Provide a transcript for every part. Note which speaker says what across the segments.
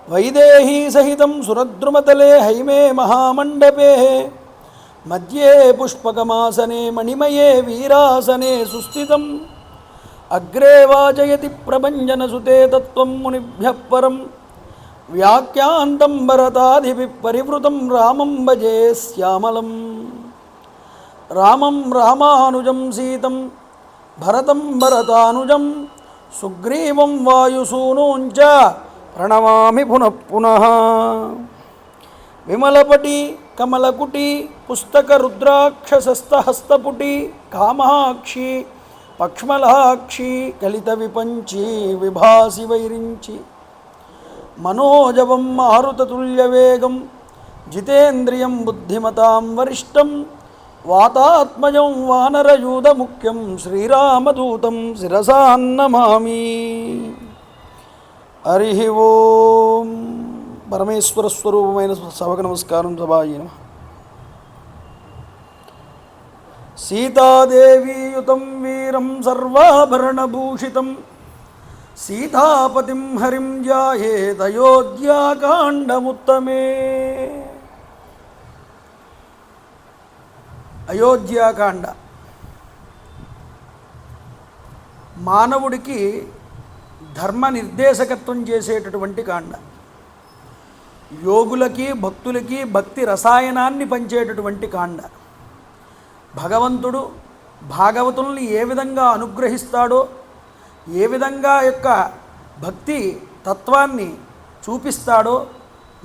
Speaker 1: వైదేహీ సహితం సురద్రుమతలే హైమే మహామండపే మధ్యే పుష్పకమాసనే మణిమయే వీరాసనే సుస్థితం అగ్రే వాజయతి ప్రభంజనసుతే తత్వం మునిభ్యః పరం వ్యాఖ్యాంతం భరతాదిభిః పరివృతం రామం భజే శ్యామలం. రామం రామానుజం సీతం భరతం భరతానుజం సుగ్రీవం వాయుసూనూంచ ప్రణమామి పునః పునః. విమలపటి కమలకుటి పుస్తక రుద్రాక్షసస్తహస్తపుటి కామాక్షి పక్ష్మలాక్షి కలిత విపంచి విభాసి వైరించి మనోజవం మారుతతుల్యవేగం జితేంద్రియం బుద్ధిమతాం వరిష్టం వాతాత్మజం వానరయూధముఖ్యం శ్రీరామదూతం శిరసాన్నమామి. హరి ఓం. పరమేశ్వర స్వరూపమైన సభకు నమస్కారం. సభాయి నమః. సీతాదేవీయుతం వీరం సర్వాభరణభూషితం సీతాపతిం హరిం ధ్యాయేత్ అయోధ్యాకాండముత్తమే. అయోధ్యాకాండ మానవుడికి ధర్మ నిర్దేశకత్వం చేసేటటువంటి కాండ. యోగులకి భక్తులకి భక్తి రసాయనాన్ని పంచేటటువంటి కాండ. భగవంతుడు భాగవతుల్ని ఏ విధంగా అనుగ్రహిస్తాడో, ఏ విధంగా యొక్క భక్తి తత్వాన్ని చూపిస్తాడో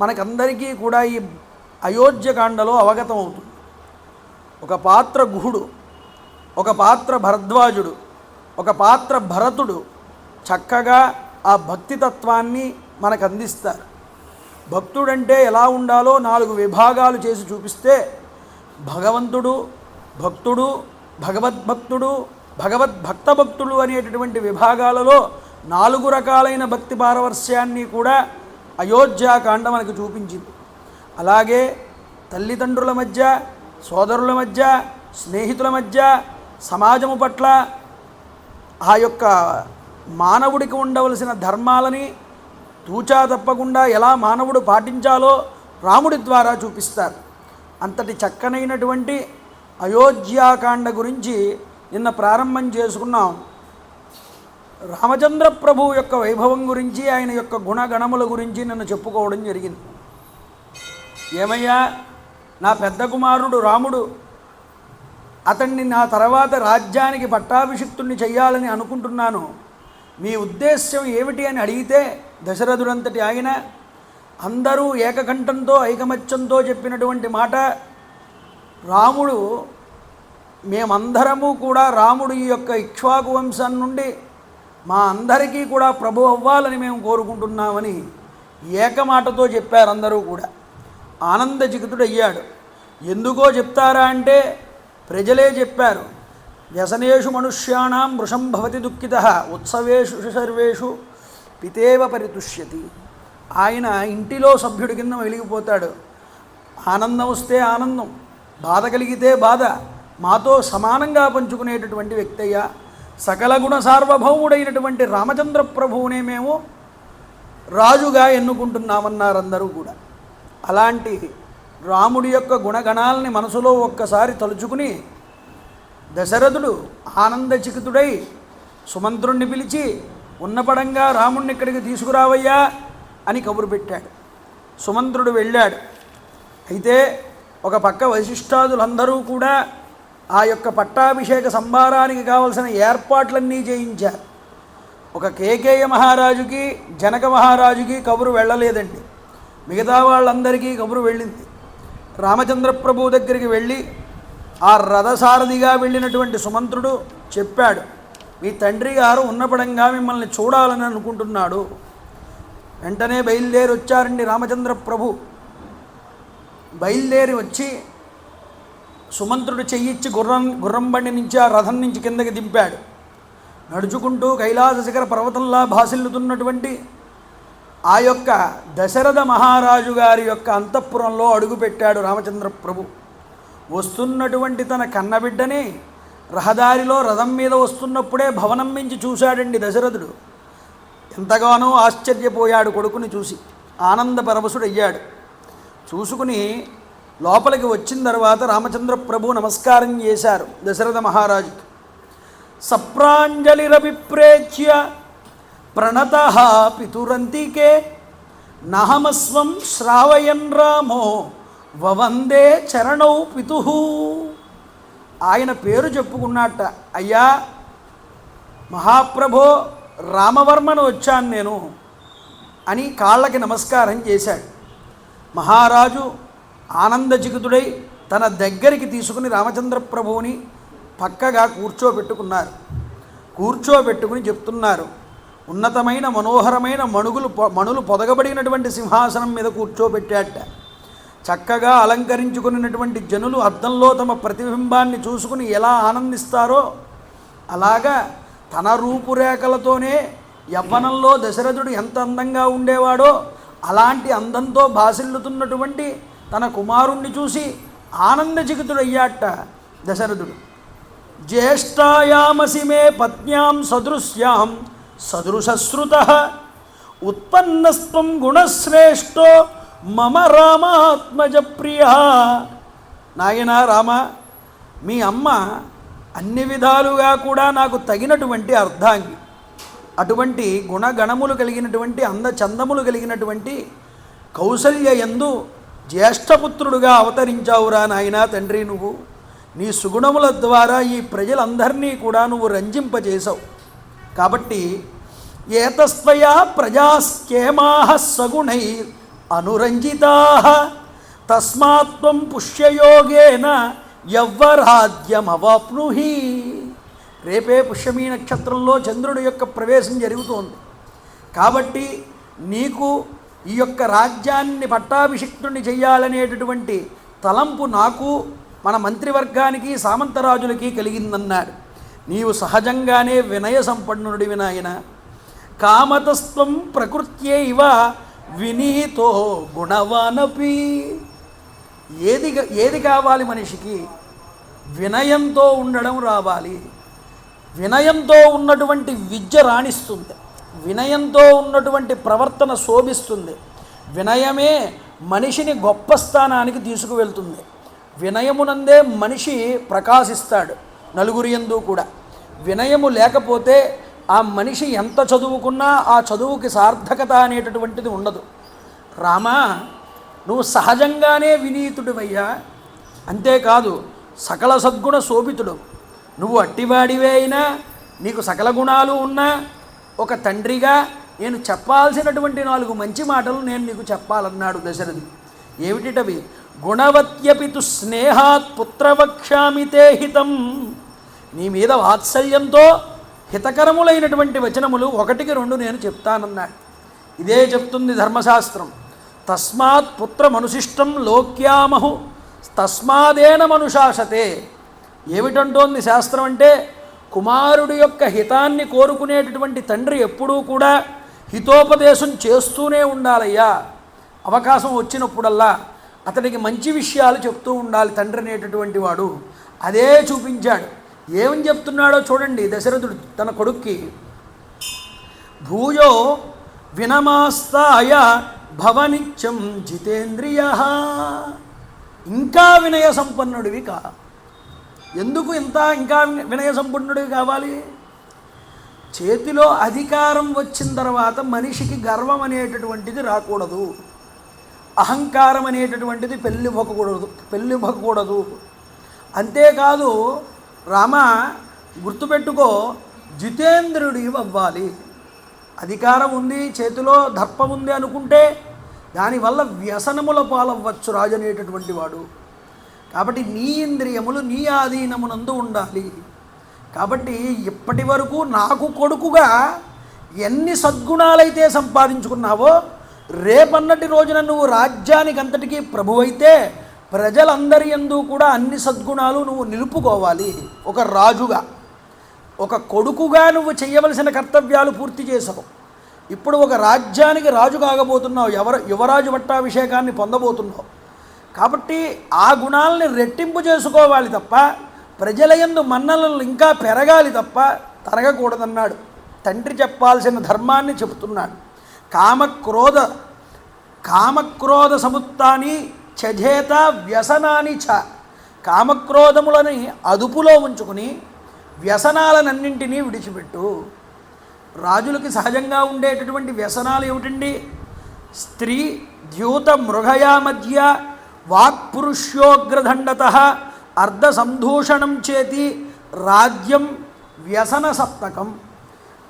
Speaker 1: మనకందరికీ కూడా ఈ అయోధ్యకాండలో అవగతం అవుతుంది. ఒక పాత్ర గుహుడు, ఒక పాత్ర భరద్వాజుడు, ఒక పాత్ర భరతుడు చక్కగా ఆ భక్తి తత్వాన్ని మనకు అందిస్తారు. భక్తుడంటే ఎలా ఉండాలో 4 విభాగాలు చేసి చూపిస్తే భగవంతుడు, భక్తుడు, భగవద్భక్తుడు, భగవద్భక్తభక్తుడు అనేటటువంటి విభాగాలలో 4 రకాలైన భక్తి పారవస్యాన్ని కూడా అయోధ్యాకాండ మనకు చూపించింది. అలాగే తల్లిదండ్రుల మధ్య, సోదరుల మధ్య, స్నేహితుల మధ్య, సమాజము పట్ల ఆ యొక్క మానవుడికి ఉండవలసిన ధర్మాలని తూచా తప్పకుండా ఎలా మానవుడు పాటించాలో రాముడి ద్వారా చూపిస్తారు. అంతటి చక్కనైనటువంటి అయోధ్యాకాండ గురించి నిన్న ప్రారంభం చేసుకున్నాం. రామచంద్ర ప్రభు యొక్క వైభవం గురించి, ఆయన యొక్క గుణగణముల గురించి నిన్న చెప్పుకోవడం జరిగింది. ఏమయ్యా, నా పెద్ద కుమారుడు రాముడు, అతన్ని నా తర్వాత రాజ్యానికి పట్టాభిషిక్తుణ్ణి చెయ్యాలని అనుకుంటున్నాను, మీ ఉద్దేశ్యం ఏమిటి అని అడిగితే దశరథుడంతటి ఆయన అందరూ ఏకకంఠంతో ఐకమత్యంతో చెప్పినటువంటి మాట, రాముడు మేమందరము కూడా రాముడు ఈ యొక్క ఇక్ష్వాకు వంశం నుండి మా అందరికీ కూడా ప్రభు అవ్వాలని మేము కోరుకుంటున్నామని ఏకమాటతో చెప్పారు. అందరూ కూడా ఆనందచికితుడయ్యాడు. ఎందుకో చెప్తారా అంటే ప్రజలే చెప్పారు. వ్యసనేషు మనుష్యాణం వృషం భవతి దుఃఖితః ఉత్సవేషు సర్వేషు పితేవ పరితుష్యతి. ఆయన ఇంటిలో సభ్యుడి కింద వెలిగిపోతాడు. ఆనందం వస్తే ఆనందం, బాధ కలిగితే బాధ మాతో సమానంగా పంచుకునేటటువంటి వ్యక్తి అయ్యా. సకల గుణ సార్వభౌముడైనటువంటి రామచంద్ర ప్రభువునే మేము రాజుగా ఎన్నుకుంటున్నామన్నారు అందరూ కూడా. అలాంటి రాముడి యొక్క గుణగణాలని మనసులో ఒక్కసారి తలుచుకుని దశరథుడు ఆనందచికితుడై సుమంత్రుణ్ణి పిలిచి ఉన్నపడంగా రాముణ్ణి ఇక్కడికి తీసుకురావయ్యా అని కబురు పెట్టాడు. సుమంత్రుడు వెళ్ళాడు. అయితే ఒక పక్క వశిష్ఠాదులందరూ కూడా ఆ యొక్క పట్టాభిషేక సంభారానికి కావలసిన ఏర్పాట్లన్నీ చేయించారు. ఒక కేకేయ మహారాజుకి, జనక మహారాజుకి కబురు వెళ్ళలేదండి. మిగతా వాళ్ళందరికీ కబురు వెళ్ళింది. రామచంద్ర ప్రభు దగ్గరికి వెళ్ళి ఆ రథసారథిగా వెళ్ళినటువంటి సుమంత్రుడు చెప్పాడు, మీ తండ్రి గారు ఉన్నపడంగా మిమ్మల్ని చూడాలని అనుకుంటున్నాడు. వెంటనే బయలుదేరి వచ్చారండి రామచంద్ర ప్రభు. బయలుదేరి వచ్చి సుమంత్రుడు చెయ్యిచ్చి గుర్రం బండి నుంచి ఆ రథం నుంచి కిందకి దింపాడు. నడుచుకుంటూ కైలాస శిఖర పర్వతంలా భాసిల్లుతున్నటువంటి ఆ యొక్క దశరథ మహారాజు గారి యొక్క అంతఃపురంలో అడుగుపెట్టాడు రామచంద్ర ప్రభు. వస్తున్నటువంటి తన కన్నబిడ్డని రహదారిలో రథం మీద వస్తున్నప్పుడే భవనం మించి చూశాడండి దశరథుడు. ఎంతగానో ఆశ్చర్యపోయాడు కొడుకుని చూసి. ఆనంద పరవశుడయ్యాడు. చూసుకుని లోపలికి వచ్చిన తర్వాత రామచంద్ర ప్రభు నమస్కారం చేశారు దశరథ మహారాజుకి. సప్రాంజలిరభిప్రేచ్య ప్రణత పితురంతికే నహమస్వం శ్రావయన్ రామో వవందే చరణౌ పితు. ఆయన పేరు చెప్పుకున్నట్ట, అయ్యా మహాప్రభో రామవర్మను వచ్చాను నేను అని కాళ్ళకి నమస్కారం చేశాడు. మహారాజు ఆనందచికితుడై తన దగ్గరికి తీసుకుని రామచంద్ర ప్రభువుని పక్కగా కూర్చోబెట్టుకున్నారు. కూర్చోబెట్టుకుని చెప్తున్నారు, ఉన్నతమైన మనోహరమైన మణులు పొదగబడినటువంటి సింహాసనం మీద కూర్చోబెట్టాట. చక్కగా అలంకరించుకున్నటువంటి జనులు అద్దంలో తమ ప్రతిబింబాన్ని చూసుకుని ఎలా ఆనందిస్తారో అలాగా తన రూపురేఖలతోనే యవ్వనంలో దశరథుడు ఎంత అందంగా ఉండేవాడో అలాంటి అందంతో భాసిల్లుతున్నటువంటి తన కుమారుణ్ణి చూసి ఆనందచికితుడయ్యాట దశరథుడు. జ్యేష్ఠాయామసి మే పత్న్యాం సదృశ్యాం సదృశశ్రుతః ఉత్పన్నస్త్వం గుణశ్రేష్టో మమ రామాత్మజ ప్రియ. నాయనా రామ, మీ అమ్మ అన్ని విధాలుగా కూడా నాకు తగినటువంటి అర్ధాంగి, అటువంటి గుణగణములు కలిగినటువంటి అందచందములు కలిగినటువంటి కౌసల్యయందు జ్యేష్ఠపుత్రుడుగా అవతరించావురా నాయనా తండ్రి. నువ్వు నీ సుగుణముల ద్వారా ఈ ప్రజలందరినీ కూడా నువ్వు రంజింపజేశావు. కాబట్టి ఏతస్త్వయా ప్రజాస్కేమాః సగుణై అనురంజితాః తస్మాత్వం పుష్యయోగేన యవ్వరాజ్యమవాప్నుహి. రేపే పుష్యమీ నక్షత్రంలో చంద్రుడి యొక్క ప్రవేశం జరుగుతోంది. కాబట్టి నీకు ఈ యొక్క రాజ్యాన్ని పట్టాభిషిక్తుడిని చెయ్యాలనేటటువంటి తలంపు నాకు మన మంత్రివర్గానికి సామంతరాజులకి కలిగిందన్నాడు. నీవు సహజంగానే వినయ సంపన్నుడివి నాయన. కామతస్త్వం ప్రకృత్యైవ వినీతో గుణవానపి. ఏది కావాలి మనిషికి? వినయంతో ఉండడం రావాలి. వినయంతో ఉన్నటువంటి విద్య రాణిస్తుంది, వినయంతో ఉన్నటువంటి ప్రవర్తన శోభిస్తుంది. వినయమే మనిషిని గొప్ప స్థానానికి తీసుకువెళ్తుంది. వినయమునందే మనిషి ప్రకాశిస్తాడు నలుగురి యందు కూడా. వినయము లేకపోతే ఆ మనిషి ఎంత చదువుకున్నా ఆ చదువుకి సార్థకత అనేటటువంటిది ఉండదు. రామా, నువ్వు సహజంగానే వినీతుడివయ్యా, అంతేకాదు సకల సద్గుణ శోభితుడు. నువ్వు అట్టివాడివే అయినా నీకు సకల గుణాలు ఉన్నా ఒక తండ్రిగా నేను చెప్పాల్సినటువంటి 4 మంచి మాటలు నేను నీకు చెప్పాలన్నాడు దశరథుడు. ఏమిటిటవి? గుణవత్యపితు స్నేహాత్ పుత్రవక్ష్యామి తే హితం. నీ మీద వాత్సల్యంతో హితకరములైనటువంటి వచనములు 1కి 2 నేను చెప్తానన్నాడు. ఇదే చెప్తుంది ధర్మశాస్త్రం. తస్మాత్ పుత్రమనుశిష్టం లోక్యామహు తస్మాదేన మనుశాసతే. ఏమిటంటోంది శాస్త్రం అంటే, కుమారుడి యొక్క హితాన్ని కోరుకునేటటువంటి తండ్రి ఎప్పుడూ కూడా హితోపదేశం చేస్తూనే ఉండాలయ్యా. అవకాశం వచ్చినప్పుడల్లా అతడికి మంచి విషయాలు చెప్తూ ఉండాలి తండ్రి అనేటటువంటి వాడు. అదే చూపించాడు. ఏమని చెప్తున్నాడో చూడండి దశరథుడు తన కొడుక్కి. భూయో వినమాస్తాయ భవనిత్యం జితేంద్రియ. ఇంకా వినయ సంపన్నుడివి కా. ఎందుకు ఇంకా వినయ సంపన్నుడివి కావాలి? చేతిలో అధికారం వచ్చిన తర్వాత మనిషికి గర్వం అనేటటువంటిది రాకూడదు, అహంకారం అనేటటువంటిది పెళ్ళివ్వకూడదు. అంతేకాదు రామ, గుర్తుపెట్టుకో, జితేంద్రుడి అవ్వాలి. అధికారం ఉంది, చేతిలో దర్పం ఉంది అనుకుంటే దానివల్ల వ్యసనముల పాలవ్వచ్చు రాజు అనేటటువంటి వాడు. కాబట్టి నీ ఇంద్రియములు నీ ఆధీనమునందు ఉండాలి. కాబట్టి ఇప్పటి వరకు నాకు కొడుకుగా ఎన్ని సద్గుణాలైతే సంపాదించుకున్నావో, రేపన్నటి రోజున నువ్వు రాజ్యానికి అంతటికీ ప్రభువైతే ప్రజలందరి యందు కూడా అన్ని సద్గుణాలు నువ్వు నిలుపుకోవాలి. ఒక రాజుగా, ఒక కొడుకుగా నువ్వు చేయవలసిన కర్తవ్యాలు పూర్తి చేసావు. ఇప్పుడు ఒక రాజ్యానికి రాజు కాగబోతున్నావు, యువరాజు పట్టాభిషేకాన్ని పొందబోతున్నావు. కాబట్టి ఆ గుణాలని రెట్టింపు చేసుకోవాలి తప్ప, ప్రజల యందు మన్ననలు ఇంకా పెరగాలి తప్ప తరగకూడదన్నాడు. తండ్రి చెప్పాల్సిన ధర్మాన్ని చెబుతున్నాడు. కామ క్రోధ కామక్రోధ సముత్తాని చజేత వ్యసనాని చ. కామక్రోధములని అదుపులో ఉంచుకుని వ్యసనాలనన్నింటినీ విడిచిపెట్టు. రాజులకి సహజంగా ఉండేటటువంటి వ్యసనాలు ఏమిటండి? స్త్రీ ద్యూత మృగయా మధ్య వాక్పురుష్యోగ్రదండత అర్ధ సందూషణం చేతి రాజ్యం వ్యసన సప్తకం.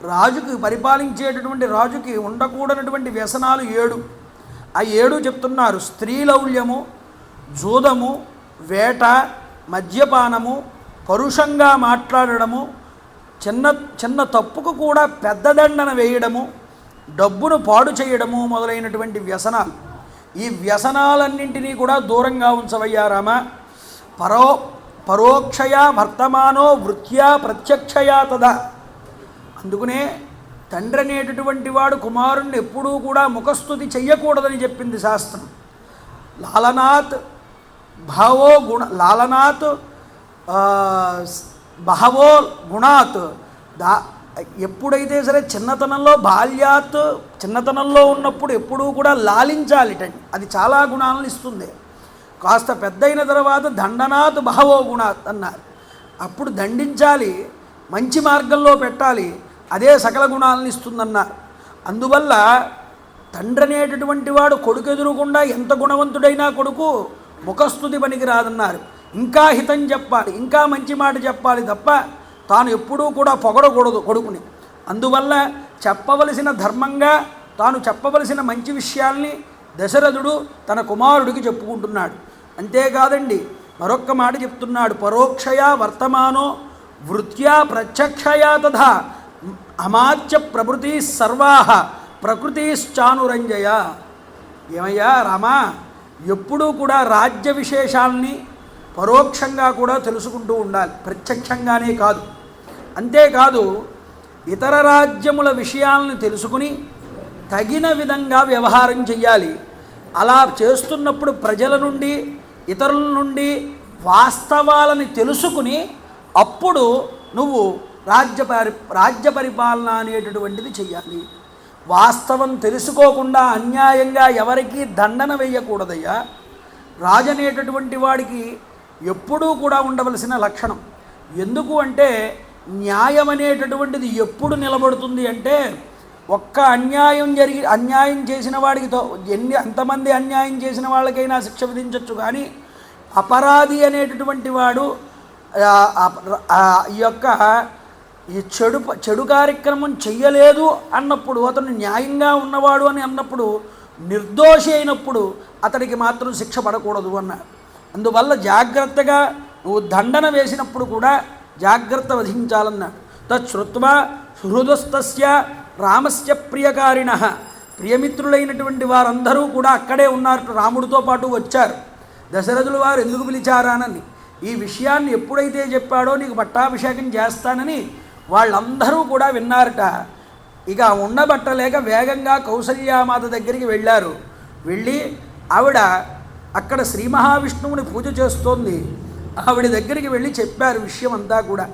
Speaker 1: రాజుకి, పరిపాలించేటటువంటి రాజుకి ఉండకూడనటువంటి వ్యసనాలు 7. ఆ 7 చెప్తున్నారు. స్త్రీలౌల్యము, జూదము, వేట, మద్యపానము, పరుషంగా మాట్లాడడము, చిన్న చిన్న తప్పుకు కూడా పెద్ద దండన వేయడము, డబ్బును పాడు చేయడము మొదలైనటువంటి వ్యసనాలు. ఈ వ్యసనాలన్నింటినీ కూడా దూరంగా ఉంచవయ్యా రామ. పరోక్షయా వర్తమానో వృత్యా ప్రత్యక్షయా తదా. అందుకనే తండ్రి అనేటటువంటి వాడు కుమారుణ్ణి ఎప్పుడూ కూడా ముఖస్థుతి చెయ్యకూడదని చెప్పింది శాస్త్రం. లాలనాత్ భావో గుణ లాలనాత్ బహవో గుణాత్. ఎప్పుడైతే సరే చిన్నతనంలో బాల్యాత్, చిన్నతనంలో ఉన్నప్పుడు ఎప్పుడూ కూడా లాలించాలిటండి. అది చాలా గుణాలను ఇస్తుంది. కాస్త పెద్దయిన తర్వాత దండనాత్ బహవో గుణాత్ అన్నారు. అప్పుడు దండించాలి, మంచి మార్గంలో పెట్టాలి, అదే సకల గుణాలను ఇస్తుందన్నారు. అందువల్ల తండ్రి అనేటటువంటి వాడు కొడుకు ఎదురుకుండా ఎంత గుణవంతుడైనా కొడుకు ముఖస్థుతి పనికి రాదన్నారు. ఇంకా హితం చెప్పాలి, ఇంకా మంచి మాట చెప్పాలి తప్ప తాను ఎప్పుడూ కూడా పొగడకూడదు కొడుకుని. అందువల్ల చెప్పవలసిన ధర్మంగా తాను చెప్పవలసిన మంచి విషయాల్ని దశరథుడు తన కుమారుడికి చెప్పుకుంటున్నాడు. అంతేకాదండి, మరొక్క మాట చెప్తున్నాడు. పరోక్షయా వర్తమానో వృత్యా ప్రత్యక్షయా తథా అమాత్య ప్రభృతి సర్వాహ ప్రకృతిశ్చానురంజయ. ఏమయ్యా రామా, ఎప్పుడూ కూడా రాజ్య విశేషాలని పరోక్షంగా కూడా తెలుసుకుంటూ ఉండాలి, ప్రత్యక్షంగానే కాదు. అంతేకాదు ఇతర రాజ్యముల విషయాలను తెలుసుకుని తగిన విధంగా వ్యవహారం చెయ్యాలి. అలా చేస్తున్నప్పుడు ప్రజల నుండి, ఇతరుల నుండి వాస్తవాలని తెలుసుకుని అప్పుడు నువ్వు రాజ్య పరిపాలన అనేటటువంటిది చెయ్యాలి. వాస్తవం తెలుసుకోకుండా అన్యాయంగా ఎవరికీ దండన వేయకూడదయ్యా. రాజు అనేటటువంటి వాడికి ఎప్పుడూ కూడా ఉండవలసిన లక్షణం. ఎందుకు అంటే న్యాయం అనేటటువంటిది ఎప్పుడు నిలబడుతుంది అంటే, ఒక్క అన్యాయం చేసిన వాడికి ఎంతమంది అన్యాయం చేసిన వాళ్ళకైనా శిక్ష విధించవచ్చు. కానీ అపరాధి అనేటటువంటి వాడు ఈ చెడు కార్యక్రమం చెయ్యలేదు అన్నప్పుడు, అతను న్యాయంగా ఉన్నవాడు అని అన్నప్పుడు, నిర్దోషి అయినప్పుడు అతడికి మాత్రం శిక్ష పడకూడదు అన్నాడు. అందువల్ల జాగ్రత్తగా నువ్వు దండన వేసినప్పుడు కూడా జాగ్రత్త వహించాలన్నాడు. తచ్చుత్వా సుహృదస్తస్య రామస్య ప్రియకారిణ. ప్రియమిత్రులైనటువంటి వారందరూ కూడా అక్కడే ఉన్నారు, రాముడితో పాటు వచ్చారు. దశరథుల వారు ఎందుకు పిలిచారానని, ఈ విషయాన్ని ఎప్పుడైతే చెప్పాడో నీకు పట్టాభిషేకం చేస్తానని వాళ్ళందరూ కూడా విన్నారట. ఇక ఉండబట్టలేక వేగంగా కౌసల్యామాత దగ్గరికి వెళ్ళారు. వెళ్ళి ఆవిడ అక్కడ శ్రీ మహావిష్ణువుని పూజ చేస్తోంది. ఆవిడ దగ్గరికి వెళ్ళి చెప్పారు విషయం అంతా కూడా.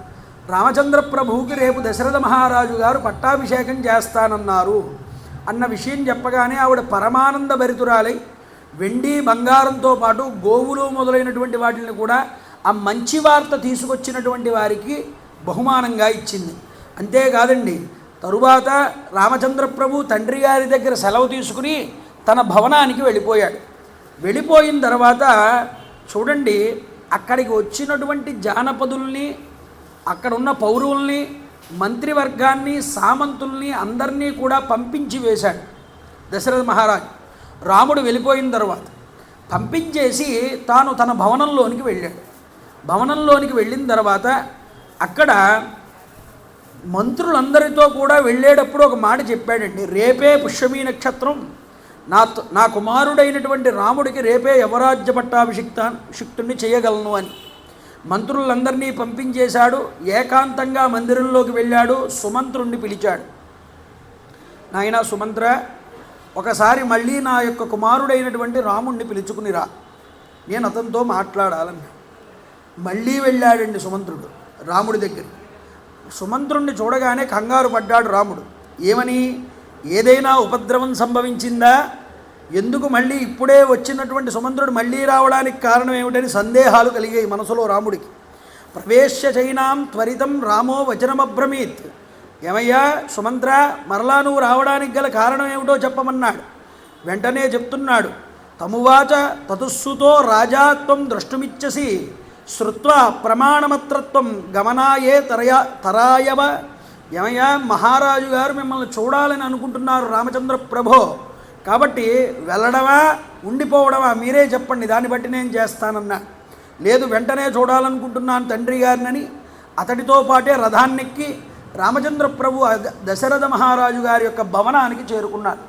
Speaker 1: రామచంద్ర ప్రభువుకి రేపు దశరథ మహారాజు గారు పట్టాభిషేకం చేస్తానన్నారు అన్న విషయం చెప్పగానే ఆవిడ పరమానంద భరితురాలై వెండి బంగారంతో పాటు గోవులు మొదలైనటువంటి వాటిని కూడా ఆ మంచి వార్త తీసుకొచ్చినటువంటి వారికి బహుమానంగా ఇచ్చింది. అంతేకాదండి, తరువాత రామచంద్ర ప్రభు తండ్రి గారి దగ్గర సెలవు తీసుకుని తన భవనానికి వెళ్ళిపోయాడు. వెళ్ళిపోయిన తర్వాత చూడండి, అక్కడికి వచ్చినటువంటి జానపదుల్ని, అక్కడున్న పౌరుల్ని, మంత్రివర్గాన్ని, సామంతుల్ని అందరినీ కూడా పంపించి వేశాడు దశరథ మహారాజు. రాముడు వెళ్ళిపోయిన తర్వాత పంపించేసి తాను తన భవనంలోనికి వెళ్ళాడు. భవనంలోనికి వెళ్ళిన తర్వాత అక్కడ మంత్రులందరితో కూడా వెళ్ళేటప్పుడు ఒక మాట చెప్పాడండి. రేపే పుష్యమీ నక్షత్రం, నా కుమారుడైనటువంటి రాముడికి రేపే యవరాజ్య పట్టాభిషిక్తుణ్ణి చేయగలను అని మంత్రులందరినీ పంపించేశాడు. ఏకాంతంగా మందిరంలోకి వెళ్ళాడు. సుమంత్రుణ్ణి పిలిచాడు. నాయనా సుమంత్ర, ఒకసారి మళ్ళీ నా యొక్క కుమారుడైనటువంటి రాముణ్ణి పిలుచుకునిరా, నేను అతనితో మాట్లాడాలన్నా. మళ్ళీ వెళ్ళాడండి సుమంత్రుడు రాముడి దగ్గర. సుమంత్రుణ్ణి చూడగానే కంగారు పడ్డాడు రాముడు. ఏమని, ఏదైనా ఉపద్రవం సంభవించిందా ఎందుకు మళ్ళీ ఇప్పుడే వచ్చినటువంటి సుమంత్రుడు మళ్ళీ రావడానికి కారణం ఏమిటని సందేహాలు కలిగాయి మనసులో రాముడికి. ప్రవేశ్య చైనాం త్వరితం రామో వచనమబ్రమీత్. ఏమయ్యా సుమంత్ర, మరలా నువ్వు రావడానికి గల కారణం ఏమిటో చెప్పమన్నాడు. వెంటనే చెప్తున్నాడు. తమువాచ తతుస్సుతో రాజాత్వం ద్రష్టుమిచ్చసి శ్రుత్వా ప్రమాణమత్రత్వం గమనాయే తరాయవ. ఏమయ్యా, మహారాజు గారు మిమ్మల్ని చూడాలని అనుకుంటున్నారు రామచంద్ర ప్రభో, కాబట్టి వెళ్ళడమా ఉండిపోవడమా మీరే చెప్పండి, దాన్ని బట్టి నేను చేస్తానన్నా. లేదు, వెంటనే చూడాలనుకుంటున్నాను తండ్రి గారినని అతడితో పాటే రథాన్నెక్కి రామచంద్ర ప్రభు దశరథ మహారాజు గారి యొక్క భవనానికి చేరుకున్నాడు.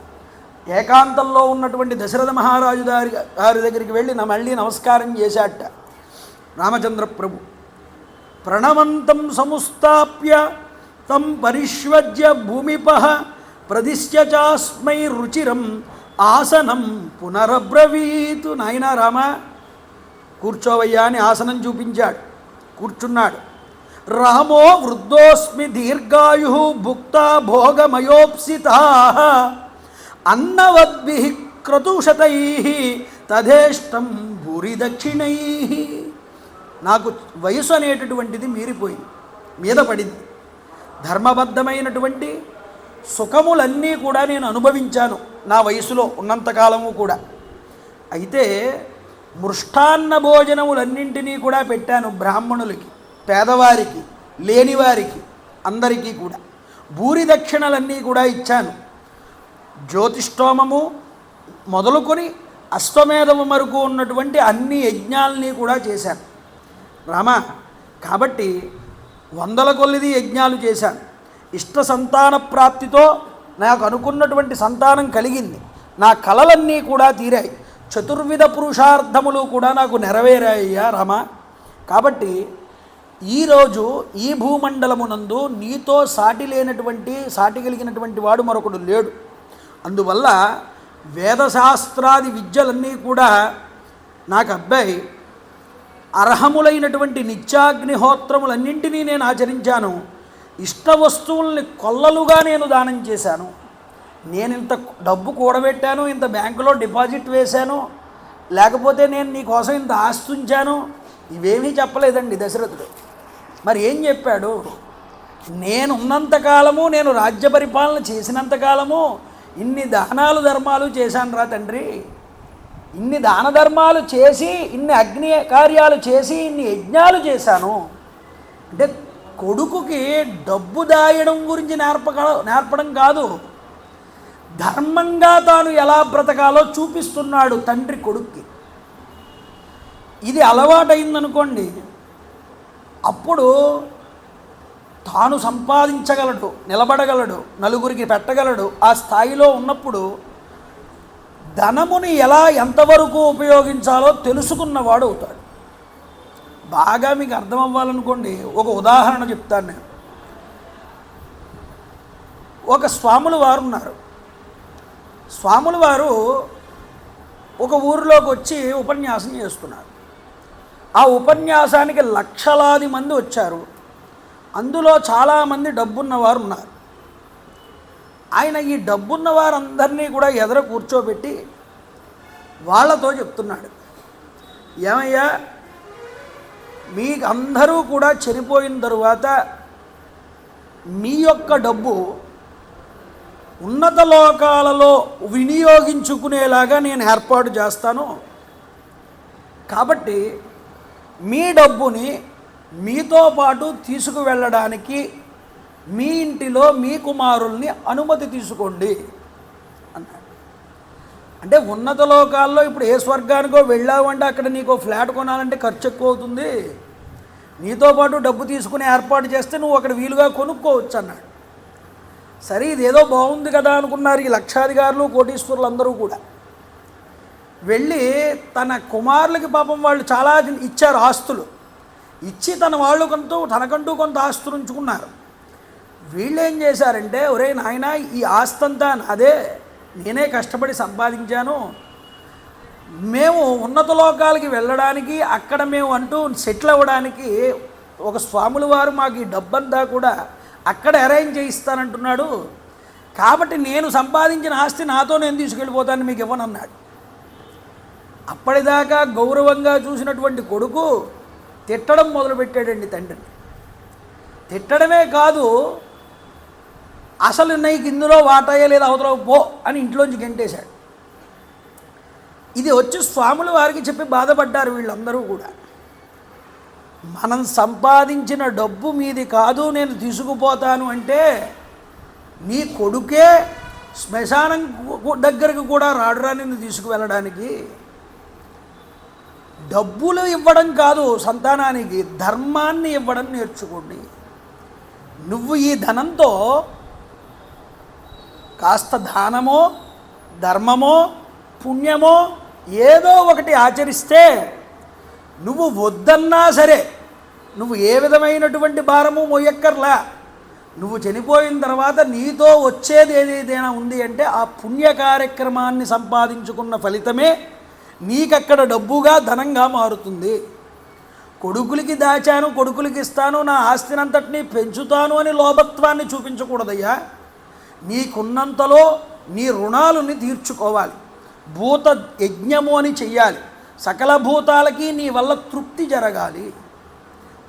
Speaker 1: ఏకాంతంలో ఉన్నటువంటి దశరథ మహారాజు గారి దగ్గరికి వెళ్ళి మళ్ళీ నమస్కారం చేశాట రామచంద్ర ప్రభు. ప్రణవంతం సముస్థాప్య తం పరిష్వజ్య భూమిపః ప్రదిశ్య చాస్మై రుచిరం ఆసనం పునరబ్రవీతు. నాయనా రామ, కూర్చోవయ్యా అని ఆసనం చూపించాడు. కూర్చున్నాడు. రామో వృద్ధోస్మి దీర్ఘాయు భుక్తా భోగమయోప్సితా అన్నవద్భి క్రతుశతై తథేష్టం భూరి దక్షిణై. నాకు వయసు అనేటటువంటిది మీరిపోయింది, మీద పడింది. ధర్మబద్ధమైనటువంటి సుఖములన్నీ కూడా నేను అనుభవించాను నా వయసులో ఉన్నంతకాలము కూడా. అయితే మృష్టాన్న భోజనములన్నింటినీ కూడా పెట్టాను బ్రాహ్మణులకి, పేదవారికి, లేనివారికి, అందరికీ కూడా. భూరి దక్షిణలన్నీ కూడా ఇచ్చాను. జ్యోతిష్టోమము మొదలుకొని అశ్వమేధము వరకు ఉన్నటువంటి అన్ని యజ్ఞాలని కూడా చేశాను రామ. కాబట్టి 100 కొలది యజ్ఞాలు చేశాను. ఇష్ట సంతాన ప్రాప్తితో నాకు అనుకున్నటువంటి సంతానం కలిగింది. నా కలలన్నీ కూడా తీరాయి. చతుర్విధ పురుషార్థములు కూడా నాకు నెరవేరాయ్యా రామ. కాబట్టి ఈరోజు ఈ భూమండలమునందు నీతో సాటి లేనటువంటి, సాటి కలిగినటువంటి వాడు మరొకడు లేడు. అందువల్ల వేదశాస్త్రాది విద్యలన్నీ కూడా నాకు అబ్బాయి. అర్హములైనటువంటి నిత్యాగ్నిహోత్రములన్నింటినీ నేను ఆచరించాను. ఇష్ట వస్తువుల్ని కొల్లలుగా నేను దానం చేశాను. నేను ఇంత డబ్బు కూడబెట్టాను, ఇంత బ్యాంకులో డిపాజిట్ వేశాను, లేకపోతే నేను నీకోసం ఇంత ఆస్తి ఉంచాను, ఇవేమీ చెప్పలేదండి దశరథుడు. మరి ఏం చెప్పాడు? నేనున్నంతకాలము, నేను రాజ్య పరిపాలన చేసినంతకాలము ఇన్ని దానాలు ధర్మాలు చేశాను రా తండ్రి. ఇన్ని దాన ధర్మాలు చేసి, ఇన్ని అగ్ని కార్యాలు చేసి, ఇన్ని యజ్ఞాలు చేశాను. అంటే కొడుకుకి డబ్బు దాయడం గురించి నేర్పడం కాదు, ధర్మంగా తాను ఎలా బ్రతకాలో చూపిస్తున్నాడు తండ్రి కొడుక్కి. ఇది అలవాటైందనుకోండి, అప్పుడు తాను సంపాదించగలడు, నిలబడగలడు, నలుగురికి పెట్టగలడు. ఆ స్థాయిలో ఉన్నప్పుడు ధనముని ఎలా ఎంతవరకు ఉపయోగించాలో తెలుసుకున్నవాడు అవుతాడు. బాగా మీకు అర్థం అవ్వాలనుకోండి, ఒక ఉదాహరణ చెప్తాను నేను. ఒక స్వాముల వారు ఉన్నారు. స్వాముల వారు ఒక ఊరిలోకి వచ్చి ఉపన్యాసం చేస్తున్నారు. ఆ ఉపన్యాసానికి లక్షలాది మంది వచ్చారు. అందులో చాలామంది డబ్బున్నవారు ఉన్నారు. ఆయన ఈ డబ్బున్న వారందరినీ కూడా ఎదుర కూర్చోబెట్టి వాళ్ళతో చెప్తున్నాడు, ఏమయ్యా, మీకు అందరూ కూడా చనిపోయిన తరువాత మీ యొక్క డబ్బు ఉన్నత లోకాలలో వినియోగించుకునేలాగా నేను ఏర్పాటు చేస్తాను. కాబట్టి మీ డబ్బుని మీతో పాటు తీసుకువెళ్ళడానికి మీ ఇంటిలో మీ కుమారుల్ని అనుమతి తీసుకోండి అన్నాడు. అంటే ఉన్నత లోకాల్లో ఇప్పుడు ఏ స్వర్గానికో వెళ్ళావంటే అక్కడ నీకు ఫ్లాట్ కొనాలంటే ఖర్చు ఎక్కువ అవుతుంది, నీతో పాటు డబ్బు తీసుకుని ఏర్పాటు చేస్తే నువ్వు అక్కడ వీలుగా కొనుక్కోవచ్చు అన్నాడు. సరే, ఇదేదో బాగుంది కదా అనుకున్నారు ఈ లక్షాధికారులు, కోటీశ్వరులు అందరూ కూడా. వెళ్ళి తన కుమారులకి పాపం వాళ్ళు చాలా ఇచ్చారు ఆస్తులు. ఇచ్చి తనకంటూ కొంత ఆస్తులు ఉంచుకున్నారు. వీళ్ళు ఏం చేశారంటే, ఒరే నాయన, ఈ ఆస్తంతా అదే నేనే కష్టపడి సంపాదించాను, మేము ఉన్నత లోకాలకి వెళ్ళడానికి, అక్కడ మేము అంటూ సెటిల్ అవ్వడానికి ఒక స్వాముల వారు మాకు ఈ డబ్బంతా కూడా అక్కడ అరేంజ్ చేయిస్తానంటున్నాడు. కాబట్టి నేను సంపాదించిన ఆస్తి నాతో నేను తీసుకెళ్ళిపోతాను, మీకు ఇవ్వనన్నాడు. అప్పటిదాకా గౌరవంగా చూసినటువంటి కొడుకు తిట్టడం మొదలుపెట్టాడండి తండ్రిని. తిట్టడమే కాదు, అసలు నీకు ఇందులో వాటాయే లేదా అవతల పో అని ఇంట్లోంచి గెంటేశాడు. ఇది వచ్చి స్వాముల వారికి చెప్పి బాధపడ్డారు వీళ్ళందరూ కూడా. మనం సంపాదించిన డబ్బు మీది కాదు, నేను తీసుకుపోతాను అంటే నీ కొడుకే శ్మశానం దగ్గరకు కూడా రాడురా నిన్ను తీసుకువెళ్ళడానికి. డబ్బులు ఇవ్వడం కాదు సంతానానికి, ధర్మాన్ని ఇవ్వడం నేర్చుకోండి. నువ్వు ఈ ధనంతో కాస్త దానమో ధర్మమో పుణ్యమో ఏదో ఒకటి ఆచరిస్తే నువ్వు వద్దన్నా సరే నువ్వు ఏ విధమైనటువంటి భారము మొయ్యక్కర్లా. నువ్వు చనిపోయిన తర్వాత నీతో వచ్చేది ఏదైనా ఉంది అంటే ఆ పుణ్య కార్యక్రమాన్ని సంపాదించుకున్న ఫలితమే నీకక్కడ డబ్బుగా ధనంగా మారుతుంది. కొడుకులకి దాచాను, కొడుకులకి ఇస్తాను, నా ఆస్తినంతటినీ పెంచుతాను అని లోభత్వాన్ని చూపించకూడదయ్యా. నీకున్నంతలో నీ రుణాలని తీర్చుకోవాలి. భూత యజ్ఞము అని చెయ్యాలి. సకల భూతాలకి నీ వల్ల తృప్తి జరగాలి.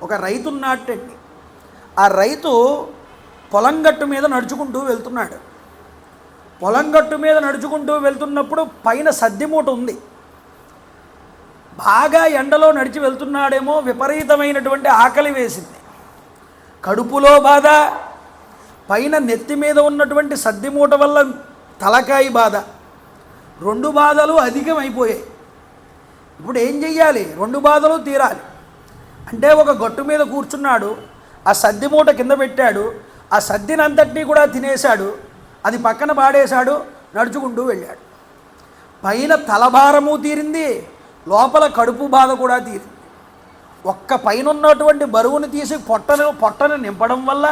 Speaker 1: ఒక రైతు నాటండి, ఆ రైతు పొలం గట్టు మీద నడుచుకుంటూ వెళ్తున్నాడు. పొలం గట్టు మీద నడుచుకుంటూ వెళ్తున్నప్పుడు పైన సద్ది మూట ఉంది. బాగా ఎండలో నడిచి వెళ్తున్నాడేమో, విపరీతమైనటువంటి ఆకలి వేసింది, కడుపులో బాధ, పైన నెత్తి మీద ఉన్నటువంటి సద్ది మూట వల్ల తలకాయి బాధ, రెండు బాధలు అధికమైపోయాయి. ఇప్పుడు ఏం చెయ్యాలి? రెండు బాధలు తీరాలి అంటే ఒక గట్టు మీద కూర్చున్నాడు, ఆ సద్ది మూట కింద పెట్టాడు, ఆ సద్దిని అంతటినీ కూడా తినేశాడు, అది పక్కన పాడేశాడు, నడుచుకుంటూ వెళ్ళాడు. పైన తలభారము తీరింది, లోపల కడుపు బాధ కూడా తీరింది. ఒక్క పైన ఉన్నటువంటి బరువుని తీసి పొట్టను నింపడం వల్ల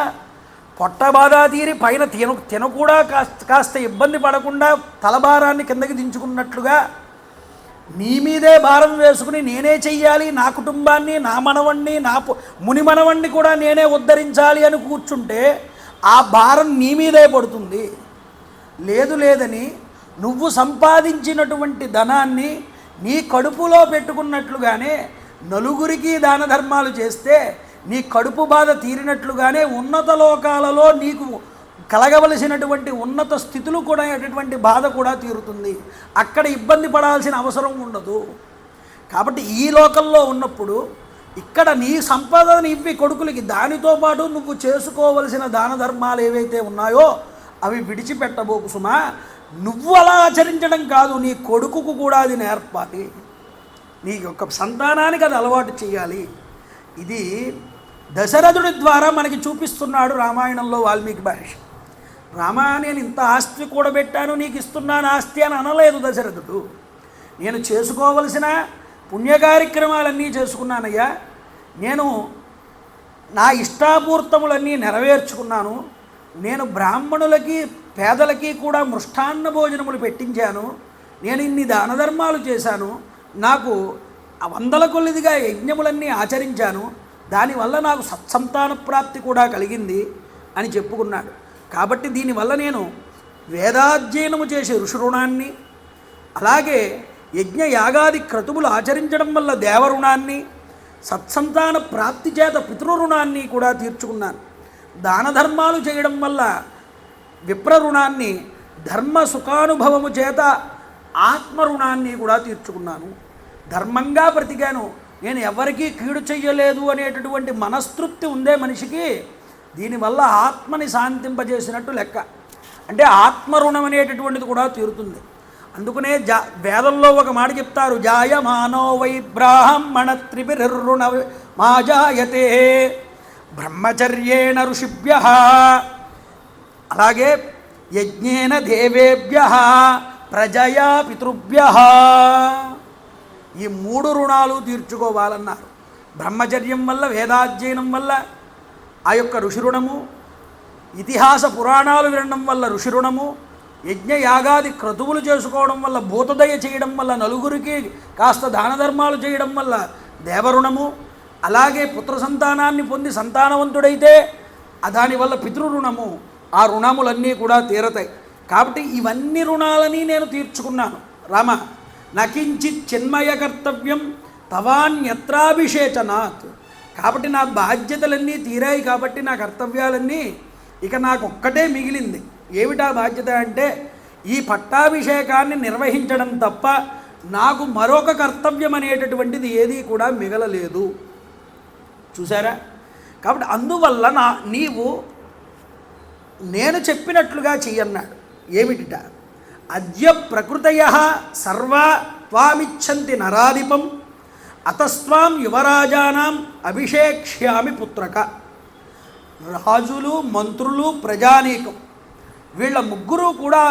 Speaker 1: పొట్ట బాధ తీరి పైన తిన కూడా కాస్త ఇబ్బంది పడకుండా తలభారాన్ని కిందకి దించుకున్నట్లుగా నీ మీదే భారం వేసుకుని నేనే చెయ్యాలి, నా కుటుంబాన్ని, నా మనవణ్ణి, నా ముని మనవణ్ణి కూడా నేనే ఉద్ధరించాలి అని కూర్చుంటే ఆ భారం నీ మీదే పడుతుంది. లేదని నువ్వు సంపాదించినటువంటి ధనాన్ని నీ కడుపులో పెట్టుకున్నట్లుగానే నలుగురికి దాన ధర్మాలు చేస్తే నీ కడుపు బాధ తీరినట్లుగానే ఉన్నత లోకాలలో నీకు కలగవలసినటువంటి ఉన్నత స్థితులు కూడా అటువంటి బాధ కూడా తీరుతుంది. అక్కడ ఇబ్బంది పడాల్సిన అవసరం ఉండదు. కాబట్టి ఈ లోకంలో ఉన్నప్పుడు ఇక్కడ నీ సంపదను ఇవ్వి కొడుకులకి, దానితో పాటు నువ్వు చేసుకోవలసిన దాన ధర్మాలు ఏవైతే ఉన్నాయో అవి విడిచిపెట్టబోకు సుమా. నువ్వు అలా ఆచరించడం కాదు, నీ కొడుకుకు కూడా అది నేర్పాలి, నీ యొక్క సంతానానికి అది అలవాటు చేయాలి. ఇది దశరథుడి ద్వారా మనకి చూపిస్తున్నాడు రామాయణంలో వాల్మీకి మహర్షి. రామా, నేను ఇంత ఆస్తి కూడబెట్టాను, నీకు ఇస్తున్నాను ఆస్తి అని అనలేదు దశరథుడు. నేను చేసుకోవలసిన పుణ్యకార్యక్రమాలన్నీ చేసుకున్నానయ్యా, నేను నా ఇష్టాపూర్తములన్నీ నెరవేర్చుకున్నాను, నేను బ్రాహ్మణులకి పేదలకి కూడా మృష్టాన్న భోజనములు పెట్టించాను, నేను ఇన్ని దాన ధర్మాలు చేశాను, నాకు వందల కొద్దిగా యజ్ఞములన్నీ ఆచరించాను, దానివల్ల నాకు సత్సంతాన ప్రాప్తి కూడా కలిగింది అని చెప్పుకున్నాడు. కాబట్టి దీనివల్ల నేను వేదాధ్యయనము చేసే ఋషి రుణాన్ని, అలాగే యజ్ఞ యాగాది క్రతువులు ఆచరించడం వల్ల దేవరుణాన్ని, సత్సంతాన ప్రాప్తి చేత పితృరుణాన్ని కూడా తీర్చుకున్నాను. దాన ధర్మాలు చేయడం వల్ల విప్రరుణాన్ని, ధర్మ సుఖానుభవము చేత ఆత్మరుణాన్ని కూడా తీర్చుకున్నాను. ధర్మంగా బ్రతికాను, నేను ఎవరికీ కీడు చెయ్యలేదు అనేటటువంటి మనస్తృప్తి ఉందే మనిషికి, దీనివల్ల ఆత్మని శాంతింపజేసినట్టు లెక్క. అంటే ఆత్మరుణం అనేటటువంటిది కూడా తీరుతుంది. అందుకనే వేదంలో ఒక మాట చెప్తారు, జాయమానో వై బ్రాహ్మణ త్రిభిర్రుణ మాజాయతే బ్రహ్మచర్యేణ ఋషిభ్య, అలాగే యజ్ఞేన దేవేభ్య ప్రజయా పితృభ్య. ఈ మూడు రుణాలు తీర్చుకోవాలన్నారు. బ్రహ్మచర్యం వల్ల, వేదాధ్యయనం వల్ల ఆ యొక్క ఋషి రుణము, ఇతిహాస పురాణాలు వినడం వల్ల ఋషి రుణము, యజ్ఞ యాగాది క్రతువులు చేసుకోవడం వల్ల, భూతదయ చేయడం వల్ల, నలుగురికి కాస్త దాన ధర్మాలు చేయడం వల్ల దేవరుణము, అలాగే పుత్ర సంతానాన్ని పొంది సంతానవంతుడైతే దానివల్ల పితృరుణము, ఆ రుణములన్నీ కూడా తీరతాయి. కాబట్టి ఇవన్నీ రుణాలని నేను తీర్చుకున్నాను రామ. నకించిత్ చిన్మయ కర్తవ్యం తవాన్యత్రాభిషేచనాత్. కాబట్టి నా బాధ్యతలన్నీ తీరాయి, కాబట్టి నా కర్తవ్యాలన్నీ ఇక నాకు ఒక్కటే మిగిలింది. ఏమిటా బాధ్యత అంటే ఈ పట్టాభిషేకాన్ని నిర్వహించడం తప్ప నాకు మరొక కర్తవ్యం అనేటటువంటిది ఏదీ కూడా మిగలలేదు. చూసారా? కాబట్టి అందువల్ల నీవు నేను చెప్పినట్లుగా చెయ్యన్నాడు. ఏమిటిట? అద్య ప్రకృతయః సర్వా త్వామిచ్చంతి నరాధిపం అతస్త్వాం యువరాజానాం అభిషేక్ష్యామి పుత్రక. రాజులు, మంత్రులు, ప్రజానీకం వీళ్ళ ముగ్గురు కూడా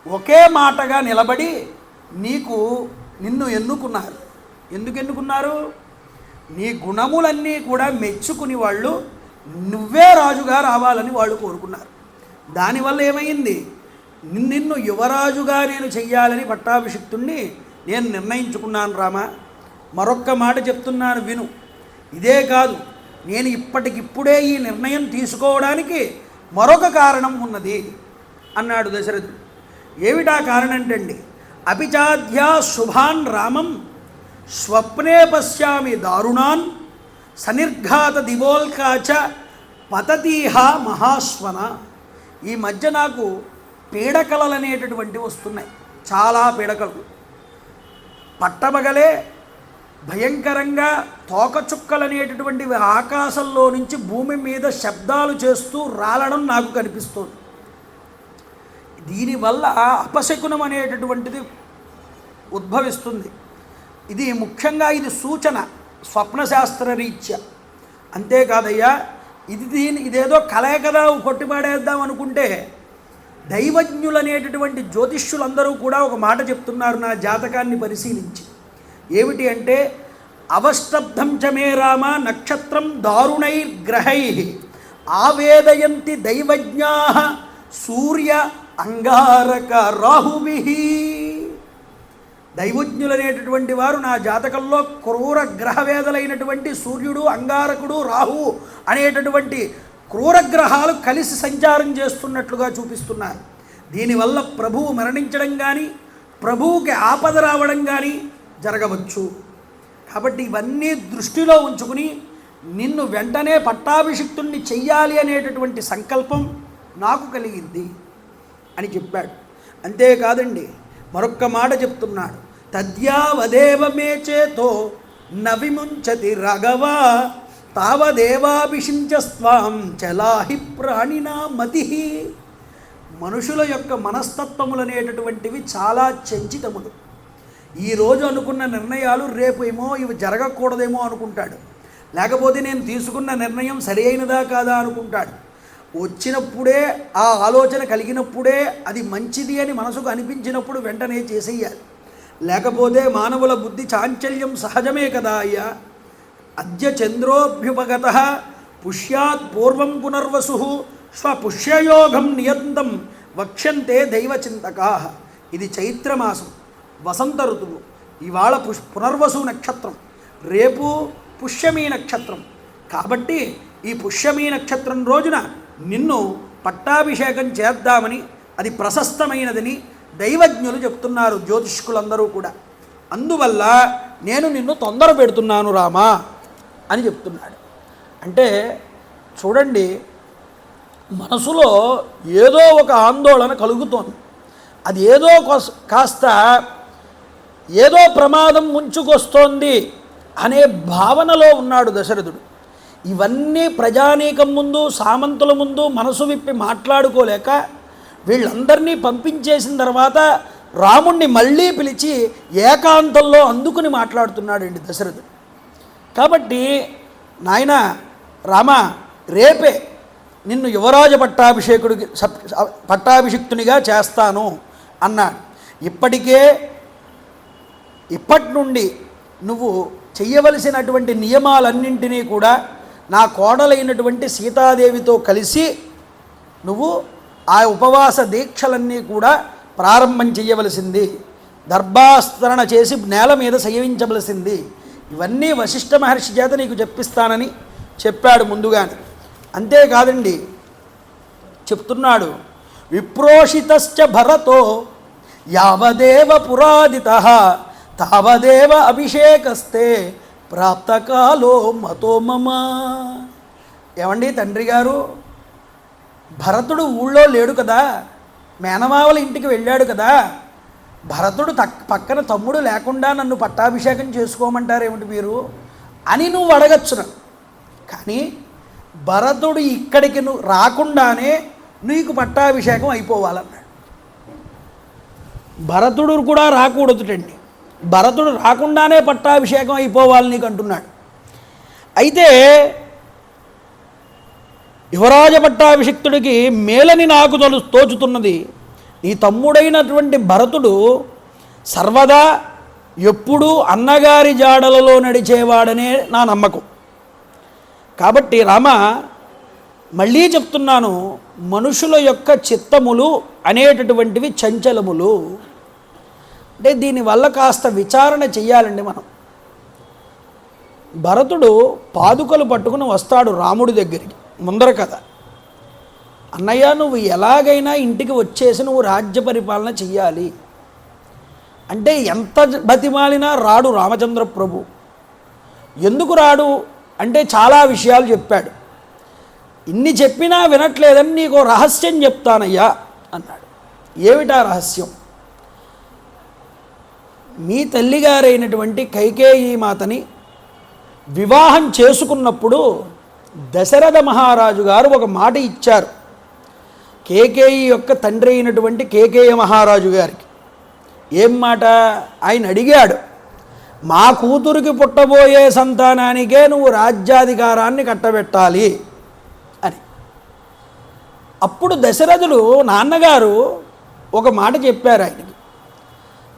Speaker 1: ఒకే మాటగా నిలబడి నిన్ను ఎన్నుకున్నారు. ఎందుకు ఎన్నుకున్నారు? నీ గుణములన్నీ కూడా మెచ్చుకుని వాళ్ళు నువ్వే రాజుగా రావాలని వాళ్ళు కోరుకున్నారు. దానివల్ల ఏమైంది? నిన్ను యువరాజుగా నేను చెయ్యాలని పట్టాభిషిక్తుణ్ణి నేను నిర్ణయించుకున్నాను రామా. మరొక్క మాట చెప్తున్నాను విను. ఇదే కాదు, నేను ఇప్పటికిప్పుడే ఈ నిర్ణయం తీసుకోవడానికి మరొక కారణం ఉన్నది అన్నాడు దశరథుడు. ఏమిటా కారణం అంటే అపిచాధ్యా శుభాన్ రామం స్వప్నే పశ్యామి దారుణాన్ సనిర్ఘాత దివోల్కాచ పతతీహ మహాస్వన. ఈ మధ్య నాకు పీడకలలు అనేటటువంటివి వస్తున్నాయి, చాలా పీడకలు. పట్టబగలే భయంకరంగా తోకచుక్కలు అనేటటువంటివి ఆకాశంలో నుంచి భూమి మీద శబ్దాలు చేస్తూ రాలడం నాకు కనిపిస్తోంది. దీనివల్ల అపశకునం అనేటటువంటిది ఉద్భవిస్తుంది. ఇది ముఖ్యంగా ఇది సూచన స్వప్నశాస్త్ర రీత్యా. అంతేకాదయ్యా, ఇదేదో కలే కదా కొట్టిపాడేద్దాం అనుకుంటే దైవజ్ఞులు అనేటటువంటి జ్యోతిష్యులందరూ కూడా ఒక మాట చెప్తున్నారు నా జాతకాన్ని పరిశీలించి. ఏమిటి అంటే అవష్టబ్ధం చ మే రామ నక్షత్రం దారుణైర్గ్రహై ఆవేదయంతి దైవజ్ఞా సూర్య అంగారక రాహుభి. దైవజ్ఞులు అనేటటువంటి వారు నా జాతకంలో క్రూర గ్రహవేదలైనటువంటి సూర్యుడు, అంగారకుడు, రాహువు అనేటటువంటి క్రూరగ్రహాలు కలిసి సంచారం చేస్తున్నట్లుగా చూపిస్తున్నారు. దీనివల్ల ప్రభువు మరణించడం కానీ ప్రభువుకి ఆపద రావడం కానీ జరగవచ్చు. కాబట్టి ఇవన్నీ దృష్టిలో ఉంచుకుని నిన్ను వెంటనే పట్టాభిషిక్తుణ్ణి చెయ్యాలి అనేటటువంటి సంకల్పం నాకు కలిగింది అని చెప్పాడు. అంతేకాదండి, మరొక్క మాట చెప్తున్నాడు. తద్యావదేవ మే చేతో నవిముంచతి రాఘవ తావదేవాభిషించస్వాం చలాహి ప్రాణినా మతి. మనుషుల యొక్క మనస్తత్వములు అనేటటువంటివి చాలా చంచితములు. ఈరోజు అనుకున్న నిర్ణయాలు రేపు ఏమో ఇవి జరగకూడదేమో అనుకుంటాడు, లేకపోతే నేను తీసుకున్న నిర్ణయం సరి అయినదా కాదా అనుకుంటాడు. వచ్చినప్పుడే ఆ ఆలోచన కలిగినప్పుడే అది మంచిది అని మనసుకు అనిపించినప్పుడు వెంటనే చేసేయాలి. లేకపోతే మానవుల బుద్ధి చాంచల్యం సహజమే కదా అయ్యా. అద్య చంద్రోభ్యుపగత పుష్యాత్ పూర్వం పునర్వసు స్వపుష్యయోగం నియంతం వక్ష్యంతే దైవచింతకా. ఇది చైత్రమాసం, వసంత ఋతువు. ఇవాళ పునర్వసు నక్షత్రం, రేపు పుష్యమీ నక్షత్రం. కాబట్టి ఈ పుష్యమీ నక్షత్రం రోజున నిన్ను పట్టాభిషేకం చేద్దామని, అది ప్రశస్తమైనదని దైవజ్ఞులు చెప్తున్నారు, జ్యోతిష్కులందరూ కూడా. అందువల్ల నేను నిన్ను తొందర పెడుతున్నాను రామా అని చెప్తున్నాడు. అంటే చూడండి, మనసులో ఏదో ఒక ఆందోళన కలుగుతోంది. అది ఏదో కాస్త ఏదో ప్రమాదం ముంచుకొస్తోంది అనే భావనలో ఉన్నాడు దశరథుడు. ఇవన్నీ ప్రజానీకం ముందు, సామంతుల ముందు మనసు విప్పి మాట్లాడుకోలేక వీళ్ళందరినీ పంపించేసిన తర్వాత రాముణ్ణి మళ్ళీ పిలిచి ఏకాంతంలో అందుకుని మాట్లాడుతున్నాడండి దశరథుడు. కాబట్టి నాయన రామ, రేపే నిన్ను యువరాజ పట్టాభిషిక్తునిగా చేస్తాను అన్నాడు. ఇప్పటి నుండి నువ్వు చెయ్యవలసినటువంటి నియమాలన్నింటినీ కూడా నా కోడలైనటువంటి సీతాదేవితో కలిసి నువ్వు ఆ ఉపవాస దీక్షలన్నీ కూడా ప్రారంభం చేయవలసింది, దర్భాస్తరణ చేసి నేల మీద శయనించవలసింది. ఇవన్నీ వశిష్ఠ మహర్షి చేత నీకు చెప్పిస్తానని చెప్పాడు ముందుగానే. అంతేకాదండి, చెప్తున్నాడు. విప్రోషితశ్చ భరతో యావదేవ పురాదితః తావదేవ అభిషేకస్తే ప్రాప్తకాలో మతో మమ. ఏమండి తండ్రి గారు, భరతుడు ఊళ్ళో లేడు కదా, మేనమావల ఇంటికి వెళ్ళాడు కదా, భరతుడు పక్కన తమ్ముడు లేకుండా నన్ను పట్టాభిషేకం చేసుకోమంటారేమిటి మీరు అని నువ్వు అడగచ్చును. కానీ భరతుడు ఇక్కడికి నువ్వు రాకుండానే నీకు పట్టాభిషేకం అయిపోవాలన్నాడు. భరతుడు కూడా రాకూడదుటండి, భరతుడు రాకుండానే పట్టాభిషేకం అయిపోవాలి నీకు అంటున్నాడు. అయితే యువరాజ పట్టాభిషిక్తుడికి మేలని నాకు తోచుతున్నది, నీ తమ్ముడైనటువంటి భరతుడు సర్వదా ఎప్పుడూ అన్నగారి జాడలలో నడిచేవాడనే నా నమ్మకం. కాబట్టి రామ, మళ్ళీ చెప్తున్నాను, మనుషుల యొక్క చిత్తములు అనేటటువంటివి చంచలములు. అంటే దీనివల్ల కాస్త విచారణ చెయ్యాలండి మనం. భరతుడు పాదుకలు పట్టుకుని వస్తాడు రాముడి దగ్గరికి. ముందర కథ, అన్నయ్య నువ్వు ఎలాగైనా ఇంటికి వచ్చేసి నువ్వు రాజ్య పరిపాలన చెయ్యాలి అంటే ఎంత బతిమాలినా రాడు రామచంద్ర ప్రభు. ఎందుకు రాడు అంటే చాలా విషయాలు చెప్పాడు. ఇన్ని చెప్పినా వినట్లేదని నీకు రహస్యం చెప్తానయ్యా అన్నాడు. ఏమిటా రహస్యం? మీ తల్లిగారైనటువంటి కైకేయీ మాతని వివాహం చేసుకున్నప్పుడు దశరథ మహారాజు గారు ఒక మాట ఇచ్చారు కేకేయి యొక్క తండ్రి అయినటువంటి కేకేయ మహారాజు గారికి. ఏం మాట? ఆయన అడిగాడు, మా కూతురికి పుట్టబోయే సంతానానికే నువ్వు రాజ్యాధికారాన్ని కట్టబెట్టాలి అని. అప్పుడు దశరథుడు నాన్నగారు ఒక మాట చెప్పారు ఆయనకి,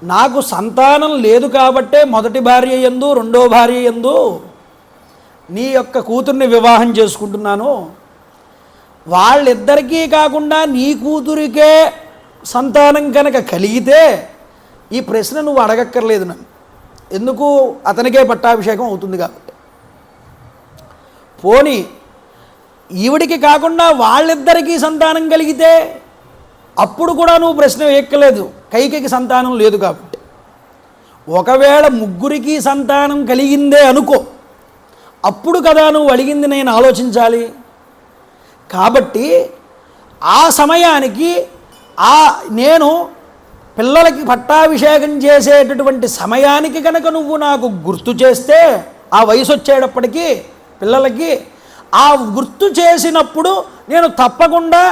Speaker 1: నాకు సంతానం లేదు కాబట్టే మొదటి భార్య యందు రెండో భార్య యందు నీ యొక్క కూతుర్ని వివాహం చేసుకుంటున్నాను. వాళ్ళిద్దరికీ కాకుండా నీ కూతురికే సంతానం కనుక కలిగితే ఈ ప్రశ్న నువ్వు అడగక్కర్లేదు నన్ను. ఎందుకు? అతనికే పట్టాభిషేకం అవుతుంది కాబట్టి. పోనీ ఈవిడికి కాకుండా వాళ్ళిద్దరికీ సంతానం కలిగితే అప్పుడు కూడా నువ్వు ప్రశ్న వేయక్కర్లేదు, కైకేయికి సంతానం లేదు కాబట్టి. ఒకవేళ ముగ్గురికి సంతానం కలిగిందే అనుకో, అప్పుడు కదా నువ్వు అడిగింది నేను ఆలోచించాలి. కాబట్టి ఆ సమయానికి నేను పిల్లలకి పట్టాభిషేకం చేసేటటువంటి సమయానికి కనుక నువ్వు నాకు గుర్తు చేస్తే, ఆ వయసు వచ్చేటప్పటికీ పిల్లలకి ఆ గుర్తు చేసినప్పుడు నేను తప్పకుండా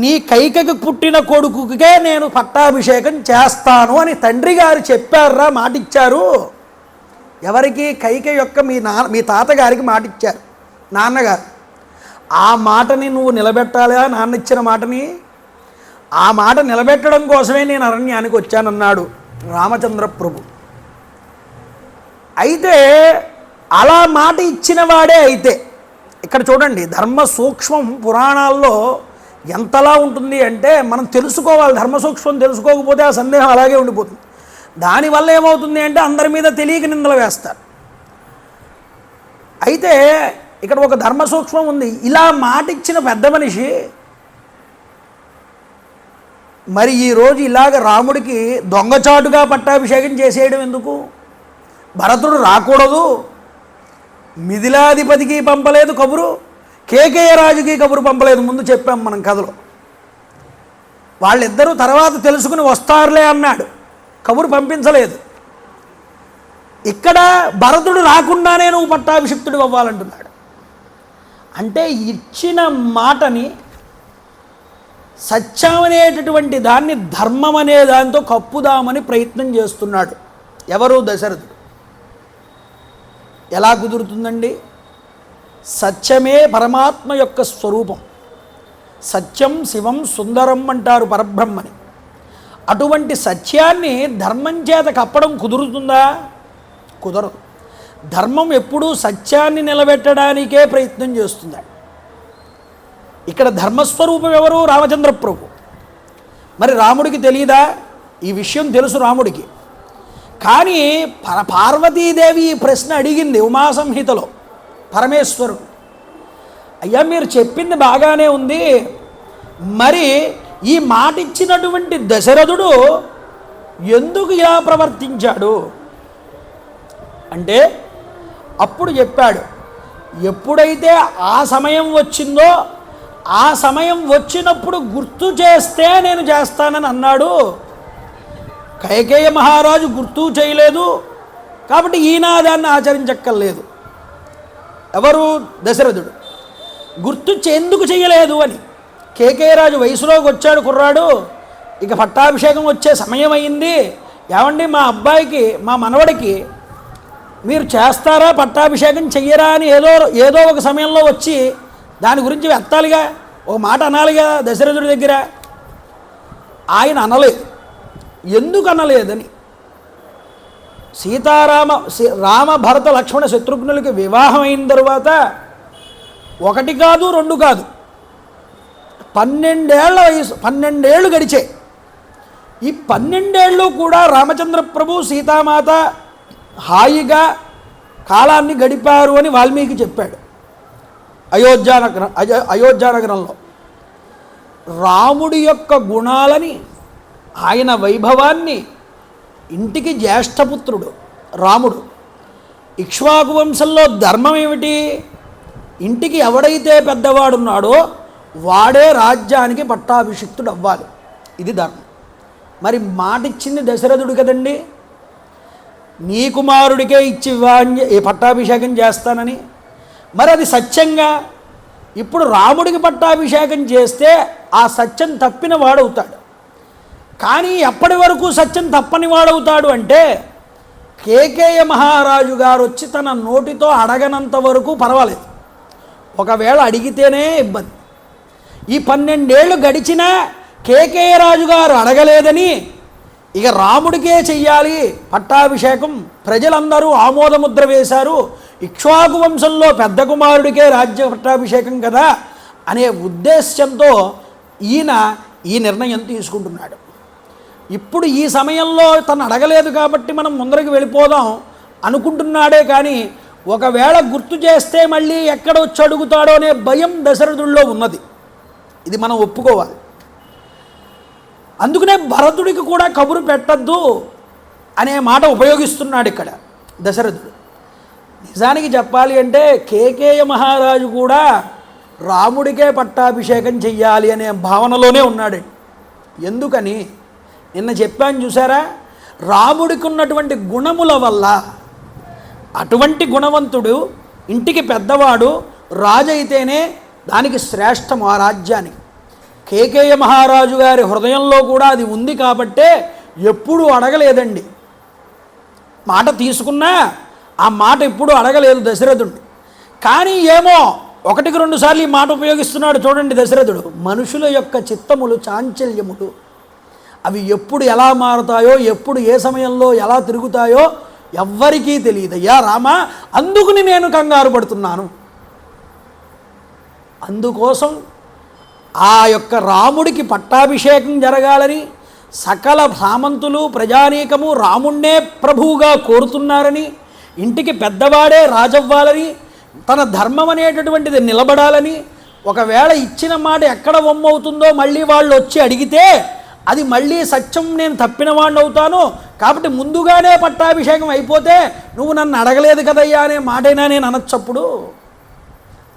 Speaker 1: నీ కైకకి పుట్టిన కొడుకుకే నేను పట్టాభిషేకం చేస్తాను అని తండ్రి గారు చెప్పారా, మాటిచ్చారు. ఎవరికి? కైక యొక్క మీ తాతగారికి మాటిచ్చారు నాన్నగారు. ఆ మాటని నువ్వు నిలబెట్టాలా, నాన్న ఇచ్చిన మాటని. ఆ మాట నిలబెట్టడం కోసమే నేను అరణ్యానికి వచ్చానన్నాడు రామచంద్ర ప్రభు. అయితే అలా మాట ఇచ్చిన వాడే. అయితే ఇక్కడ చూడండి, ధర్మ సూక్ష్మం పురాణాల్లో ఎంతలా ఉంటుంది అంటే మనం తెలుసుకోవాలి. ధర్మ సూక్ష్మం తెలుసుకోకపోతే ఆ సందేహం అలాగే ఉండిపోతుంది. దానివల్ల ఏమవుతుంది అంటే అందరి మీద తెలియక నిందలు వేస్తారు. అయితే ఇక్కడ ఒక ధర్మ సూక్ష్మం ఉంది. ఇలా మాట ఇచ్చిన పెద్ద మనిషి మరి ఈరోజు ఇలాగ రాముడికి దొంగచాటుగా పట్టాభిషేకం చేసేయడం ఎందుకు? భరతుడు రాకూడదు, మిథిలాధిపతికి పంపలేదు కబురు, కేకేయ రాజుకి కబురు పంపలేదు. ముందు చెప్పాం మనం కథలో. వాళ్ళిద్దరూ తర్వాత తెలుసుకుని వస్తారులే అన్నాడు, కబురు పంపించలేదు. ఇక్కడ భరతుడు రాకుండానే నువ్వు పట్టాభిషిక్తుడు అవ్వాలంటున్నాడు. అంటే ఇచ్చిన మాటని, సత్యం అనేటటువంటి దాన్ని ధర్మం అనే దాంతో కప్పుదామని ప్రయత్నం చేస్తున్నాడు. ఎవరు? దశరథుడు. ఎలా కుదురుతుందండి? సత్యమే పరమాత్మ యొక్క స్వరూపం. సత్యం శివం సుందరం అంటారు పరబ్రహ్మని. అటువంటి సత్యాన్ని ధర్మం చేత కప్పడం కుదురుతుందా? కుదరదు. ధర్మం ఎప్పుడూ సత్యాన్ని నిలబెట్టడానికే ప్రయత్నం చేస్తుంది. ఇక్కడ ధర్మస్వరూపం ఎవరు? రామచంద్ర ప్రభు. మరి రాముడికి తెలియదా? ఈ విషయం తెలుసు రాముడికి. కానీ పార్వతీదేవి ఈ ప్రశ్న అడిగింది ఉమాసంహితలో పరమేశ్వరుడు. అయ్యా మీరు చెప్పింది బాగానే ఉంది, మరి ఈ మాట ఇచ్చినటువంటి దశరథుడు ఎందుకు ఇలా ప్రవర్తించాడు అంటే అప్పుడు చెప్పాడు, ఎప్పుడైతే ఆ సమయం వచ్చిందో ఆ సమయం వచ్చినప్పుడు గుర్తు చేస్తే నేను చేస్తానని అన్నాడు. కైకేయ మహారాజు గుర్తు చేయలేదు కాబట్టి ఈయన దాన్ని ఆచరించక్కర్లేదు. ఎవరు? దశరథుడు. గుర్తు ఎందుకు చేయలేదు అని. కేకేయరాజు వయసులోకి వచ్చాడు కుర్రాడు, ఇక పట్టాభిషేకం వచ్చే సమయం అయింది, ఏమండి మా అబ్బాయికి మా మనవడికి మీరు చేస్తారా పట్టాభిషేకం చెయ్యరా అని ఏదో ఒక సమయంలో వచ్చి దాని గురించి వెత్తాలిగా, ఒక మాట అనాలిగా దశరథుడి దగ్గర. ఆయన అనలేదు. ఎందుకు అనలేదని, రామ భరత లక్ష్మణ శత్రుఘ్నులకి వివాహం అయిన తరువాత 1 కాదు 2 కాదు 12 ఏళ్ల వయసు, 12 ఏళ్ళు గడిచాయి. ఈ 12 ఏళ్ళు కూడా రామచంద్ర ప్రభు సీతామాత హాయిగా కాలాన్ని గడిపారు అని వాల్మీకి చెప్పాడు అయోధ్యానగరంలో. రాముడి యొక్క గుణాలని, ఆయన వైభవాన్ని, ఇంటికి జ్యేష్ఠపుత్రుడు రాముడు, ఇక్ష్వాకు వంశంలో ధర్మం ఏమిటి? ఇంటికి ఎవడైతే పెద్దవాడున్నాడో వాడే రాజ్యానికి పట్టాభిషిక్తుడు అవ్వాలి, ఇది ధర్మం. మరి మాట ఇచ్చింది దశరథుడు కదండి, నీ కుమారుడికే ఇచ్చి పట్టాభిషేకం చేస్తానని. మరి అది సత్యంగా ఇప్పుడు రాముడికి పట్టాభిషేకం చేస్తే ఆ సత్యం తప్పిన వాడవుతాడు. కానీ ఎప్పటి వరకు సత్యం తప్పని వాడవుతాడు అంటే కేకేయ మహారాజు గారు వచ్చి తన నోటితో అడగనంత వరకు పర్వాలేదు, ఒకవేళ అడిగితేనే ఇబ్బంది. ఈ 12 ఏళ్ళు గడిచినా కేకేయ రాజు గారు అడగలేదని ఇక రాముడికే చెయ్యాలి పట్టాభిషేకం, ప్రజలందరూ ఆమోదముద్ర వేశారు, ఇక్ష్వాకు వంశంలో పెద్ద కుమారుడికే రాజ్య పట్టాభిషేకం కదా అనే ఉద్దేశ్యంతో ఈయన ఈ నిర్ణయం తీసుకుంటున్నాడు. ఇప్పుడు ఈ సమయంలో తను అడగలేదు కాబట్టి మనం ముందరికి వెళ్ళిపోదాం అనుకుంటున్నాడే కానీ ఒకవేళ గుర్తు చేస్తే మళ్ళీ ఎక్కడొచ్చి అడుగుతాడో అనే భయం దశరథుల్లో ఉన్నది. ఇది మనం ఒప్పుకోవాలి. అందుకనే భరతుడికి కూడా కబురు పెట్టద్దు అనే మాట ఉపయోగిస్తున్నాడు ఇక్కడ దశరథుడు. నిజానికి చెప్పాలి అంటే కేకేయ మహారాజు కూడా రాముడికే పట్టాభిషేకం చెయ్యాలి అనే భావనలోనే ఉన్నాడు. ఎందుకని నిన్న చెప్పాను చూసారా, రాముడికి ఉన్నటువంటి గుణముల వల్ల, అటువంటి గుణవంతుడు ఇంటికి పెద్దవాడు రాజు అయితేనే దానికి శ్రేష్టం ఆ రాజ్యానికి. కేకేయ మహారాజు గారి హృదయంలో కూడా అది ఉంది కాబట్టే ఎప్పుడూ అడగలేదండి. మాట తీసుకున్నా ఆ మాట ఎప్పుడూ అడగలేదు దశరథుడు. కానీ ఏమో 1-2 సార్లు ఈ మాట ఉపయోగిస్తున్నాడు చూడండి దశరథుడు. మనుషుల యొక్క చిత్తములు, చాంచల్యములు అవి ఎప్పుడు ఎలా మారుతాయో, ఎప్పుడు ఏ సమయంలో ఎలా తిరుగుతాయో ఎవ్వరికీ తెలియదయ్యా రామ, అందుకుని నేను కంగారు పడుతున్నాను. అందుకోసం ఆ యొక్క రాముడికి పట్టాభిషేకం జరగాలని సకల సామంతులు ప్రజానీకము రాముణ్ణే ప్రభువుగా కోరుతున్నారని, ఇంటికి పెద్దవాడే రాజవ్వాలని, తన ధర్మం అనేటటువంటిది నిలబడాలని, ఒకవేళ ఇచ్చిన మాట ఎక్కడ వమ్మవుతుందో మళ్ళీ వాళ్ళు వచ్చి అడిగితే అది మళ్ళీ సత్యం, నేను తప్పిన వాడిని అవుతాను కాబట్టి ముందుగానే పట్టాభిషేకం అయిపోతే నువ్వు నన్ను అడగలేదు కదయ్యా అనే మాటైనా నేను అనొచ్చప్పుడు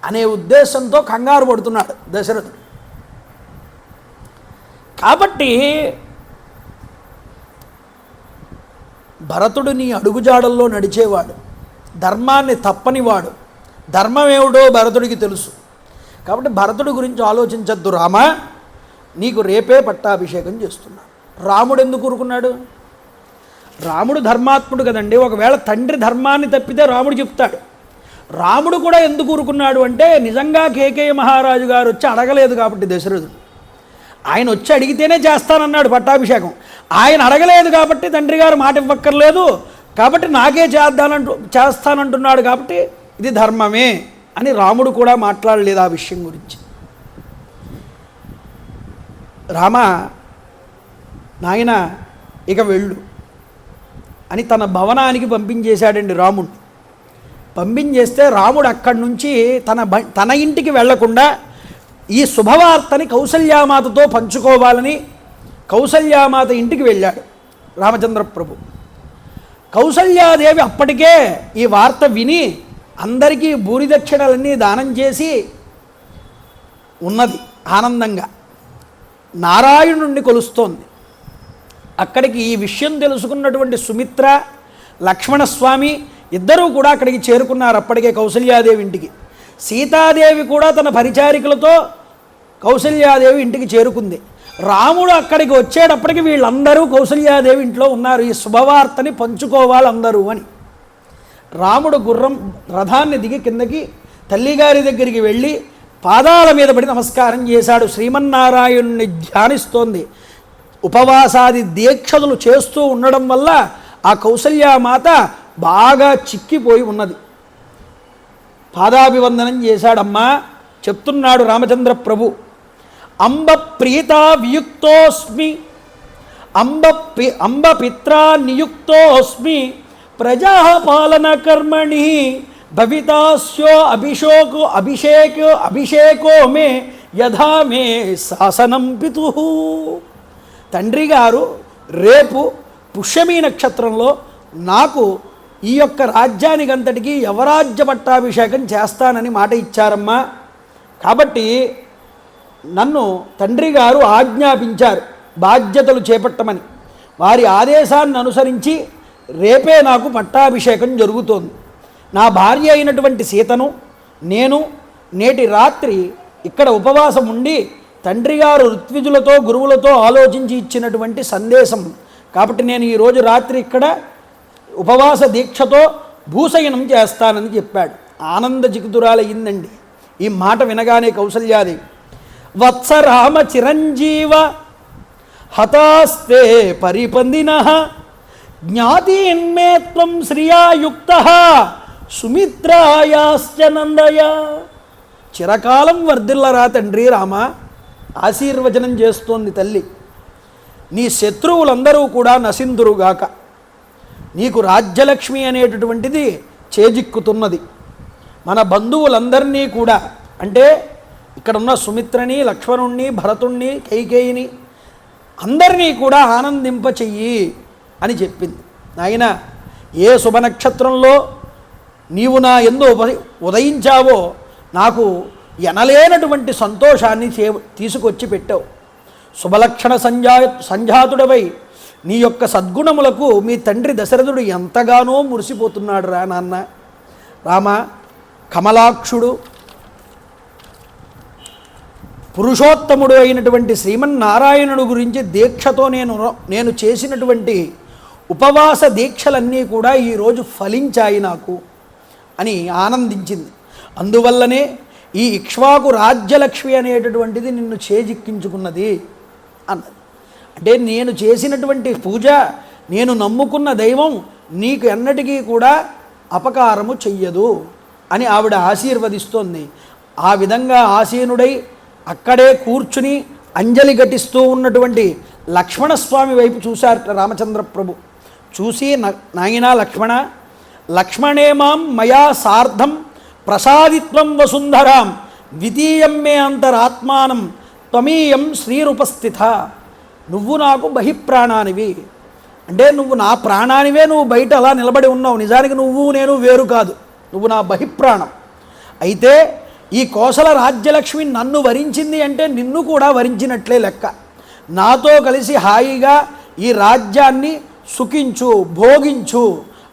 Speaker 1: అనే ఉద్దేశంతో కంగారు పడుతున్నాడు దశరథుడు. కాబట్టి భరతుడు నీ అడుగుజాడల్లో నడిచేవాడు, ధర్మాన్ని తప్పనివాడు, ధర్మం ఏమిటో భరతుడికి తెలుసు. కాబట్టి భరతుడి గురించి ఆలోచించద్దు రామా, నీకు రేపే పట్టాభిషేకం చేస్తున్నాను. రాముడు ఎందుకు ఊరుకున్నాడు? రాముడు ధర్మాత్ముడు కదండి. ఒకవేళ తండ్రి ధర్మాన్ని తప్పితే రాముడు చెప్తాడు. రాముడు కూడా ఎందుకు ఊరుకున్నాడు అంటే నిజంగా కేకేయ మహారాజు గారు వచ్చి అడగలేదు కాబట్టి దశరథుడు, ఆయన వచ్చి అడిగితేనే చేస్తానన్నాడు పట్టాభిషేకం. ఆయన అడగలేదు కాబట్టి తండ్రి గారు మాట ఇవ్వక్కర్లేదు కాబట్టి నాకే చేస్తానంటున్నాడు కాబట్టి ఇది ధర్మమే అని రాముడు కూడా మాట్లాడలేదు ఆ విషయం గురించి. రామ నాయన ఇక వెళ్ళు అని తన భవనానికి పంపించేశాడండి రాముడిని. పంపించేస్తే రాముడు అక్కడి నుంచి తన ఇంటికి వెళ్లకుండా ఈ శుభవార్తని కౌసల్యామాతతో పంచుకోవాలని కౌసల్యామాత ఇంటికి వెళ్ళాడు రామచంద్ర ప్రభు. కౌసల్యాదేవి అప్పటికే ఈ వార్త విని అందరికీ భూరిదక్షిణలన్నీ దానం చేసి ఉన్నది ఆనందంగా. నారాయణుణ్ణి కొలుస్తోంది. అక్కడికి ఈ విషయం తెలుసుకున్నటువంటి సుమిత్ర, లక్ష్మణస్వామి ఇద్దరూ కూడా అక్కడికి చేరుకున్నారు. అప్పటికే కౌసల్యాదేవి ఇంటికి సీతాదేవి కూడా తన పరిచారికలతో కౌసల్యాదేవి ఇంటికి చేరుకుంది. రాముడు అక్కడికి వచ్చేటప్పటికి వీళ్ళందరూ కౌసల్యాదేవి ఇంట్లో ఉన్నారు. ఈ శుభవార్తని పంచుకోవాలి అందరూ అని. రాముడు గుర్రం రథాన్ని దిగి కిందకి తల్లిగారి దగ్గరికి వెళ్ళి పాదాల మీద పడి నమస్కారం చేశాడు. శ్రీమన్నారాయణుని ధ్యానిస్తోంది. ఉపవాసాది దీక్షలు చేస్తూ ఉండడం వల్ల ఆ కౌసల్యామాత బాగా చిక్కిపోయి ఉన్నది. పాదాభివందనం చేశాడమ్మా. చెప్తున్నాడు రామచంద్ర ప్రభు, అంబ ప్రీతా వియుక్తోస్మి, అంబ పిత్రా నియుక్తోస్మి, ప్రజాపాలన కర్మణి భవితాస్యో అభిషేకో మే యథా మే శాసనం పితు. తండ్రి గారు రేపు పుష్యమీ నక్షత్రంలో నాకు ఈ యొక్క రాజ్యానికంతటికీ యవరాజ్య పట్టాభిషేకం చేస్తానని మాట ఇచ్చారమ్మా. కాబట్టి నన్ను తండ్రి గారు ఆజ్ఞాపించారు బాధ్యతలు చేపట్టమని. వారి ఆదేశాన్ని అనుసరించి రేపే నాకు పట్టాభిషేకం జరుగుతోంది. నా భార్య అయినటువంటి సీతను నేను నేటి రాత్రి ఇక్కడ ఉపవాసం ఉండి తండ్రి గారు ఋత్విజులతో గురువులతో ఆలోచించి ఇచ్చినటువంటి సందేశం. కాబట్టి నేను ఈరోజు రాత్రి ఇక్కడ ఉపవాస దీక్షతో భూశయనం చేస్తానని చెప్పాడు. ఆనంద జిగుతురాలయ్యిందండి ఈ మాట వినగానే కౌసల్యాదేవి. వత్స రామ చిరంజీవ హతాస్తే పరిపందిన జ్ఞాతీన్మే త్వం శ్రియాయుక్త సుమిత్రాయాశ్చ నందయ. చిరకాలం వర్ధిల్లరా తండ్రి రామ, ఆశీర్వచనం చేస్తోంది తల్లి. నీ శత్రువులందరూ కూడా నశిందురుగాక. నీకు రాజ్యలక్ష్మి అనేటటువంటిది చేజిక్కుతున్నది. మన బంధువులందరినీ కూడా, అంటే ఇక్కడున్న సుమిత్రని, లక్ష్మణుణ్ణి, భరతుణ్ణి, కైకేయిని అందరినీ కూడా ఆనందింపచెయ్యి అని చెప్పింది. నాయన, ఏ శుభనక్షత్రంలో నీవు నా యందు ఉదయించావో నాకు ఎనలేనటువంటి సంతోషాన్ని తీసుకొచ్చి పెట్టావు. శుభలక్షణ సంజాతుడవై నీ యొక్క సద్గుణములకు మీ తండ్రి దశరథుడు ఎంతగానో మురిసిపోతున్నాడు రా నాన్న. రామ, కమలాక్షుడు పురుషోత్తముడు అయినటువంటి శ్రీమన్నారాయణుడు గురించి దీక్షతో నేను చేసినటువంటి ఉపవాస దీక్షలన్నీ కూడా ఈరోజు ఫలించాయి నాకు అని ఆనందించింది. అందువల్లనే ఈ ఇక్ష్వాకు రాజ్యలక్ష్మి అనేటటువంటిది నిన్ను చేజిక్కించుకున్నది అన్నది. అంటే నేను చేసినటువంటి పూజ, నేను నమ్ముకున్న దైవం నీకు ఎన్నటికీ కూడా అపకారము చెయ్యదు అని ఆవిడ ఆశీర్వదిస్తోంది. ఆ విధంగా ఆసీనుడై అక్కడే కూర్చుని అంజలి ఘటిస్తూ ఉన్నటువంటి లక్ష్మణస్వామి వైపు చూశారట రామచంద్ర ప్రభు. చూసి, నాయనా లక్ష్మణ, లక్ష్మణే మాం మయా సార్ధం ప్రసాదిత్వం వసుంధరాం ద్వితీయం మే అంతరాత్మానం త్వమీయం శ్రీరుపస్థిత. నువ్వు నాకు బహిప్రాణానివి, అంటే నువ్వు నా ప్రాణానివే, నువ్వు బయట అలా నిలబడి ఉన్నావు. నిజానికి నువ్వు నేను వేరు కాదు, నువ్వు నా బహిప్రాణం. అయితే ఈ కోసల రాజ్యలక్ష్మి నన్ను వరించింది అంటే నిన్ను కూడా వరించినట్లే లెక్క. నాతో కలిసి హాయిగా ఈ రాజ్యాన్ని సుఖించు, భోగించు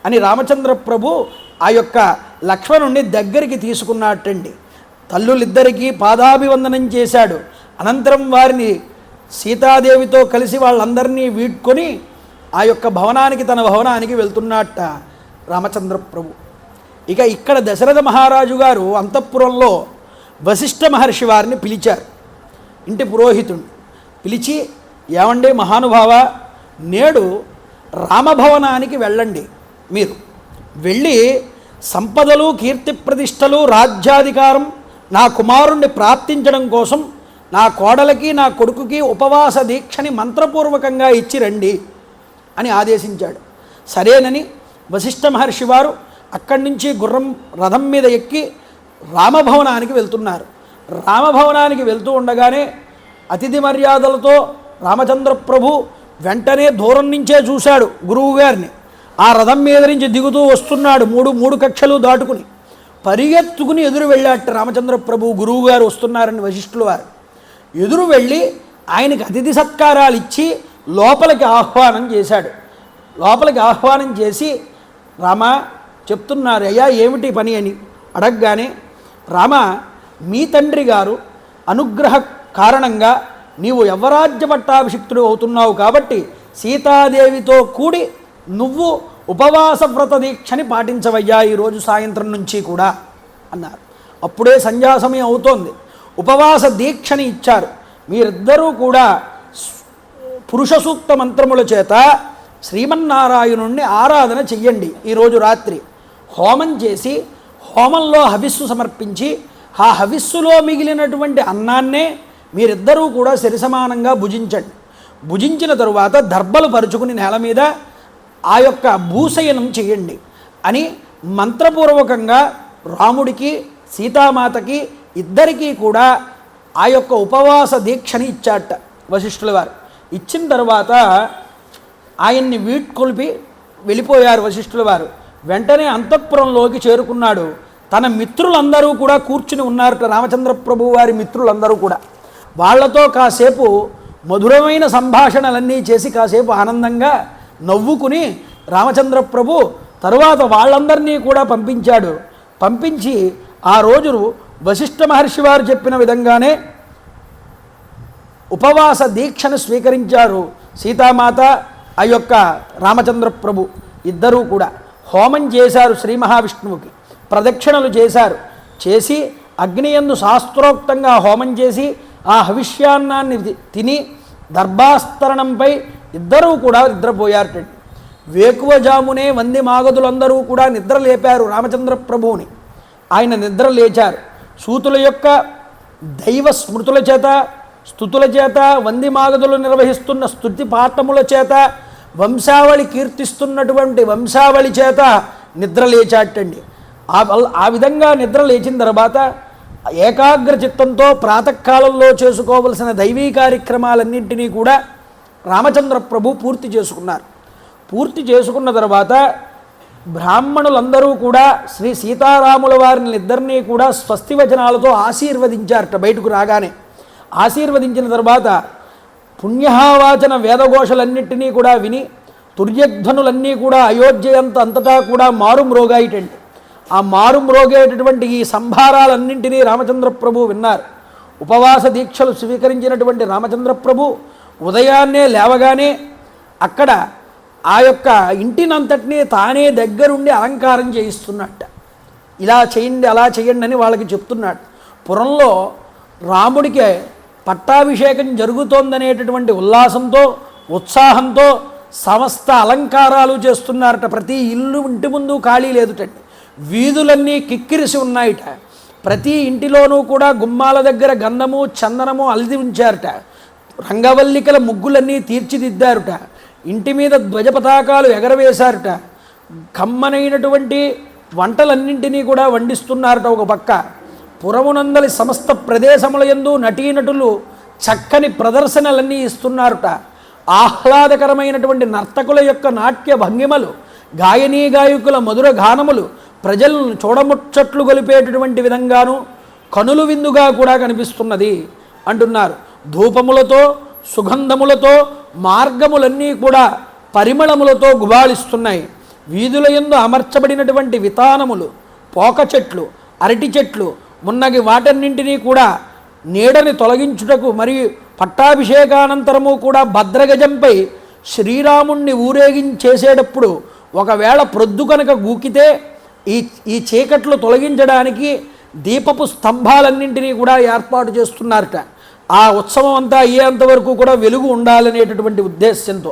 Speaker 1: అని రామచంద్ర ప్రభు ఆ యొక్క లక్ష్మణుణ్ణి దగ్గరికి తీసుకున్నట్టండి. తల్లులిద్దరికీ పాదాభివందనం చేశాడు. అనంతరం వారిని సీతాదేవితో కలిసి వాళ్ళందరినీ వీడ్కొని ఆ యొక్క భవనానికి, తన భవనానికి వెళ్తున్నట్ట రామచంద్ర ప్రభు. ఇక ఇక్కడ దశరథ మహారాజు గారు అంతఃపురంలో వశిష్ఠ మహర్షి వారిని పిలిచారు. ఇంటి పురోహితుడు పిలిచి, ఏమండి మహానుభావ, నేడు రామభవనానికి వెళ్ళండి. మీరు వెళ్ళి సంపదలు, కీర్తి ప్రతిష్టలు, రాజ్యాధికారం నా కుమారుణ్ణి ప్రాప్తించడం కోసం నా కోడలకి నా కొడుకుకి ఉపవాస దీక్షని మంత్రపూర్వకంగా ఇచ్చి రండి అని ఆదేశించాడు. సరేనని వశిష్ఠ మహర్షి వారు అక్కడి నుంచి గుర్రం రథం మీద ఎక్కి రామభవనానికి వెళ్తున్నారు. రామభవనానికి వెళ్తూ ఉండగానే అతిథి మర్యాదలతో రామచంద్ర ప్రభు వెంటనే దూరం నుంచే చూశాడు గురువుగారిని. ఆ రథం మీద నుంచి దిగుతూ వస్తున్నాడు, మూడు కక్షలు దాటుకుని పరిగెత్తుకుని ఎదురు వెళ్ళాట రామచంద్ర ప్రభు. గురువుగారు వస్తున్నారని వశిష్ఠుల వారు ఎదురు వెళ్ళి ఆయనకి అతిథి సత్కారాలు ఇచ్చి లోపలికి ఆహ్వానం చేశాడు. లోపలికి ఆహ్వానం చేసి, రామ చెప్తున్నారు, అయ్యా ఏమిటి పని అని అడగగానే, రామ మీ తండ్రి గారు అనుగ్రహ కారణంగా నీవు యవ్వరాజ్య పట్టాభిషిక్తుడు అవుతున్నావు కాబట్టి సీతాదేవితో కూడి నువ్వు ఉపవాస వ్రత దీక్షని పాటించవయ్యా ఈరోజు సాయంత్రం నుంచి కూడా అన్నారు. అప్పుడే సంధ్యా సమయం అవుతోంది. ఉపవాస దీక్షని ఇచ్చారు. మీరిద్దరూ కూడా పురుష సూక్త మంత్రముల చేత శ్రీమన్నారాయణుణ్ణి ఆరాధన చెయ్యండి. ఈరోజు రాత్రి హోమం చేసి హోమంలో హవిస్సు సమర్పించి ఆ హవిస్సులో మిగిలినటువంటి అన్నాన్నే మీరిద్దరూ కూడా సరిసమానంగా భుజించండి. భుజించిన తరువాత దర్భలు పరుచుకుని నేల మీద ఆ యొక్క భూశయనం చేయండి అని మంత్రపూర్వకంగా రాముడికి సీతామాతకి ఇద్దరికీ కూడా ఆ యొక్క ఉపవాస దీక్షని ఇచ్చాట వశిష్ఠుల వారు. ఇచ్చిన తర్వాత ఆయన్ని వీడ్కొల్పి వెళ్ళిపోయారు వశిష్ఠుల వారు. వెంటనే అంతఃపురంలోకి చేరుకున్నాడు. తన మిత్రులందరూ కూడా కూర్చుని ఉన్నారట, రామచంద్ర ప్రభు వారి మిత్రులందరూ కూడా. వాళ్లతో కాసేపు మధురమైన సంభాషణలన్నీ చేసి కాసేపు ఆనందంగా నవ్వుకుని రామచంద్ర ప్రభు తరువాత వాళ్ళందరినీ కూడా పంపించాడు. పంపించి ఆ రోజు వశిష్ఠ మహర్షి వారు చెప్పిన విధంగానే ఉపవాస దీక్షను స్వీకరించారు సీతామాత, ఆ యొక్క రామచంద్ర ప్రభు ఇద్దరూ కూడా. హోమం చేశారు శ్రీ మహావిష్ణువుకి, ప్రదక్షిణలు చేశారు. చేసి అగ్నియందు శాస్త్రోక్తంగా హోమం చేసి ఆ హవిష్యాన్నాన్ని తిని దర్భాస్తరణంపై ఇద్దరూ కూడా నిద్రపోయారటండి. వేకువజామునే వంది మాగదులందరూ కూడా నిద్ర లేపారు రామచంద్ర ప్రభువుని. ఆయన నిద్ర లేచారు. సూతుల యొక్క దైవ స్మృతుల చేత స్తుతుల చేత వంది మాగదులు నిర్వహిస్తున్న స్తుతి పాఠముల చేత వంశావళి కీర్తిస్తున్నటువంటి వంశావళి చేత నిద్ర లేచాటండి. ఆ విధంగా నిద్ర లేచిన తర్వాత ఏకాగ్ర చిత్తంతో ప్రాతకాలంలో చేసుకోవలసిన దైవీ కార్యక్రమాలన్నింటినీ కూడా రామచంద్ర ప్రభు పూర్తి చేసుకున్నారు. పూర్తి చేసుకున్న తర్వాత బ్రాహ్మణులందరూ కూడా శ్రీ సీతారాముల వారిని ఇద్దరినీ కూడా స్వస్తి వచనాలతో ఆశీర్వదించారట. బయటకు రాగానే ఆశీర్వదించిన తర్వాత పుణ్యవాచన వేదఘోషలన్నింటినీ కూడా విని తుర్యధ్వనులన్నీ కూడా అయోధ్య అంతటా కూడా మారుమ్రోగాయిటండి. ఆ మారుమ్రోగేటటువంటి ఈ సంభారాలన్నింటినీ రామచంద్ర ప్రభు విన్నారు. ఉపవాస దీక్షలు స్వీకరించినటువంటి రామచంద్ర ప్రభు ఉదయాన్నే లేవగానే అక్కడ ఆ యొక్క ఇంటినంతటినీ తానే దగ్గరుండి అలంకారం చేయిస్తున్నట్ట. ఇలా చేయండి అలా చేయండి అని వాళ్ళకి చెప్తున్నాడు. పురంలో రాముడికి పట్టాభిషేకం జరుగుతోందనేటటువంటి ఉల్లాసంతో ఉత్సాహంతో సమస్త అలంకారాలు చేస్తున్నారట. ప్రతి ఇల్లు ఇంటి ముందు ఖాళీ లేదుటండి. వీధులన్నీ కిక్కిరిసి ఉన్నాయిట. ప్రతి ఇంటిలోనూ కూడా గుమ్మాల దగ్గర గంధము చందనము అలిది ఉంచారట. రంగవల్లికల ముగ్గులన్నీ తీర్చిదిద్దారుట. ఇంటి మీద ధ్వజ పతాకాలు ఎగరవేశారట. కమ్మనైనటువంటి వంటలన్నింటినీ కూడా వండిస్తున్నారట. ఒక పక్క పురమునందలి సమస్త ప్రదేశముల యందు నటీనటులు చక్కని ప్రదర్శనలన్నీ ఇస్తున్నారట. ఆహ్లాదకరమైనటువంటి నర్తకుల యొక్క నాట్య భంగిమలు, గాయనీ గాయకుల మధుర గానములు ప్రజలను చూడముచ్చట్లు గొలిపేటటువంటి విధంగాను కనులు విందుగా కూడా కనిపిస్తున్నది అంటున్నారు. ధూపములతో సుగంధములతో మార్గములన్నీ కూడా పరిమళములతో గుబాళిస్తున్నాయి. వీధుల యందు అమర్చబడినటువంటి వితానములు, పోక చెట్లు, అరటి చెట్లు మున్నగి వాటన్నింటినీ కూడా నీడని తొలగించుటకు మరియు పట్టాభిషేకానంతరము కూడా భద్రగజంపై శ్రీరాముణ్ణి ఊరేగించేసేటప్పుడు ఒకవేళ ప్రొద్దు కనుక గూకితే ఈ చీకట్లు తొలగించడానికి దీపపు స్తంభాలన్నింటినీ కూడా ఏర్పాటు చేస్తున్నారట. ఆ ఉత్సవం అంతా అయ్యేంతవరకు కూడా వెలుగు ఉండాలనేటటువంటి ఉద్దేశ్యంతో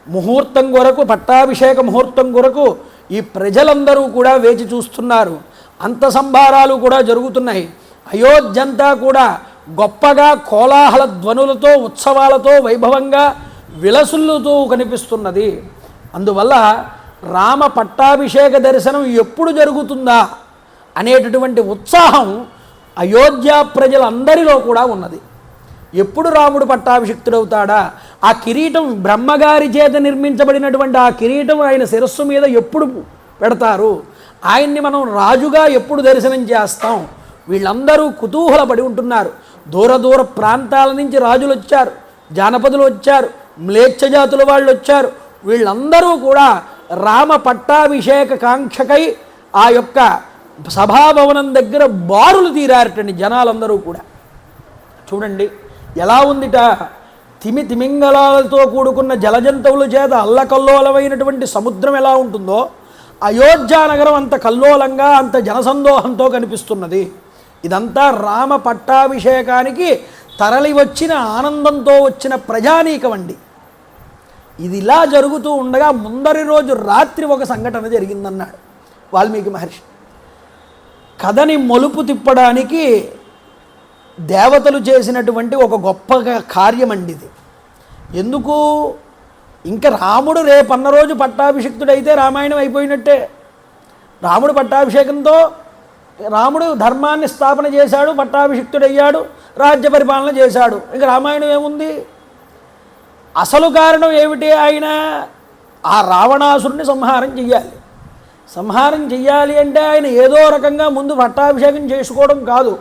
Speaker 1: ముహూర్తం కొరకు, పట్టాభిషేక ముహూర్తం కొరకు ఈ ప్రజలందరూ కూడా వేచి చూస్తున్నారు. అంత సంభారాలు కూడా జరుగుతున్నాయి. అయోధ్యంతా కూడా గొప్పగా కోలాహల ధ్వనులతో ఉత్సవాలతో వైభవంగా విలసుల్లుతూ కనిపిస్తున్నది. అందువల్ల రామ పట్టాభిషేక దర్శనం ఎప్పుడు జరుగుతుందా అనేటటువంటి ఉత్సాహం అయోధ్య ప్రజలందరిలో కూడా ఉన్నది. ఎప్పుడు రాముడు పట్టాభిషిక్తుడవుతాడా? ఆ కిరీటం బ్రహ్మగారి చేత నిర్మించబడినటువంటి ఆ కిరీటం ఆయన శిరస్సు మీద ఎప్పుడు పెడతారు? ఆయన్ని మనం రాజుగా ఎప్పుడు దర్శనం చేస్తాం? వీళ్ళందరూ కుతూహలపడి ఉంటున్నారు. దూర దూర ప్రాంతాల నుంచి రాజులు వచ్చారు, జానపదులు వచ్చారు, మ్లేచ్ఛ జాతుల వాళ్ళు వచ్చారు. వీళ్ళందరూ కూడా రామ పట్టాభిషేక కాంక్షకై ఆ యొక్క సభాభవనం దగ్గర బారులు తీరారటండి జనాలందరూ కూడా. చూడండి ఎలా ఉందిట, తిమింగళాలతో కూడుకున్న జలజంతువుల చేత అల్లకల్లోలమైనటువంటి సముద్రం ఎలా ఉంటుందో అయోధ్యా నగరం అంత కల్లోలంగా అంత జనసందోహంతో కనిపిస్తున్నది. ఇదంతా రామ పట్టాభిషేకానికి తరలి వచ్చిన ఆనందంతో వచ్చిన ప్రజానీకం అండి. ఇది ఇలా జరుగుతూ ఉండగా ముందరి రోజు రాత్రి ఒక సంఘటన జరిగిందన్నాడు వాల్మీకి మహర్షి. కథని మలుపు తిప్పడానికి దేవతలు చేసినటువంటి ఒక గొప్ప కార్యం అండి ఇది. ఎందుకు? ఇంకా రాముడు రేపన్న రోజు పట్టాభిషిక్తుడైతే రామాయణం అయిపోయినట్టే. రాముడు పట్టాభిషేకంతో రాముడు ధర్మాన్ని స్థాపన చేశాడు, పట్టాభిషిక్తుడయ్యాడు, రాజ్య పరిపాలన చేశాడు. ఇంకా రామాయణం ఏముంది? అసలు కారణం ఏమిటి? ఆయన ఆ రావణాసురుని సంహారం చెయ్యాలి. సంహారం చెయ్యాలి అంటే ఆయన ఏదో రకంగా ముందు పట్టాభిషేకం చేసుకోవడం కాదు,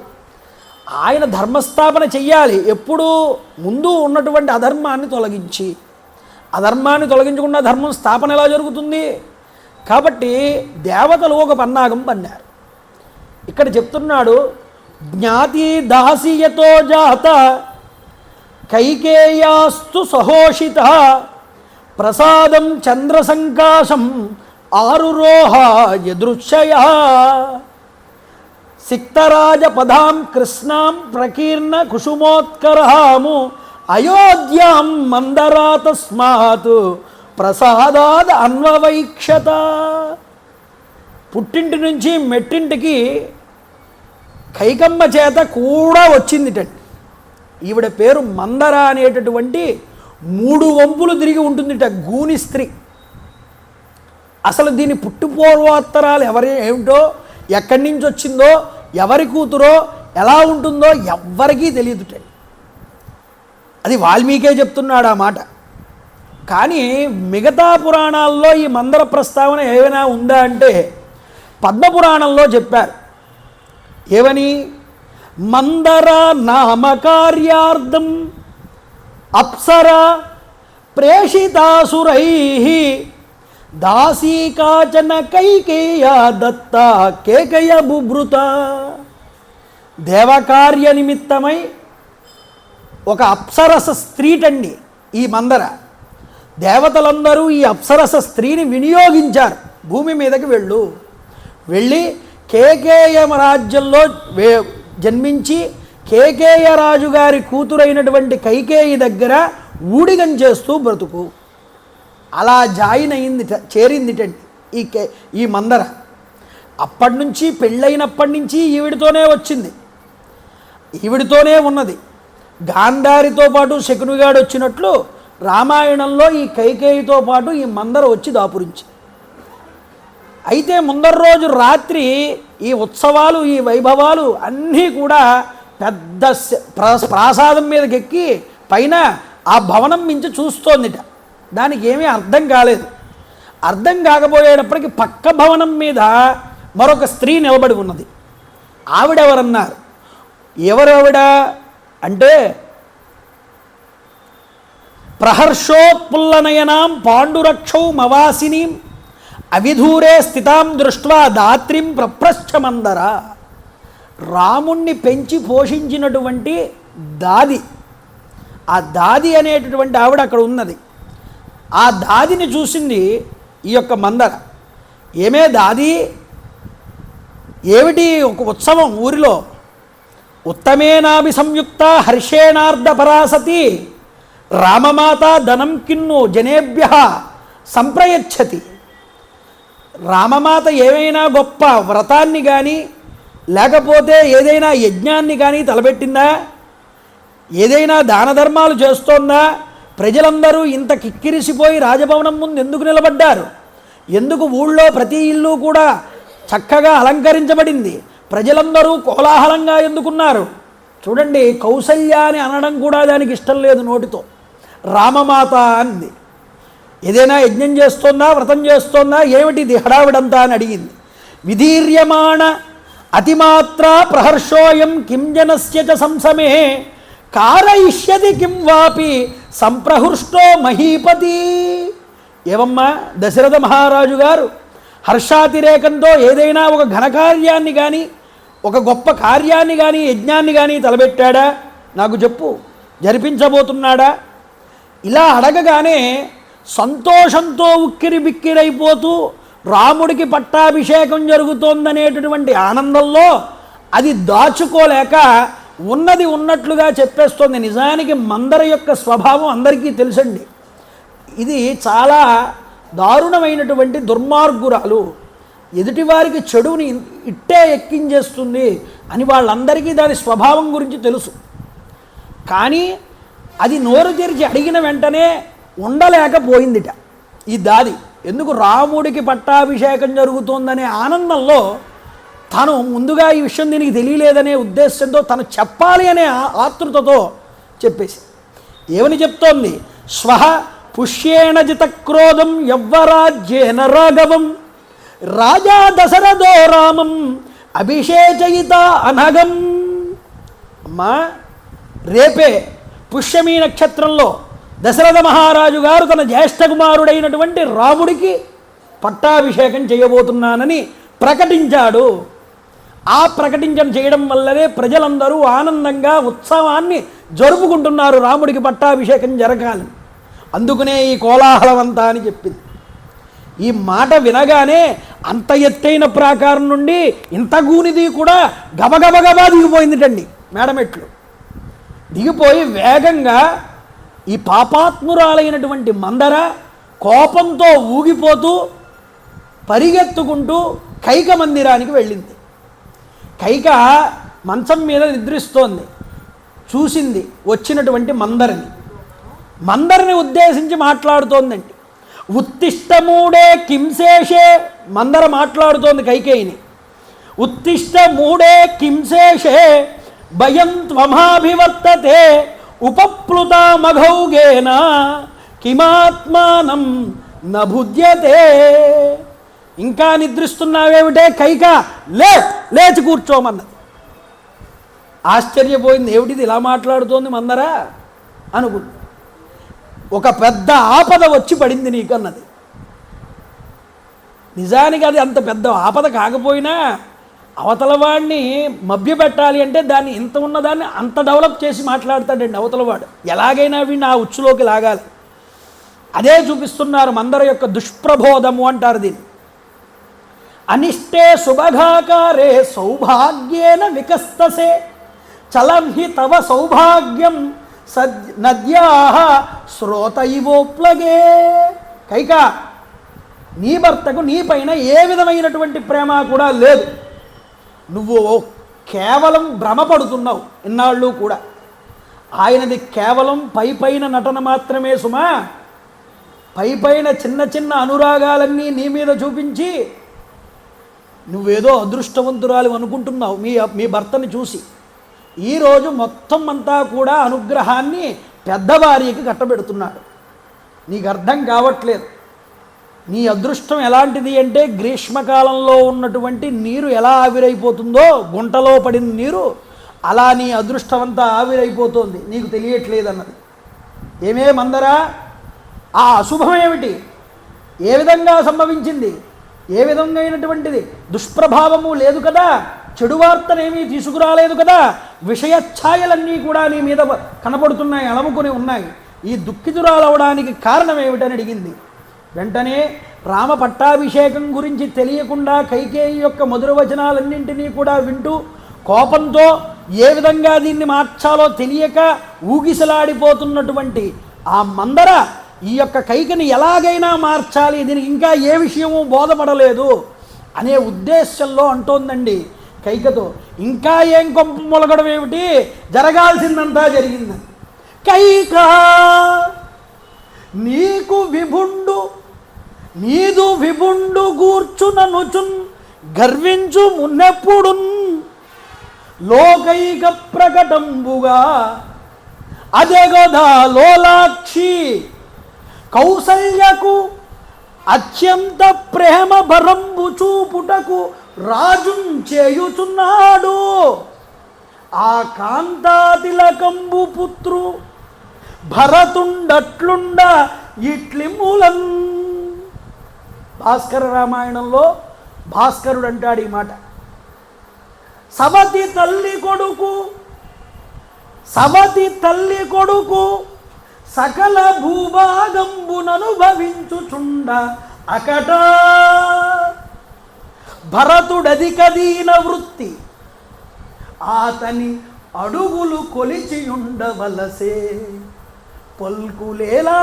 Speaker 1: ఆయన ధర్మస్థాపన చెయ్యాలి. ఎప్పుడు? ముందు ఉన్నటువంటి అధర్మాన్ని తొలగించి. అధర్మాన్ని తొలగించకుండా ధర్మం స్థాపన ఎలా జరుగుతుంది? కాబట్టి దేవతలు ఒక పన్నాగం పన్నారు. ఇక్కడ చెప్తున్నాడు, జ్ఞాతి దాసీయతో జాత కైకేయాస్తు సహోషిత ప్రసాదం చంద్రసంకాశం ఆరురోహ యదృశ్యయా సిక్తరాజ పదాం కృష్ణాం ప్రకీర్ణ కుసుమోత్కరహాము అయోధ్యాం మందరా తస్మాత్ ప్రసాదాద్ అన్వవైక్షత. పుట్టింటి నుంచి మెట్టింటికి కైకమ్మ చేత కూడా వచ్చిందిటండి. ఈవిడ పేరు మందర అనేటటువంటి 3 వంపులు తిరిగి ఉంటుందిట గూని స్త్రీ. అసలు దీని పుట్టుపూర్వోత్తరాలు ఏమిటో, ఎక్కడి నుంచి వచ్చిందో, ఎవరి కూతురో, ఎలా ఉంటుందో ఎవ్వరికీ తెలియదుట. అది వాల్మీకే చెప్తున్నాడు ఆ మాట. కానీ మిగతా పురాణాల్లో ఈ మందర ప్రస్తావన ఏమైనా ఉందా అంటే పద్మపురాణంలో చెప్పారు. ఏమని? మందర నామకార్యార్థం అప్సరా ప్రేషితాసురై దాసీకాచన కైకేయ దత్త కేకయ బుభృత. దేవకార్య నిమిత్తమై ఒక అప్సరస స్త్రీటండి ఈ మందర. దేవతలందరూ ఈ అప్సరస స్త్రీని వినియోగించారు. భూమి మీదకి వెళ్ళి కేకేయ రాజ్యంలో జన్మించి కేకేయ రాజుగారి కూతురైనటువంటి కైకేయి దగ్గర ఊడిగం చేస్తూ బ్రతుకు. అలా జాయిన్ చేరిందిటండి ఈ మందర. అప్పటి నుంచి పెళ్ళైనప్పటి నుంచి ఈవిడితోనే వచ్చింది, ఈవిడితోనే ఉన్నది. గాంధారితో పాటు శకునిగాడు వచ్చినట్లు రామాయణంలో ఈ కైకేయితో పాటు ఈ మందర వచ్చి దాపురించి. అయితే ముందర రోజు రాత్రి ఈ ఉత్సవాలు, ఈ వైభవాలు అన్నీ కూడా పెద్ద ప్రాసాదం మీదకి ఎక్కి పైన ఆ భవనం మించి చూస్తోందిట. దానికి ఏమీ అర్థం కాలేదు. అర్థం కాకపోయేటప్పటికి పక్క భవనం మీద మరొక స్త్రీ నిలబడి ఉన్నది. ఆవిడెవరన్నారు? ఎవరెవిడ అంటే ప్రహర్షోత్పుల్లనయనాం పాండురక్షౌ మవాసినీం అవిధూరే స్థితాం దృష్ట్వా దాత్రిం ప్రప్రస్థమందర. రాముణ్ణి పెంచి పోషించినటువంటి దాది, ఆ దాది అనేటటువంటి ఆవిడ అక్కడ ఉన్నది. ఆ దాదిని చూసింది ఈ యొక్క మందర. ఏమే దాది, ఏమిటి ఒక ఉత్సవం ఊరిలో? ఉత్తమేనాభి సంయుక్త హర్షేణార్ధ పరాసతి రామమాత ధనం కిన్ను జనేభ్య సంప్రయచ్చతి. రామమాత ఏమైనా గొప్ప వ్రతాన్ని కానీ లేకపోతే ఏదైనా యజ్ఞాన్ని కానీ తలపెట్టిందా? ఏదైనా దాన ధర్మాలు చేస్తోందా? ప్రజలందరూ ఇంత కిక్కిరిసిపోయి రాజభవనం ముందు ఎందుకు నిలబడ్డారు? ఎందుకు ఊళ్ళో ప్రతి ఇల్లు కూడా చక్కగా అలంకరించబడింది? ప్రజలందరూ కోలాహలంగా ఎందుకున్నారు? చూడండి, కౌసల్య అని అనడం కూడా దానికి ఇష్టం లేదు, నోటితో రామమాత అంది. ఏదైనా యజ్ఞం చేస్తోందా, వ్రతం చేస్తోందా, ఏమిటిది హడావిడంతా అని అడిగింది. విధీర్యమాణ అతిమాత్ర ప్రహర్షోయం కిం జనస్య చ సంసమే కారయిష్యతి కిం వాపి సంప్రహృష్టో మహీపతి. ఏవమ్మా, దశరథ మహారాజు గారు హర్షాతిరేకంతో ఏదైనా ఒక ఘనకార్యాన్ని కానీ, ఒక గొప్ప కార్యాన్ని కానీ, యజ్ఞాన్ని కానీ తలబెట్టాడా? నాకు చెప్పు, జరిపించబోతున్నాడా? ఇలా అడగగానే సంతోషంతో ఉక్కిరి బిక్కిరైపోతూ రాముడికి పట్టాభిషేకం జరుగుతోందనేటటువంటి ఆనందంలో అది దాచుకోలేక ఉన్నది ఉన్నట్లుగా చెప్పేస్తోంది. నిజానికి మందర యొక్క స్వభావం అందరికీ తెలుసండి. ఇది చాలా దారుణమైనటువంటి దుర్మార్గురాలు, ఎదుటివారికి చెడుని ఇట్టే ఎక్కించేస్తుంది అని వాళ్ళందరికీ దాని స్వభావం గురించి తెలుసు. కానీ అది నోరు తెరిచి అడిగిన వెంటనే ఉండలేకపోయిందిట ఈ దాది. ఎందుకు? రాముడికి పట్టాభిషేకం జరుగుతోందనే ఆనందంలో తను ముందుగా ఈ విషయం దీనికి తెలియలేదనే ఉద్దేశంతో తను చెప్పాలి అనే ఆతృతతో చెప్పేసి ఏమని చెప్తోంది? స్వహ పుష్యేణ జితక్రోధం యవ్వరాజ్యేన రాఘవం రాజా దశరథో రామం అభిషేచయిత అనగం. అమ్మా, రేపే పుష్యమీ నక్షత్రంలో దశరథ మహారాజు గారు తన జ్యేష్ఠ కుమారుడైనటువంటి రాముడికి పట్టాభిషేకం చేయబోతున్నానని ప్రకటించాడు. ఆ ప్రకటించడం చేయడం వల్లనే ప్రజలందరూ ఆనందంగా ఉత్సవాన్ని జరుపుకుంటున్నారు, రాముడికి పట్టాభిషేకం జరగాలి. అందుకనే ఈ కోలాహలమంతా అని చెప్పింది. ఈ మాట వినగానే అంత ఎత్తైన ప్రాకారం నుండి ఇంత గూనిది కూడా గబగబగబా దిగిపోయిందిటండి మేడమెట్లు. దిగిపోయి వేగంగా ఈ పాపాత్మురాలైనటువంటి మందర కోపంతో ఊగిపోతూ పరిగెత్తుకుంటూ కైక మందిరానికి వెళ్ళింది. కైక మంచం మీద నిద్రిస్తోంది. చూసింది వచ్చినటువంటి మందరిని ఉద్దేశించి మాట్లాడుతోందండి. ఉత్తిష్టమూడే కింశేషే, మందర మాట్లాడుతోంది కైకేయిని. ఉత్తిష్టమూడే కింశేషే భయం త్వమాభివర్తతే ఉపప్లుత మఘౌగేన కిమాత్మానం నభుద్యతే. ఇంకా నిద్రిస్తున్నావేమిటే కైక, లేచి కూర్చోమన్నది. ఆశ్చర్యపోయింది, ఏమిటిది ఇలా మాట్లాడుతోంది మందరా అనుకుంది. ఒక పెద్ద ఆపద వచ్చి పడింది నీకన్నది. నిజానికి అది అంత పెద్ద ఆపద కాకపోయినా అవతల వాడిని మభ్యపెట్టాలి అంటే దాన్ని ఇంత ఉన్నదాన్ని అంత డెవలప్ చేసి మాట్లాడతాడండి అవతలవాడు. ఎలాగైనా వీడిని ఆ ఉచ్చులోకి లాగాలి. అదే చూపిస్తున్నారు మందర యొక్క దుష్ప్రబోధము అంటారు దీన్ని. అనిష్టే శుభఘాకారే సౌభాగ్యేన వికస్తసే చలం హి తవ సౌభాగ్యం నద్యాః శ్రోతైవోప్లగే. కైక, నీ భర్తకు నీ పైన ఏ విధమైనటువంటి ప్రేమ కూడా లేదు. నువ్వు కేవలం భ్రమపడుతున్నావు ఇన్నాళ్ళు కూడా. ఆయనది కేవలం పైపైన నటన మాత్రమే సుమా. పైపైన చిన్న చిన్న అనురాగాలన్నీ నీ మీద చూపించి నువ్వేదో అదృష్టవంతురాలు అనుకుంటున్నావు మీ భర్తని చూసి. ఈరోజు మొత్తం అంతా కూడా అనుగ్రహాన్ని పెద్ద భార్యకి కట్టబెడుతున్నాడు. నీకు అర్థం కావట్లేదు. నీ అదృష్టం ఎలాంటిది అంటే గ్రీష్మకాలంలో ఉన్నటువంటి నీరు ఎలా ఆవిరైపోతుందో, గుంటలో పడిన నీరు అలా నీ అదృష్టం అంతా ఆవిరైపోతుంది, నీకు తెలియట్లేదన్నది. ఏమేమందరా, ఆ అశుభం ఏమిటి? ఏ విధంగా సంభవించింది? ఏ విధమైనటువంటిది దుష్ప్రభావము లేదు కదా, చెడు వార్తనేమీ తీసుకురాలేదు కదా. విషయఛాయలన్నీ కూడా నీ మీద కనపడుతున్నాయి, అలముకొని ఉన్నాయి. ఈ దుఃఖితురాలవడానికి కారణం ఏమిటని అడిగింది. వెంటనే రామ పట్టాభిషేకం గురించి తెలియకుండా కైకేయి యొక్క మధుర వచనాలన్నింటినీ కూడా వింటూ కోపంతో ఏ విధంగా దీన్ని మార్చాలో తెలియక ఊగిసలాడిపోతున్నటువంటి ఆ మందర ఈ యొక్క కైకని ఎలాగైనా మార్చాలి, దీనికి ఇంకా ఏ విషయమూ బోధపడలేదు అనే ఉద్దేశంలో అంటోందండి కైకతో. ఇంకా ఏం కొంప మొలగడం ఏమిటి, జరగాల్సిందంతా జరిగిందని. కైకా నీకు విభుండు నీదు విభుండు గూర్చుననుచున్ గర్వించు మున్నెప్పుడు లోకైక ప్రకటంబుగా అదెగదా లోలాక్షి కౌసల్యకు అత్యంత ప్రేమ భరంబు చూపుటకు రాజుం చేయుచున్నాడు. ఆ కాంతాతిలకంబు పుత్రు భరతుండట్లుండ ఇట్లిములన్. భాస్కర రామాయణంలో భాస్కరుడు అంటాడు ఈ మాట. సవతి తల్లి కొడుకు సకల భూభాగంబుననుభవించుచుండ అకట భరతుడధిక దీన వృత్తి ఆతని అడుగులు కొలిచియుండవలసే పల్కులేలా.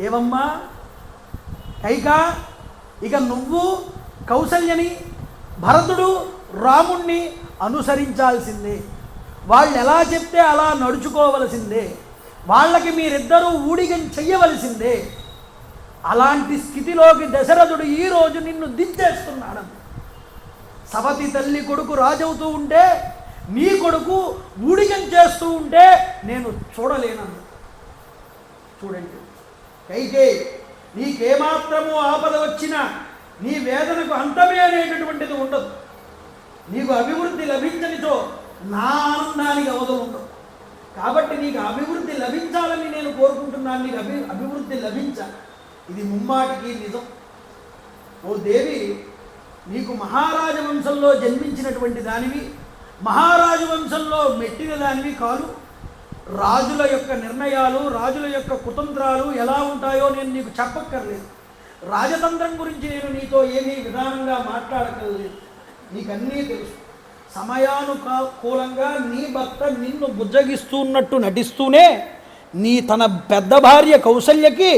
Speaker 1: ఏమమ్మా కైకా, ఇక నువ్వు కౌసల్యని, భరతుడు రాముణ్ణి అనుసరించాల్సిందే. వాళ్ళు ఎలా చెప్తే అలా నడుచుకోవలసిందే. వాళ్ళకి మీరిద్దరూ ఊడిగం చెయ్యవలసిందే. అలాంటి స్థితిలోకి దశరథుడు ఈరోజు నిన్ను దించేస్తున్నాడు. సవతి తల్లి కొడుకు రాజవుతూ ఉంటే, నీ కొడుకు ఊడిగం చేస్తూ ఉంటే నేను చూడలేనన్ను. చూడండి కైకేయి, నీకేమాత్రమూ ఆపద వచ్చినా నీ వేదనకు అంతమే అనేటటువంటిది ఉండదు. నీకు అభివృద్ధి లభించనితో నా ఆనందానికి అవధం ఉండదు. కాబట్టి నీకు అభివృద్ధి లభించాలని నేను కోరుకుంటున్నాను. నీకు అభివృద్ధి లభించాలి. ఇది ముమ్మాటికి నిజం. ఓ దేవి, నీకు మహారాజ వంశంలో జన్మించినటువంటి దానివి, మహారాజు వంశంలో మెట్టిన దానివి కాదు. రాజుల యొక్క నిర్ణయాలు, రాజుల యొక్క కుతంత్రాలు ఎలా ఉంటాయో నేను నీకు చెప్పక్కర్లేదు. రాజతంత్రం గురించి నేను నీతో ఏమీ విధానంగా మాట్లాడక్కర్లేదు. నీకన్నీ తెలుసు. సమయానుకూలంగా నీ భర్త నిన్ను బుజ్జగిస్తున్నట్టు నటిస్తూనే తన పెద్ద భార్య కౌసల్యకి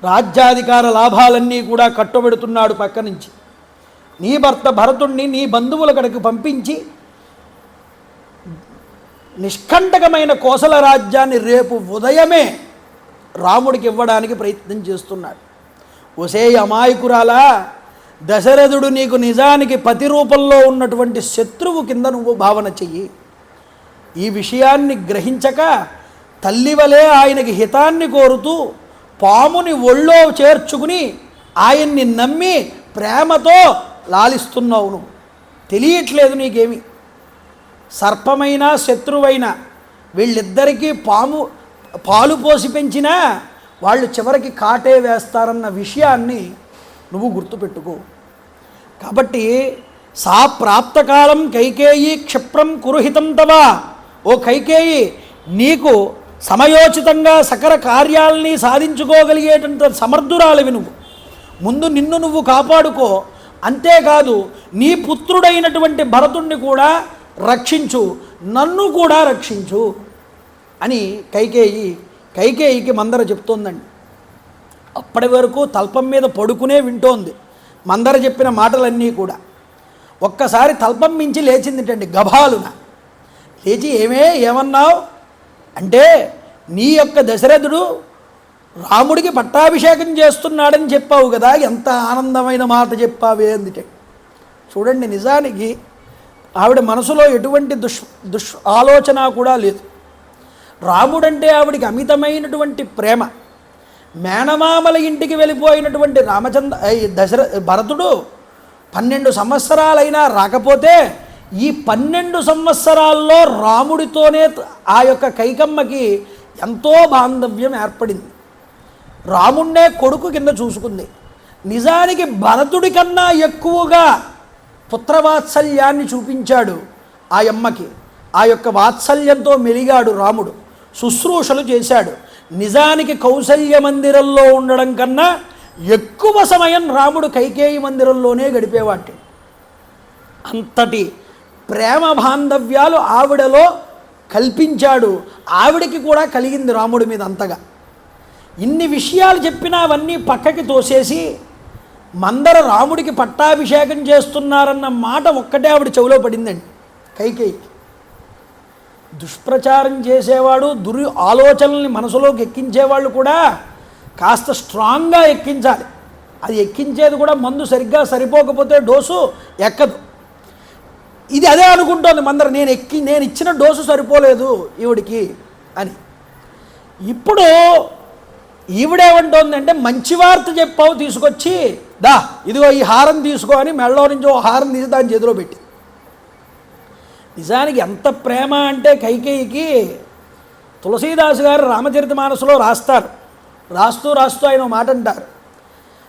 Speaker 1: రాజ్యాధికార లాభాలన్నీ కూడా కట్టబెడుతున్నాడు పక్క నుంచి. నీ భర్త భరతుణ్ణి నీ బంధువుల కడకు పంపించి నిష్కంటకమైన కోసల రాజ్యాన్ని రేపు ఉదయమే రాముడికి ఇవ్వడానికి ప్రయత్నం చేస్తున్నాడు. ఒసే అమాయకురాలా, దశరథుడు నీకు నిజానికి పతి రూపంలో ఉన్నటువంటి శత్రువు కింద నువ్వు భావన చెయ్యి. ఈ విషయాన్ని గ్రహించక తల్లివలే ఆయనకి హితాన్ని కోరుతూ పాముని ఒళ్ళో చేర్చుకుని ఆయన్ని నమ్మి ప్రేమతో లాలిస్తున్నావు. నువ్వు తెలియట్లేదు నీకేమి. సర్పమైనా శత్రువైనా వీళ్ళిద్దరికీ పాలు పోసి పెంచినా వాళ్ళు చివరికి కాటే వేస్తారన్న విషయాన్ని నువ్వు గుర్తుపెట్టుకో. కాబట్టి సా ప్రాప్తకాలం కైకేయి క్షిప్రం కురుహితం తవా. ఓ కైకేయి, నీకు సమయోచితంగా సకల కార్యాలని సాధించుకోగలిగేటంత సమర్థురాలివి నువ్వు. ముందు నిన్ను నువ్వు కాపాడుకో. అంతేకాదు నీ పుత్రుడైనటువంటి భరతుణ్ణి కూడా రక్షించు, నన్ను కూడా రక్షించు అని కైకేయికి మందర చెప్తోందండి. అప్పటి వరకు తల్పం మీద పడుకునే వింటోంది మందర చెప్పిన మాటలన్నీ కూడా. ఒక్కసారి తల్పం మించి లేచిందిటండి గభాలున. లేచి ఏమన్నావు అంటే, నీ యొక్క దశరథుడు రాముడికి పట్టాభిషేకం చేస్తున్నాడని చెప్పావు కదా, ఎంత ఆనందమైన మాట చెప్పావే అందుకే. చూడండి, నిజానికి ఆవిడ మనసులో ఎటువంటి ఆలోచన కూడా లేదు. రాముడంటే ఆవిడికి అమితమైనటువంటి ప్రేమ. మేనమామల ఇంటికి వెళ్ళిపోయినటువంటి భరతుడు 12 సంవత్సరాలైనా రాకపోతే ఈ 12 సంవత్సరాల్లో రాముడితోనే ఆ యొక్క కైకమ్మకి ఎంతో బాంధవ్యం ఏర్పడింది. రాముణ్ణే కొడుకు కింద చూసుకుంది. నిజానికి భరతుడి కన్నా ఎక్కువగా పుత్రవాత్సల్యాన్ని చూపించాడు ఆ అమ్మకి. ఆ యొక్క వాత్సల్యంతో మెలిగాడు రాముడు, శుశ్రూషలు చేశాడు. నిజానికి కౌసల్య మందిరంలో ఉండడం కన్నా ఎక్కువ సమయం రాముడు కైకేయి మందిరంలోనే గడిపేవాటి. అంతటి ప్రేమ బాంధవ్యాలు ఆవిడలో కల్పించాడు. ఆవిడికి కూడా కలిగింది రాముడి మీద అంతగా. ఇన్ని విషయాలు చెప్పినా అవన్నీ పక్కకి తోసేసి మందర రాముడికి పట్టాభిషేకం చేస్తున్నారన్న మాట ఒక్కటే ఆవిడ చెవిలో పడిందండి కైకేయికి. దుష్ప్రచారం చేసేవాడు, ఆలోచనల్ని మనసులోకి ఎక్కించేవాళ్ళు కూడా కాస్త స్ట్రాంగ్గా ఎక్కించాలి. అది ఎక్కించేది కూడా మందు సరిగ్గా సరిపోకపోతే డోసు ఎక్కదు. ఇది అదే అనుకుంటోంది మందర, నేను ఇచ్చిన డోసు సరిపోలేదు ఈవిడికి అని. ఇప్పుడు ఈవిడేమంటోందంటే మంచి వార్త చెప్పావు తీసుకొచ్చి, దా ఇదిగో ఈ హారం తీసుకో అని మెళ్ళలో నుంచి ఓ హారం తీసి దాని చేతిలో పెట్టి. నిజానికి ఎంత ప్రేమ అంటే కైకేయికి, తులసీదాసు గారు రామచరితమానసులో రాస్తూ ఆయన మాట అంటారు,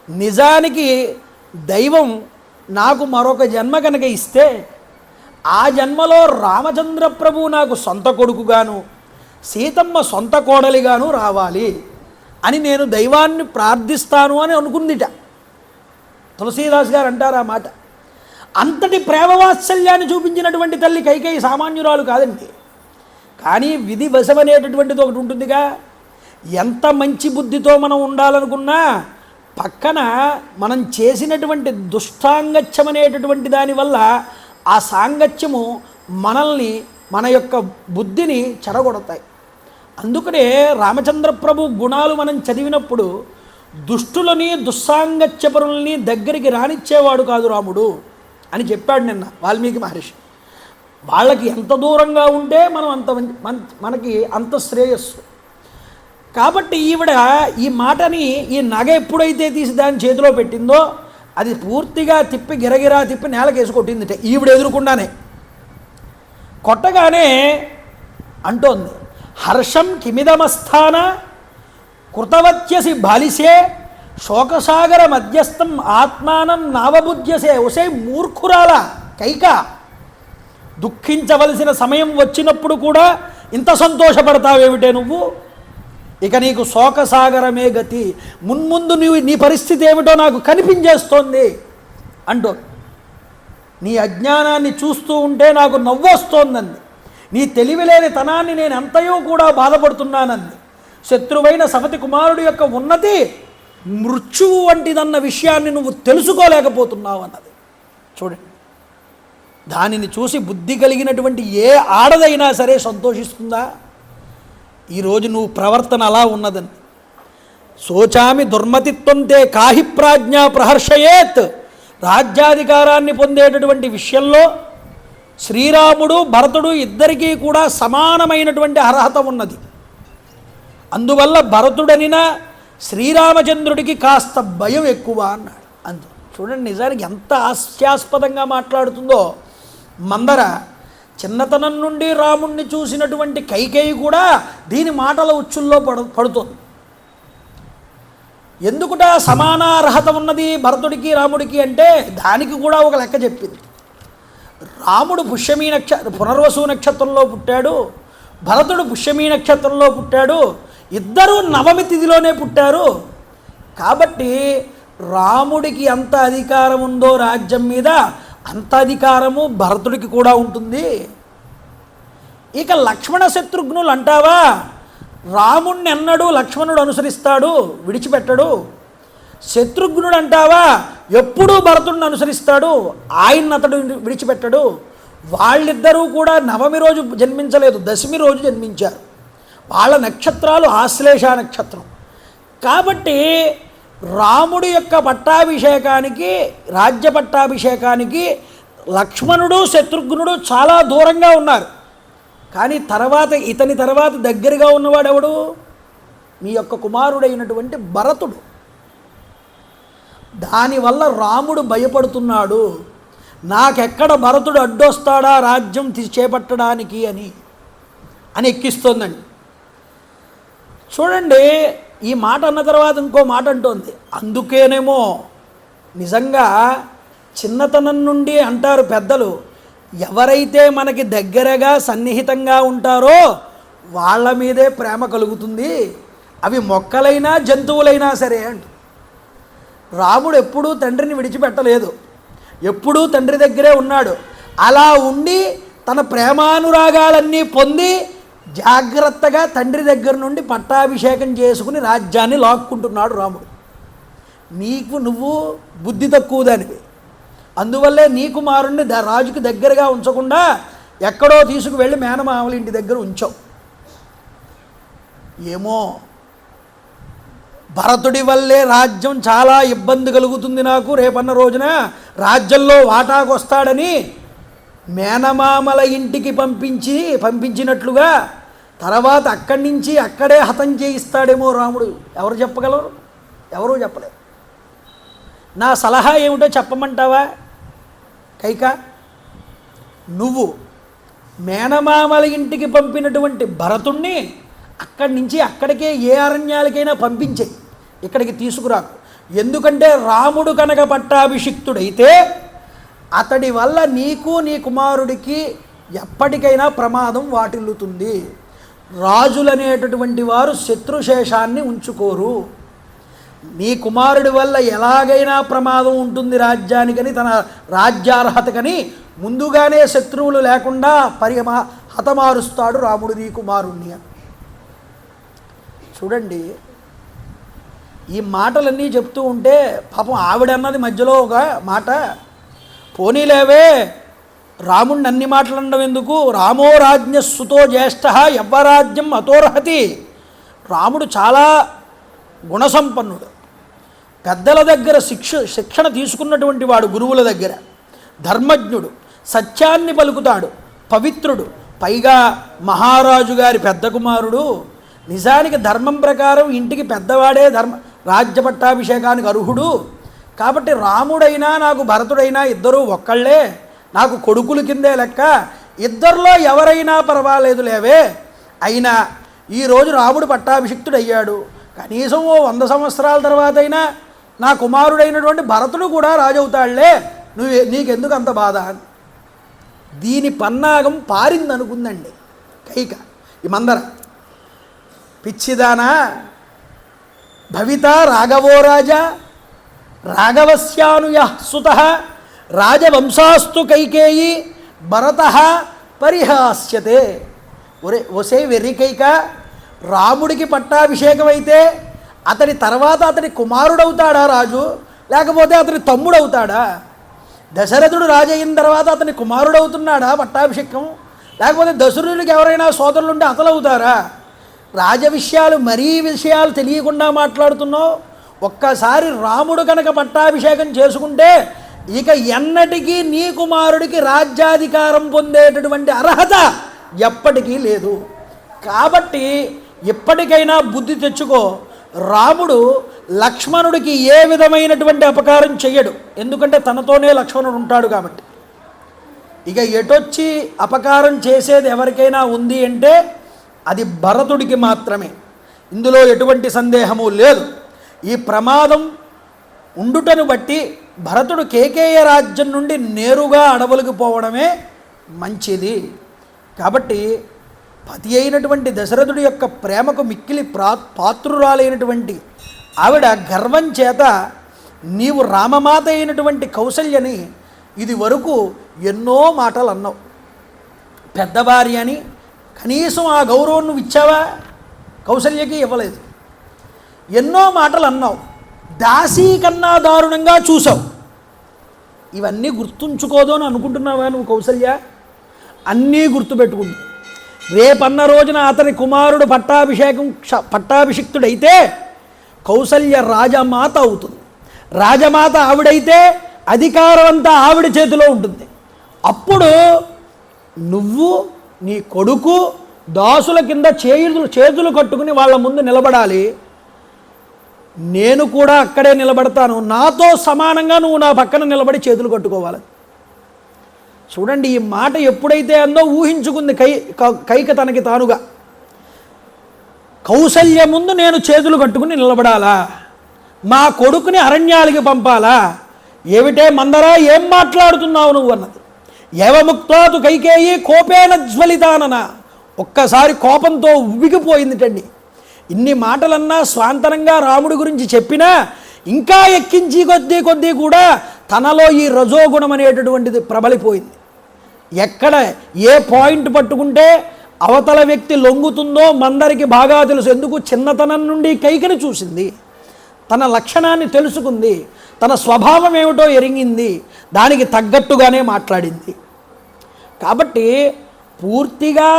Speaker 1: నిజానికి దైవం నాకు మరొక జన్మ కనుక ఇస్తే ఆ జన్మలో రామచంద్ర ప్రభు నాకు సొంత కొడుకుగాను సీతమ్మ సొంత కోడలిగాను రావాలి అని నేను దైవాన్ని ప్రార్థిస్తాను అని అనుకుందిట. తులసీదాస్ గారు అంటారు ఆ మాట. అంతటి ప్రేమవాత్సల్యాన్ని చూపించినటువంటి తల్లి కైకేయి సామాన్యురాలు కాదండి. కానీ విధి వశం అనేటటువంటిది ఒకటి ఉంటుందిగా. ఎంత మంచి బుద్ధితో మనం ఉండాలనుకున్నా పక్కన మనం చేసినటువంటి దుష్టాంగత్యం అనేటటువంటి దానివల్ల ఆ సాంగత్యము మనల్ని, మన యొక్క బుద్ధిని చెడగొడతాయి. అందుకనే రామచంద్ర ప్రభు గుణాలు మనం చదివినప్పుడు దుష్టులని దుస్సాంగత్యపరుల్ని దగ్గరికి రానిచ్చేవాడు కాదు రాముడు అని చెప్పాడు నిన్న వాల్మీకి మహర్షి. వాళ్ళకి ఎంత దూరంగా ఉంటే మనం మనకి అంత శ్రేయస్సు. కాబట్టి ఈవిడ ఈ మాటని, ఈ నగ ఎప్పుడైతే తీసి దాని చేతిలో పెట్టిందో అది పూర్తిగా తిప్పి గిరగిరా తిప్పి నేలకేసి కొట్టిందిట. ఈవిడ ఎదురుకుండానే కొట్టగానే అంటోంది, హర్షం కిమిదమస్థాన కృతవత్యసి బాలిసే శోకసాగర మధ్యస్థం ఆత్మానం నావబుద్ధ్యసే. ఒసే మూర్ఖురాల కైక, దుఃఖించవలసిన సమయం వచ్చినప్పుడు కూడా ఇంత సంతోషపడతావేమిటే నువ్వు? ఇక నీకు శోకసాగరమే గతి. మున్ముందు నీ పరిస్థితి ఏమిటో నాకు కనిపించేస్తోంది అంటూ, నీ అజ్ఞానాన్ని చూస్తూ ఉంటే నాకు నవ్వొస్తోందంది. నీ తెలివిలేని తనాన్ని నేను ఎంతయో కూడా బాధపడుతున్నానంది. శత్రువైన సవతి కుమారుడు యొక్క ఉన్నతి మృత్యువు వంటిదన్న విషయాన్ని నువ్వు తెలుసుకోలేకపోతున్నావు అన్నది. చూడండి, దానిని చూసి బుద్ధి కలిగినటువంటి ఏ ఆడదైనా సరే సంతోషిస్తుందా? ఈరోజు నువ్వు ప్రవర్తన అలా ఉన్నదని. శోచామి దుర్మతిత్వంతే కాహి ప్రాజ్ఞా ప్రహర్షయేత్. రాజ్యాధికారాన్ని పొందేటటువంటి విషయంలో శ్రీరాముడు భరతుడు ఇద్దరికీ కూడా సమానమైనటువంటి అర్హత ఉన్నది. అందువల్ల భరతుడనినా శ్రీరామచంద్రుడికి కాస్త భయం ఎక్కువ అన్నాడు. చూడండి, నిజానికి ఎంత హాస్యాస్పదంగా మాట్లాడుతుందో మందర. చిన్నతనం నుండి రాముణ్ణి చూసినటువంటి కైకేయి కూడా దీని మాటల ఉచ్చుల్లో పడుతుంది. ఎందుకుట సమానార్హత ఉన్నది భరతుడికి రాముడికి అంటే దానికి కూడా ఒక లెక్క చెప్పింది. రాముడు పునర్వసు నక్షత్రంలో పుట్టాడు, భరతుడు పుష్యమీ నక్షత్రంలో పుట్టాడు, ఇద్దరూ నవమి తిథిలోనే పుట్టారు. కాబట్టి రాముడికి ఎంత అధికారం ఉందో రాజ్యం మీద అంత అధికారము భరతుడికి కూడా ఉంటుంది. ఇక లక్ష్మణ శత్రుఘ్నులు అంటావా, రాముణ్ణి ఎన్నడూ లక్ష్మణుడు అనుసరిస్తాడు, విడిచిపెట్టడు. శత్రుఘ్నుడు అంటావా, ఎప్పుడూ భరతుడిని అనుసరిస్తాడు, ఆయన అతడు విడిచిపెట్టడు. వాళ్ళిద్దరూ కూడా నవమి రోజు జన్మించలేదు, దశమి రోజు జన్మించారు. వాళ్ళ నక్షత్రాలు ఆశ్లేష నక్షత్రం. కాబట్టి రాముడి యొక్క పట్టాభిషేకానికి, రాజ్య పట్టాభిషేకానికి లక్ష్మణుడు శత్రుఘ్నుడు చాలా దూరంగా ఉన్నారు. కానీ ఇతని తర్వాత దగ్గరగా ఉన్నవాడు ఎవడు? మీ యొక్క కుమారుడైనటువంటి భరతుడు. దానివల్ల రాముడు భయపడుతున్నాడు, నాకెక్కడ భరతుడు అడ్డొస్తాడా రాజ్యం చేపట్టడానికి అని ఎక్కిస్తోందండి. చూడండి, ఈ మాట అన్న తర్వాత ఇంకో మాట అంటోంది. అందుకేనేమో నిజంగా చిన్నతనం నుండి అంటారు పెద్దలు, ఎవరైతే మనకి దగ్గరగా సన్నిహితంగా ఉంటారో వాళ్ళ మీదే ప్రేమ కలుగుతుంది, అవి మొక్కలైనా జంతువులైనా సరే అంట. రాముడు ఎప్పుడూ తండ్రిని విడిచిపెట్టలేదు, ఎప్పుడూ తండ్రి దగ్గరే ఉన్నాడు. అలా ఉండి తన ప్రేమానురాగాలన్నీ పొంది జాగ్రత్తగా తండ్రి దగ్గర నుండి పట్టాభిషేకం చేసుకుని రాజ్యాన్ని లాక్కుంటున్నాడు రాముడు. నువ్వు బుద్ధి తక్కువదానివి, అందువల్లే నీ కుమారుణ్ణి రాజుకి దగ్గరగా ఉంచకుండా ఎక్కడో తీసుకువెళ్ళి మేనమామల ఇంటి దగ్గర ఉంచావు. ఏమో భరతుడి వల్లే రాజ్యం చాలా ఇబ్బంది కలుగుతుంది నాకు, రేపన్న రోజున రాజ్యంలో వాటాకు వస్తాడని మేనమామల ఇంటికి పంపించినట్లుగా తర్వాత అక్కడి నుంచి అక్కడే హతం చేయిస్తాడేమో రాముడు. ఎవరు చెప్పగలరు? ఎవరూ చెప్పలేరు. నా సలహా ఏమిటో చెప్పమంటావా కైక? నువ్వు మేనమామల ఇంటికి పంపినటువంటి భరతుణ్ణి అక్కడి నుంచి అక్కడికే ఏ అరణ్యాలకైనా పంపించేయి, ఇక్కడికి తీసుకురాకు. ఎందుకంటే రాముడు కనుక పట్టాభిషిక్తుడైతే అతడి వల్ల నీకు నీ కుమారుడికి ఎప్పటికైనా ప్రమాదం వాటిల్లుతుంది. రాజులనేటటువంటి వారు శత్రుశేషాన్ని ఉంచుకోరు. నీ కుమారుడి వల్ల ఎలాగైనా ప్రమాదం ఉంటుంది రాజ్యానికని, తన రాజ్యార్హతకని ముందుగానే శత్రువులు లేకుండా హతమారుస్తాడు రాముడు నీ కుమారుణ్ణి. చూడండి, ఈ మాటలన్నీ చెప్తూ ఉంటే పాపం ఆవిడన్నది మధ్యలో ఒక మాట, పోనీలేవే రాముడిని అన్ని మాటలు అనడం ఎందుకు, రామో రాజ్ఞ సుతో జ్యేష్ఠ యవ్వరాజ్యం అతోర్హతి. రాముడు చాలా గుణసంపన్నుడు, పెద్దల దగ్గర శిక్షణ తీసుకున్నటువంటి వాడు, గురువుల దగ్గర ధర్మజ్ఞుడు, సత్యాన్ని పలుకుతాడు, పవిత్రుడు, పైగా మహారాజు గారి పెద్ద కుమారుడు. నిజానికి ధర్మం ప్రకారం ఇంటికి పెద్దవాడే రాజ్య పట్టాభిషేకానికి అర్హుడు. కాబట్టి రాముడైనా నాకు భరతుడైనా ఇద్దరూ ఒక్కళ్ళే, నాకు కొడుకుల కిందే లెక్క, ఇద్దరిలో ఎవరైనా పర్వాలేదు లేవే. అయినా ఈరోజు రాముడు పట్టాభిషిక్తుడయ్యాడు, కనీసం ఓ 100 సంవత్సరాల తర్వాత అయినా నా కుమారుడైనటువంటి భరతుడు కూడా రాజవుతాడులే, నీకెందుకు అంత బాధ? దీని పన్నాగం పారిందనుకుందండి కైక. ఈ మందర పిచ్చిదానా, భవిత రాఘవో రాజా రాఘవస్యానుయ సుత రాజవంశాస్తు కైకేయి భరత పరిహాస్యతే. ఒసే వెర్రి కైక, రాముడికి పట్టాభిషేకం అయితే అతని తర్వాత అతని కుమారుడవుతాడా రాజు, లేకపోతే అతని తమ్ముడవుతాడా? దశరథుడు రాజు అయిన తర్వాత అతని కుమారుడవుతున్నాడా పట్టాభిషేకం, లేకపోతే దశరథుడికి ఎవరైనా సోదరులు ఉంటే అతలవుతారా? రాజ విషయాలు మరీ విషయాలు తెలియకుండా మాట్లాడుతున్నావు. ఒక్కసారి రాముడు కనుక పట్టాభిషేకం చేసుకుంటే ఇక ఎన్నటికీ నీ కుమారుడికి రాజ్యాధికారం పొందేటటువంటి అర్హత ఎప్పటికీ లేదు. కాబట్టి ఇప్పటికైనా బుద్ధి తెచ్చుకో. రాముడు లక్ష్మణుడికి ఏ విధమైనటువంటి అపకారం చెయ్యడు, ఎందుకంటే తనతోనే లక్ష్మణుడు ఉంటాడు కాబట్టి. ఇక ఎటొచ్చి అపకారం చేసేది ఎవరికైనా ఉంది అంటే అది భరతుడికి మాత్రమే. ఇందులో ఎటువంటి సందేహము లేదు. ఈ ప్రమాదం ఉండుటను బట్టి భరతుడు కేకేయ రాజ్యం నుండి నేరుగా అడవులకు పోవడమే మంచిది. కాబట్టి పతి అయినటువంటి దశరథుడి యొక్క ప్రేమకు మిక్కిలి పాత్రురాలైనటువంటి ఆవిడ గర్వం చేత నీవు రామమాత అయినటువంటి కౌసల్యని ఇది వరకు ఎన్నో మాటలు అన్నావు. పెద్దవారి అని కనీసం ఆ గౌరవం నువ్వు ఇచ్చావా? కౌసల్యకి ఇవ్వలేదు. ఎన్నో మాటలు అన్నావు, దాసీ కన్నా దారుణంగా చూసావు. ఇవన్నీ గుర్తుంచుకోదు అని అనుకుంటున్నావా నువ్వు కౌసల్య? అన్నీ గుర్తుపెట్టుకుంది. రేపన్న రోజున అతని కుమారుడు పట్టాభిషిక్తుడైతే కౌసల్య రాజమాత అవుతుంది. రాజమాత ఆవిడైతే అధికారం అంతా ఆవిడ చేతిలో ఉంటుంది. అప్పుడు నువ్వు నీ కొడుకు దాసుల కింద చేతులు కట్టుకుని వాళ్ళ ముందు నిలబడాలి. నేను కూడా అక్కడే నిలబడతాను, నాతో సమానంగా నువ్వు నా పక్కన నిలబడి చేతులు కట్టుకోవాలి. చూడండి, ఈ మాట ఎప్పుడైతే అందో ఊహించుకుంది కైక తనకి తానుగా. కౌసల్య ముందు నేను చేతులు కట్టుకుని నిలబడాలా, మా కొడుకుని అరణ్యాలకి పంపాలా? ఏమిటే మందరా, ఏం మాట్లాడుతున్నావు నువ్వు అన్నది. ఏవముక్తాతు కైకేయి కోపేన జ్వలితానన. ఒక్కసారి కోపంతో ఉబ్బికిపోయిందిటండి. ఇన్ని మాటలన్నా స్వాంతనంగా రాముడి గురించి చెప్పినా ఇంకా ఎక్కించి కొద్దీ కూడా తనలో ఈ రజోగుణం అనేటటువంటిది ప్రబలిపోయింది. ఎక్కడ ఏ పాయింట్ పట్టుకుంటే అవతల వ్యక్తి లొంగుతుందో మందరికి బాగా తెలుసు. ఎందుకు? చిన్నతనం నుండి కైకని చూసింది, తన లక్షణాన్ని తెలుసుకుంది, తన స్వభావం ఏమిటో ఎరిగింది, దానికి తగ్గట్టుగానే మాట్లాడింది. కాబట్టి పూర్తిగా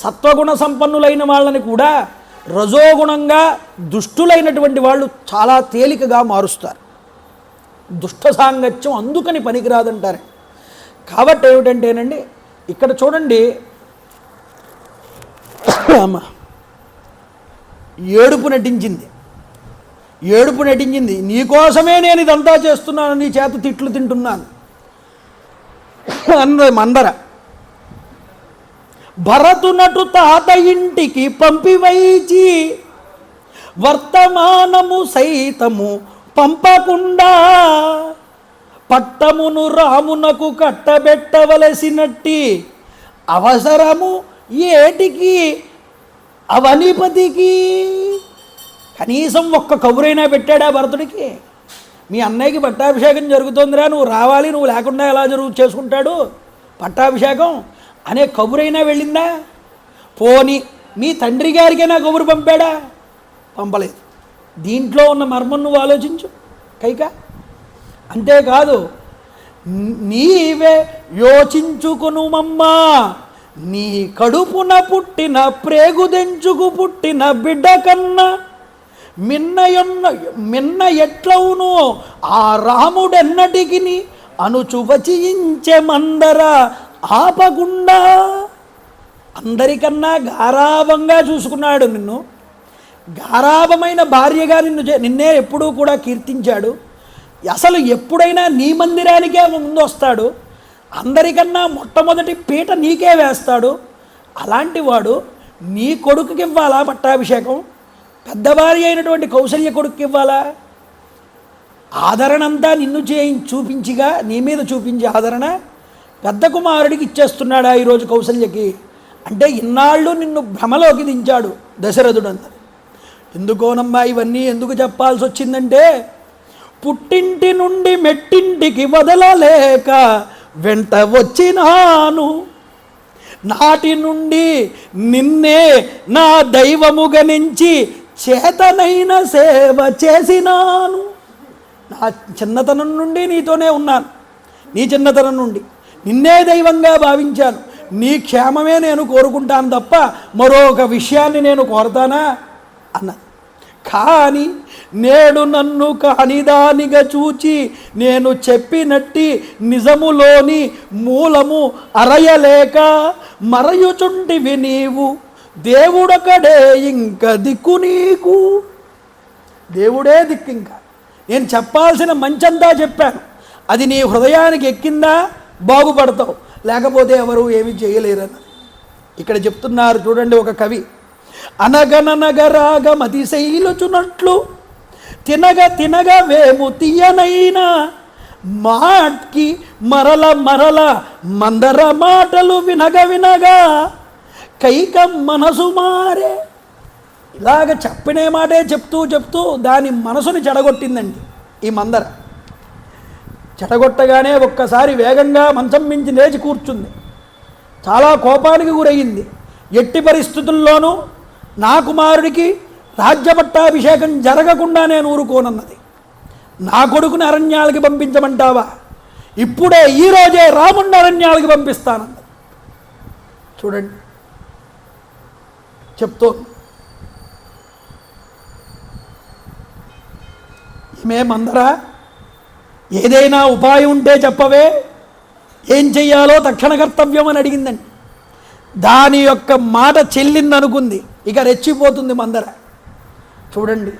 Speaker 1: సత్వగుణ సంపన్నులైన వాళ్ళని కూడా రజోగుణంగా దుష్టులైనటువంటి వాళ్ళు చాలా తేలికగా మారుస్తారు. దుష్ట సాంగత్యం అందుకని పనికిరాదంటారు. కాబట్టి ఏమిటంటేనండి, ఇక్కడ చూడండి అమ్మ ఏడుపు నటించింది. నీకోసమే నేను ఇదంతా చేస్తున్నాను, నీ చేత తిట్లు తింటున్నాను అన్నది మందర. భరతునటు తాత ఇంటికి పంపివైచి వర్తమానము సైతము పంపకుండా పట్టమును రామునకు కట్టబెట్టవలసినట్టి అవసరము ఏటికి అవనిపతికి. కనీసం ఒక్క కబురైనా పెట్టాడా భరతుడికి? మీ అన్నయ్యకి పట్టాభిషేకం జరుగుతోందిరా, నువ్వు రావాలి, నువ్వు లేకుండా ఎలా చేసుకుంటాడు పట్టాభిషేకం అనే కబురైనా వెళ్ళిందా? పోని మీ తండ్రి గారికైనా కబురు పంపాడా? పంపలేదు. దీంట్లో ఉన్న మర్మం నువ్వు ఆలోచించు కైక. అంతేకాదు, నీవే యోచించుకునుమమ్మా, నీ కడుపున పుట్టిన ప్రేగుదెంచుకు పుట్టిన బిడ్డ కన్నా మిన్న ఎట్లవును ఆ రాముడెన్నటికి అనుచువచించే మందర ఆపకుండా. అందరికన్నా గారాభంగా చూసుకున్నాడు నిన్ను, గారాభమైన భార్యగా నిన్నే ఎప్పుడూ కూడా కీర్తించాడు. అసలు ఎప్పుడైనా నీ మందిరానికే ముందు వస్తాడు, అందరికన్నా మొట్టమొదటి పీట నీకే వేస్తాడు. అలాంటి వాడు నీ కొడుకుకి ఇవ్వాలా పట్టాభిషేకం? పెద్ద భార్య అయినటువంటి కౌసల్య కొడుకుకి ఇవ్వాలా? ఆదరణంతా నిన్ను చూపించిగా, నీ మీద చూపించే ఆదరణ పెద్ద కుమారుడికి ఇచ్చేస్తున్నాడా ఈరోజు కౌసల్యకి? అంటే ఇన్నాళ్ళు నిన్ను భ్రమలోకి దించాడు దశరథుడు అన్నది. ఎందుకోనమ్మా ఇవన్నీ ఎందుకు చెప్పాల్సి వచ్చిందంటే, పుట్టింటి నుండి మెట్టింటికి వదలలేక వెంట వచ్చినాను, నాటి నుండి నిన్నే నా దైవముగా నుంచి చేతనైన సేవ చేసినాను. నా చిన్నతనం నుండి నీతోనే ఉన్నాను, నీ చిన్నతనం నుండి నిన్నే దైవంగా భావించాను, నీ క్షేమమే నేను కోరుకుంటాను తప్ప మరొక విషయాన్ని నేను కోరతానా అన్న. కానీ నేడు నన్ను కానిదానిగా చూచి నేను చెప్పినట్టి నిజములోని మూలము అరయలేక మరయుచుంటివి నీవు, దేవుడొకడే ఇంక దిక్కు నీకు. దేవుడే దిక్కు. ఇంకా నేను చెప్పాల్సిన మంచంతా చెప్పాను, అది నీ హృదయానికి ఎక్కిందా బాగుపడతావు, లేకపోతే ఎవరు ఏమి చేయలేరన్న. ఇక్కడ చెప్తున్నారు చూడండి ఒక కవి, అనగననగరాగమతి శైలుచునట్లు తినగ వేము తీయనైనా మాట్కి మరల మందర మాటలు వినగా కైక మనసు మారే. ఇలాగ చెప్పినే మాటే చెప్తూ దాని మనసుని చెడగొట్టిందండి ఈ మందర. చెడగొట్టగానే ఒక్కసారి వేగంగా మంచం మించి లేచి కూర్చుంది. చాలా కోపానికి గురయ్యింది. ఎట్టి పరిస్థితుల్లోనూ నా కుమారుడికి రాజ్యపట్టాభిషేకం జరగకుండా నేను ఊరుకోనన్నది. నా కొడుకుని అరణ్యాలకి పంపించమంటావా? ఇప్పుడే ఈరోజే రాముడిని అరణ్యాలకి పంపిస్తానన్నది. చూడండి చెప్తూ, ఈమె మందర ఏదైనా ఉపాయం ఉంటే చెప్పవే, ఏం చెయ్యాలో తక్షణ కర్తవ్యం అని అడిగిందండి. దాని యొక్క మాట చెల్లిందనుకుంది, ఇక రెచ్చిపోతుంది మందర. చూడండి,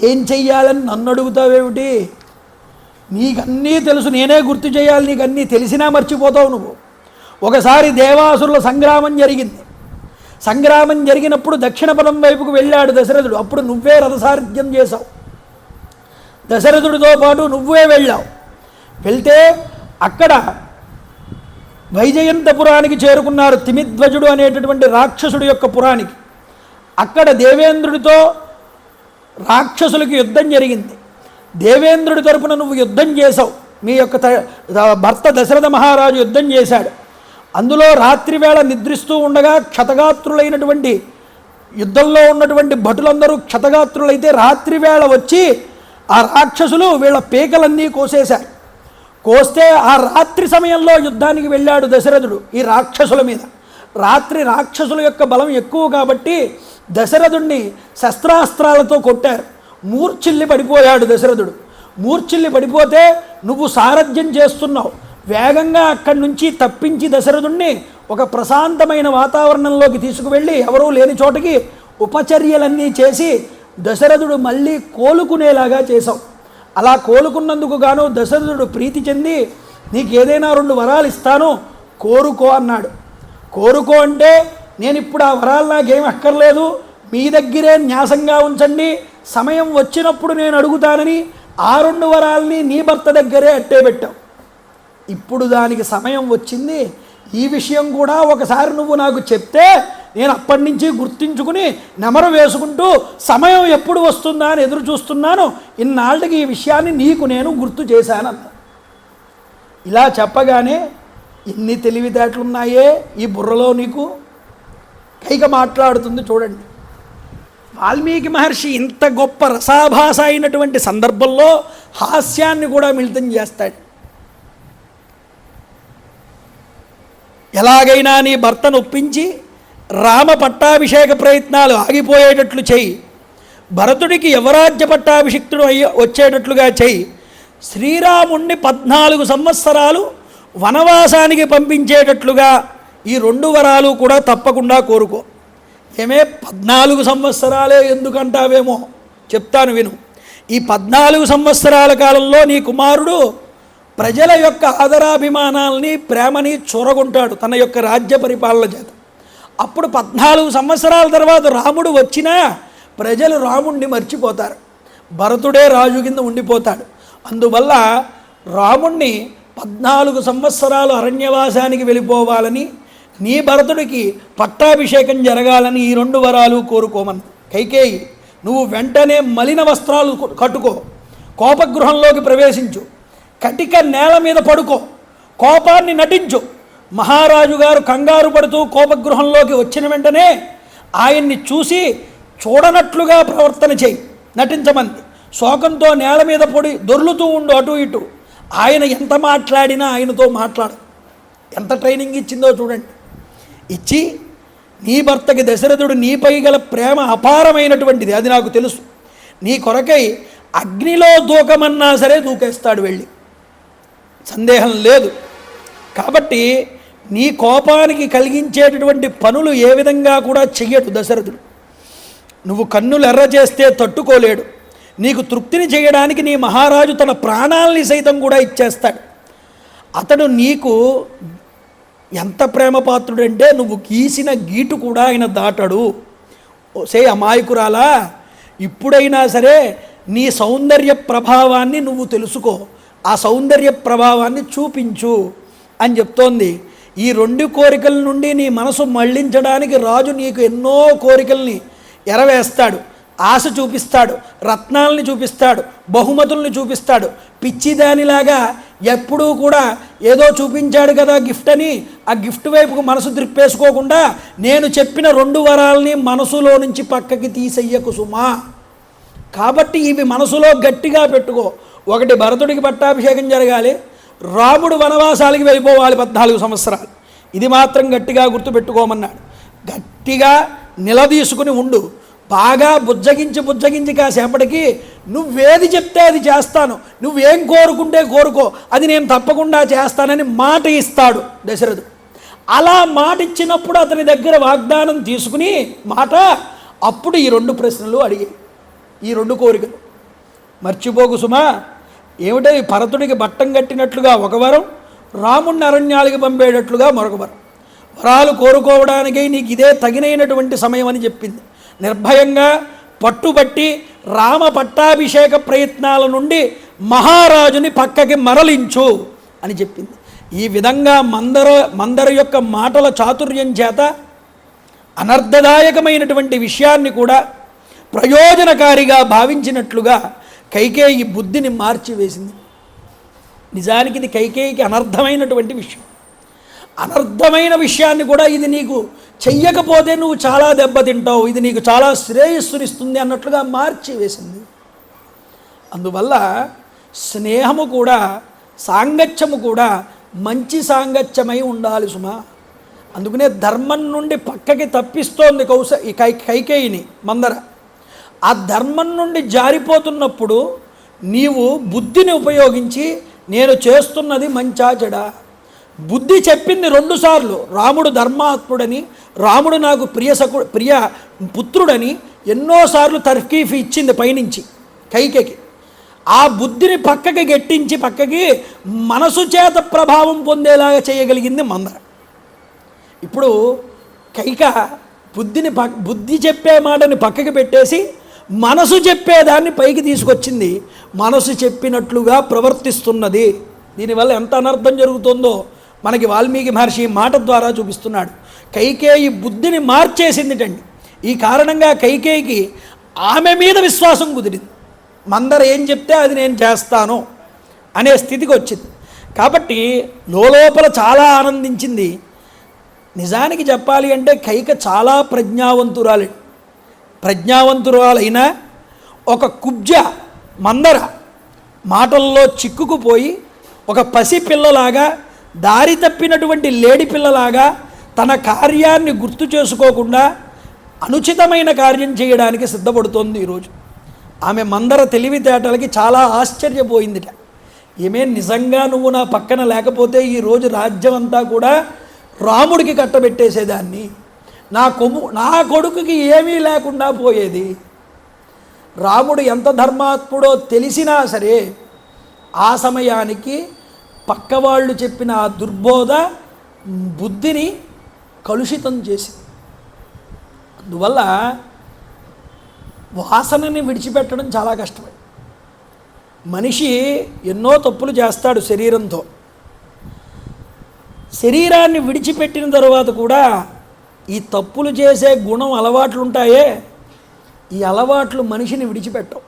Speaker 1: ఏం చెయ్యాలని నన్ను అడుగుతావేమిటి? నీకన్నీ తెలుసు, నేనే గుర్తు చేయాలి, నీకన్నీ తెలిసినా మర్చిపోతావు నువ్వు. ఒకసారి దేవాసురుల సంగ్రామం జరిగింది. సంగ్రామం జరిగినప్పుడు దక్షిణపదం వైపుకు వెళ్ళాడు దశరథుడు. అప్పుడు నువ్వే రథసారథ్యం చేశావు, దశరథుడితో పాటు నువ్వే వెళ్ళావు. వెళ్తే అక్కడ వైజయంతపురానికి చేరుకున్నారు, తిమిధ్వజుడు అనేటటువంటి రాక్షసుడి యొక్క పురానికి. అక్కడ దేవేంద్రుడితో రాక్షసులకి యుద్ధం జరిగింది. దేవేంద్రుడి తరపున నువ్వు యుద్ధం చేశావు, మీ యొక్క భర్త దశరథ మహారాజు యుద్ధం చేశాడు. అందులో రాత్రివేళ నిద్రిస్తూ ఉండగా క్షతగాత్రులైనటువంటి యుద్ధంలో ఉన్నటువంటి భటులందరూ క్షతగాత్రులైతే రాత్రివేళ వచ్చి ఆ రాక్షసులు వీళ్ళ పీకలన్నీ కోసేశారు. కోస్తే ఆ రాత్రి సమయంలో యుద్ధానికి వెళ్ళాడు దశరథుడు ఈ రాక్షసుల మీద. రాత్రి రాక్షసుల యొక్క బలం ఎక్కువ కాబట్టి దశరథుడిని శస్త్రాస్త్రాలతో కొట్టారు. మూర్ఛిల్లి పడిపోయాడు దశరథుడు. మూర్ఛిల్లి పడిపోతే నువ్వు సారథ్యం చేస్తున్నావు, వేగంగా అక్కడి నుంచి తప్పించి దశరథుణ్ణి ఒక ప్రశాంతమైన వాతావరణంలోకి తీసుకువెళ్ళి ఎవరూ లేని చోటకి ఉపచర్యలన్నీ చేసి దశరథుడు మళ్ళీ కోలుకునేలాగా చేశావు. అలా కోలుకున్నందుకు గాను దశరథుడు ప్రీతి చెంది నీకు ఏదైనా 2 వరాలు ఇస్తాను కోరుకో అన్నాడు. కోరుకో అంటే నేను ఇప్పుడు ఆ వరాలు నాకేం అక్కర్లేదు, మీ దగ్గరే న్యాసంగా ఉంచండి, సమయం వచ్చినప్పుడు నేను అడుగుతానని ఆ 2 వరాలని నీ భర్త దగ్గరే అట్టే పెట్టావు. ఇప్పుడు దానికి సమయం వచ్చింది. ఈ విషయం కూడా ఒకసారి నువ్వు నాకు చెప్తే నేను అప్పటి నుంచి గుర్తించుకుని నెమరు వేసుకుంటూ సమయం ఎప్పుడు వస్తుందా అని ఎదురు చూస్తున్నాను. ఇన్నాళ్ళకి ఈ విషయాన్ని నీకు నేను గుర్తు చేశానన్న. ఇలా చెప్పగానే ఇన్ని తెలివితేటలున్నాయే ఈ బుర్రలో నీకు. కైక మాట్లాడుతుంది చూడండి. వాల్మీకి మహర్షి ఇంత గొప్ప రసాభాస అయినటువంటి సందర్భంలో హాస్యాన్ని కూడా మిళితం చేస్తాడు. ఎలాగైనా నీ భర్తను ఒప్పించి రామ పట్టాభిషేక ప్రయత్నాలు ఆగిపోయేటట్లు చెయ్యి, భరతుడికి యువరాజ్య పట్టాభిషిక్తుడు వచ్చేటట్లుగా చెయ్యి, శ్రీరాముణ్ణి 14 సంవత్సరాలు వనవాసానికి పంపించేటట్లుగా ఈ 2 వరాలు కూడా తప్పకుండా కోరుకో. ఏమే 14 సంవత్సరాలే ఎందుకంటావేమో చెప్తాను విను. ఈ 14 సంవత్సరాల కాలంలో నీ కుమారుడు ప్రజల యొక్క ఆదరాభిమానాల్ని ప్రేమని చూరగొంటాడు తన యొక్క రాజ్య పరిపాలన చేత. అప్పుడు 14 సంవత్సరాల తర్వాత రాముడు వచ్చినా ప్రజలు రాముణ్ణి మర్చిపోతారు, భరతుడే రాజు కింద ఉండిపోతాడు. అందువల్ల రాముణ్ణి 14 సంవత్సరాలు అరణ్యవాసానికి వెళ్ళిపోవాలని, నీ భరతుడికి పట్టాభిషేకం జరగాలని ఈ 2 వరాలు కోరుకోమని. కైకేయి, నువ్వు వెంటనే మలిన వస్త్రాలు కట్టుకో, కోపగృహంలోకి ప్రవేశించు, కటిక నేల మీద పడుకో, కోపాన్ని నటించు. మహారాజు గారు కంగారు పడుతూ కోపగృహంలోకి వచ్చిన వెంటనే ఆయన్ని చూసి చూడనట్లుగా ప్రవర్తన చేయి, నటించమంది. శోకంతో నేల మీద పడి దొర్లుతూ ఉండు అటు ఇటు. ఆయన ఎంత మాట్లాడినా ఆయనతో మాట్లాడు. ఎంత ట్రైనింగ్ ఇచ్చిందో చూడండి. ఇచ్చి నీ భర్తకి దశరథుడు నీపై గల ప్రేమ అపారమైనటువంటిది, అది నాకు తెలుసు, నీ కొరకై అగ్నిలో దూకమన్నా సరే దూకేస్తాడు వెళ్ళి, సందేహం లేదు. కాబట్టి నీ కోపానికి కలిగించేటటువంటి పనులు ఏ విధంగా కూడా చెయ్యడు దశరథుడు. నువ్వు కన్నులు ఎర్ర చేస్తే తట్టుకోలేడు. నీకు తృప్తిని చేయడానికి నీ మహారాజు తన ప్రాణాలని సైతం కూడా ఇచ్చేస్తాడు. అతడు నీకు ఎంత ప్రేమపాత్రుడంటే నువ్వు గీసిన గీటు కూడా ఆయన దాటడు. సే అమాయకురాలా, ఇప్పుడైనా సరే నీ సౌందర్య ప్రభావాన్ని నువ్వు తెలుసుకో, ఆ సౌందర్య ప్రభావాన్ని చూపించు అని చెప్తోంది. ఈ 2 కోరికల నుండి నీ మనసు మళ్లించడానికి రాజు నీకు ఎన్నో కోరికల్ని ఎరవేస్తాడు, ఆశ చూపిస్తాడు, రత్నాల్ని చూపిస్తాడు, బహుమతుల్ని చూపిస్తాడు. పిచ్చిదానిలాగా ఎప్పుడూ కూడా ఏదో చూపించాడు కదా గిఫ్ట్ అని ఆ గిఫ్ట్ వైపుకు మనసు త్రిప్పేసుకోకుండా నేను చెప్పిన 2 వరాలని మనసులో నుంచి పక్కకి తీసెయ్యకు సుమా. కాబట్టి ఇవి మనసులో గట్టిగా పెట్టుకో. ఒకటి, భరతుడికి పట్టాభిషేకం జరగాలి, రాముడు వనవాసాలకి వెళ్ళిపోవాలి 14 సంవత్సరాలు. ఇది మాత్రం గట్టిగా గుర్తుపెట్టుకోమన్నాడు. గట్టిగా నిలదీసుకుని ఉండు. బాగా బుజ్జగించి కాసేపటికి నువ్వేది చెప్తే అది చేస్తాను, నువ్వేం కోరుకుంటే కోరుకో, అది నేను తప్పకుండా చేస్తానని మాట ఇస్తాడు దశరథుడు. అలా మాట ఇచ్చినప్పుడు అతని దగ్గర వాగ్దానం తీసుకుని మాట అప్పుడు ఈ 2 ప్రశ్నలు అడిగాయి, ఈ 2 కోరికలు. మర్చిపోకు సుమా. ఏమిటో ఈ భరతుడికి బట్టం కట్టినట్లుగా ఒక వరం, రాముణ్ణి అరణ్యాలకి పంపేటట్లుగా మరొక వరం. వరాలు కోరుకోవడానికి నీకు ఇదే తగినైనటువంటి సమయం అని చెప్పింది. నిర్భయంగా పట్టుబట్టి రామ పట్టాభిషేక ప్రయత్నాల నుండి మహారాజుని పక్కకి మరలించు అని చెప్పింది. ఈ విధంగా మందర యొక్క మాటల చాతుర్యం చేత అనర్థదాయకమైనటువంటి విషయాన్ని కూడా ప్రయోజనకారిగా భావించినట్లుగా కైకేయి బుద్ధిని మార్చివేసింది. నిజానికి ఇది కైకేయికి అనర్థమైనటువంటి విషయం. అనర్థమైన విషయాన్ని కూడా ఇది నీకు చెయ్యకపోతే నువ్వు చాలా దెబ్బతింటావు, ఇది నీకు చాలా శ్రేయస్సునిస్తుంది అన్నట్లుగా మార్చివేసింది. అందువల్ల స్నేహము కూడా సాంగత్యము కూడా మంచి సాంగత్యమై ఉండాలి సుమా. అందుకనే ధర్మం నుండి పక్కకి తప్పిస్తోంది కైకేయిని మందర. ఆ ధర్మం నుండి జారిపోతున్నప్పుడు నీవు బుద్ధిని ఉపయోగించి నేను చేస్తున్నది మంచా చెడా? బుద్ధి చెప్పింది 2 సార్లు, రాముడు ధర్మాత్ముడని, రాముడు నాకు ప్రియ పుత్రుడని ఎన్నోసార్లు తర్కీఫ్ ఇచ్చింది పైనుంచి కైకేయికి. ఆ బుద్ధిని పక్కకి గెట్టించి పక్కకి మనసు చేత ప్రభావం పొందేలాగా చేయగలిగింది మందర. ఇప్పుడు కైక బుద్ధి చెప్పే మాటని పక్కకి పెట్టేసి మనసు చెప్పేదాన్ని పైకి తీసుకొచ్చింది. మనసు చెప్పినట్లుగా ప్రవర్తిస్తున్నది. దీనివల్ల ఎంత అనర్థం జరుగుతుందో మనకి వాల్మీకి మహర్షి మాట ద్వారా చూపిస్తున్నాడు. కైకేయి బుద్ధిని మార్చేసిందిటండి. ఈ కారణంగా కైకేయికి ఆమె మీద విశ్వాసం కుదిరింది. మందర ఏం చెప్తే అది నేను చేస్తాను అనే స్థితికి వచ్చింది. కాబట్టి లోపల చాలా ఆనందించింది. నిజానికి చెప్పాలి అంటే కైక చాలా ప్రజ్ఞావంతురాలైనా ఒక కుబ్జ మందర మాటల్లో చిక్కుకుపోయి ఒక పసిపిల్లలాగా, దారి తప్పినటువంటి లేడి పిల్లలాగా తన కార్యాన్ని గుర్తు చేసుకోకుండా అనుచితమైన కార్యం చేయడానికి సిద్ధపడుతోంది ఈరోజు. ఆమె మందర తెలివితేటలకి చాలా ఆశ్చర్యపోయిందిట. ఏమే నిజంగా నువ్వు నా పక్కన లేకపోతే ఈరోజు రాజ్యం అంతా కూడా రాముడికి కట్టబెట్టేసేదాన్ని, నా కొడుకుకి ఏమీ లేకుండా పోయేది. రాముడు ఎంత ధర్మాత్ముడో తెలిసినా సరే ఆ సమయానికి పక్కవాళ్ళు చెప్పిన ఆ దుర్బోధ బుద్ధిని కలుషితం చేసింది. అందువల్ల వాసనని విడిచిపెట్టడం చాలా కష్టమే. మనిషి ఎన్నో తప్పులు చేస్తాడు శరీరంతో. శరీరాన్ని విడిచిపెట్టిన తర్వాత కూడా ఈ తప్పులు చేసే గుణం అలవాట్లు ఉంటాయే, ఈ అలవాట్లు మనిషిని విడిచిపెట్టవు.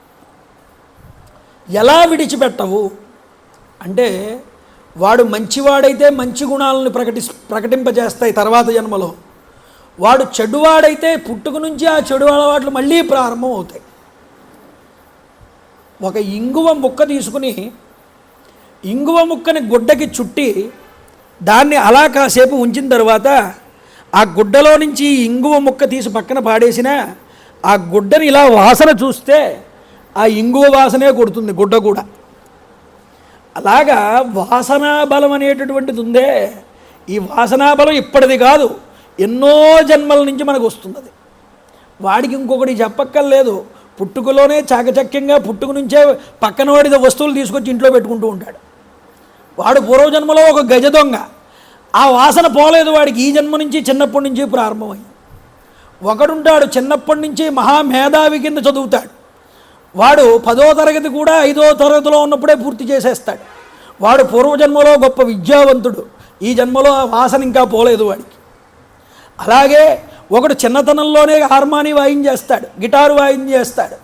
Speaker 1: ఎలా విడిచిపెట్టవు అంటే, వాడు మంచివాడైతే మంచి గుణాలను ప్రకటింపజేస్తాయి తర్వాత జన్మలో. వాడు చెడువాడైతే పుట్టుక నుంచి ఆ చెడు అలవాట్లు మళ్ళీ ప్రారంభం అవుతాయి. ఒక ఇంగువ ముక్క తీసుకుని ఇంగువ ముక్కని గుడ్డకి చుట్టి దాన్ని అలా కాసేపు ఉంచిన తర్వాత ఆ గుడ్డలో నుంచి ఇంగువ ముక్క తీసి పక్కన పాడేసినా ఆ గుడ్డని ఇలా వాసన చూస్తే ఆ ఇంగువ వాసనే కొడుతుంది గుడ్డ కూడా. అలాగా వాసనా బలం అనేటటువంటిది ఉందే, ఈ వాసనా బలం ఇప్పటిది కాదు, ఎన్నో జన్మల నుంచి మనకు వస్తున్నది. వాడికి ఇంకొకటి చెప్పక్కర్లేదు. పుట్టుకలోనే చాకచక్యంగా పుట్టుక నుంచే పక్కన వాడి వస్తువులు తీసుకొచ్చి ఇంట్లో పెట్టుకుంటూ ఉంటాడు. వాడు పూర్వజన్మలో ఒక గజ దొంగ. ఆ వాసన పోలేదు వాడికి, ఈ జన్మ నుంచి చిన్నప్పటి నుంచి ప్రారంభమైంది. ఒకడుంటాడు చిన్నప్పటి నుంచి మహామేధావి కింద చదువుతాడు. వాడు 10వ తరగతి కూడా 5వ తరగతిలో ఉన్నప్పుడే పూర్తి చేసేస్తాడు. వాడు పూర్వజన్మలో గొప్ప విద్యావంతుడు, ఈ జన్మలో ఆ వాసన ఇంకా పోలేదు వాడికి. అలాగే ఒకడు చిన్నతనంలోనే హార్మోని వాయించేస్తాడు, గిటారు వాయించేస్తాడు.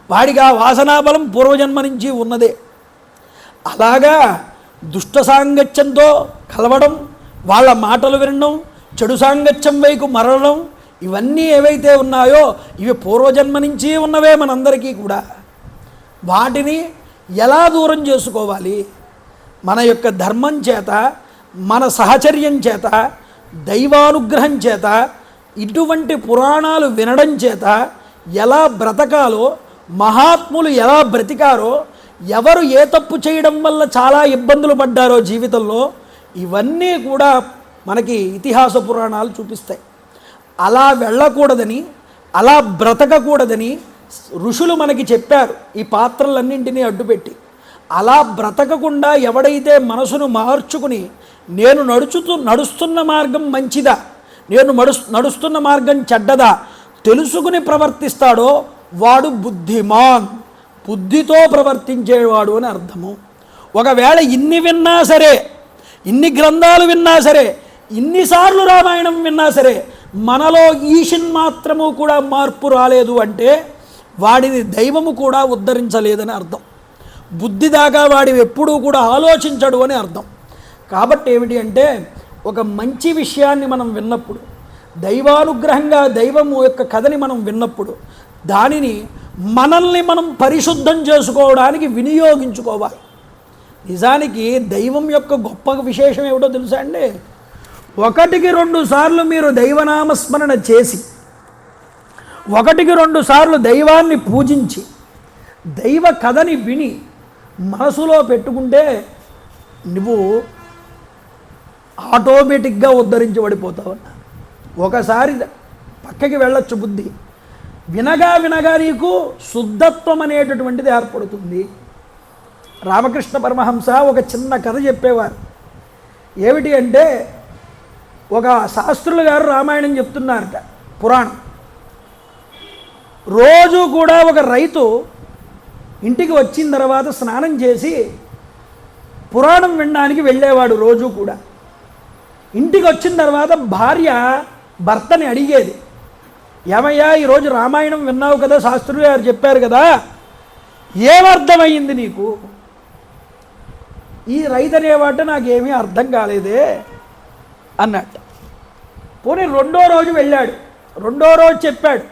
Speaker 1: వాడికి ఆ వాసనాబలం పూర్వజన్మ నుంచి ఉన్నదే. అలాగా దుష్ట సాంగత్యంతో కలవడం, వాళ్ళ మాటలు వినడం, చెడు సాంగత్యం వైపు మరలడం, ఇవన్నీ ఏవైతే ఉన్నాయో ఇవి పూర్వజన్మ నుంచి ఉన్నవే మనందరికీ కూడా. వాటిని ఎలా దూరం చేసుకోవాలి? మన యొక్క ధర్మం చేత, మన సహచర్యం చేత, దైవానుగ్రహం చేత, ఇటువంటి పురాణాలు వినడం చేత ఎలా బ్రతకాలో, మహాత్ములు ఎలా బ్రతికారో, ఎవరు ఏ తప్పు చేయడం వల్ల చాలా ఇబ్బందులు పడ్డారో జీవితంలో, ఇవన్నీ కూడా మనకి ఇతిహాస పురాణాలు చూపిస్తాయి. అలా వెళ్ళకూడదని, అలా బ్రతకకూడదని ఋషులు మనకి చెప్పారు ఈ పాత్రలన్నింటినీ అడ్డుపెట్టి. అలా బ్రతకకుండా ఎవడైతే మనసును మార్చుకుని నేను నడుస్తున్న మార్గం మంచిదా, నేను నడుస్తున్న మార్గం చెడ్డదా తెలుసుకుని ప్రవర్తిస్తాడో వాడు బుద్ధిమాన్, బుద్ధితో ప్రవర్తించేవాడు అని అర్థము. ఒకవేళ ఇన్ని విన్నా సరే, ఇన్ని గ్రంథాలు విన్నా సరే, ఇన్నిసార్లు రామాయణం విన్నా సరే మనలో ఈషన్ మాత్రము కూడా మార్పు రాలేదు అంటే వాడిని దైవము కూడా ఉద్ధరించలేదని అర్థం. బుద్ధి దాకా వాడి ఎప్పుడూ కూడా ఆలోచించడు అని అర్థం. కాబట్టి ఏమిటి అంటే, ఒక మంచి విషయాన్ని మనం విన్నప్పుడు, దైవానుగ్రహంగా దైవము యొక్క కథని మనం విన్నప్పుడు దానిని మనల్ని మనం పరిశుద్ధం చేసుకోవడానికి వినియోగించుకోవాలి. నిజానికి దైవం యొక్క గొప్ప విశేషం ఏమిటో తెలుసా అండి? 1కి 2 సార్లు మీరు దైవనామస్మరణ చేసి, 1కి 2 సార్లు దైవాన్ని పూజించి, దైవ కథని విని మనసులో పెట్టుకుంటే నువ్వు ఆటోమేటిక్గా ఉద్ధరించబడిపోతావన్న. ఒకసారి పక్కకి వెళ్ళొచ్చు బుద్ధి, వినగా వినగా నీకు శుద్ధత్వం అనేటటువంటిది ఏర్పడుతుంది. రామకృష్ణ పరమహంస ఒక చిన్న కథ చెప్పేవారు. ఏమిటి అంటే, ఒక శాస్త్రులు గారు రామాయణం చెప్తున్నారట, పురాణం. రోజు కూడా ఒక రైతు ఇంటికి వచ్చిన తర్వాత స్నానం చేసి పురాణం వినడానికి వెళ్ళేవాడు. రోజు కూడా ఇంటికి వచ్చిన తర్వాత భార్య భర్తని అడిగేది, ఏమయ్యా ఈరోజు రామాయణం విన్నావు కదా, శాస్త్రులు గారు చెప్పారు కదా, ఏమర్థమయ్యింది నీకు? ఈ రైతు అనేవాట నాకేమీ అర్థం కాలేదే అన్నట్టు. పోనీ రెండో రోజు వెళ్ళాడు, రెండో రోజు చెప్పాడు,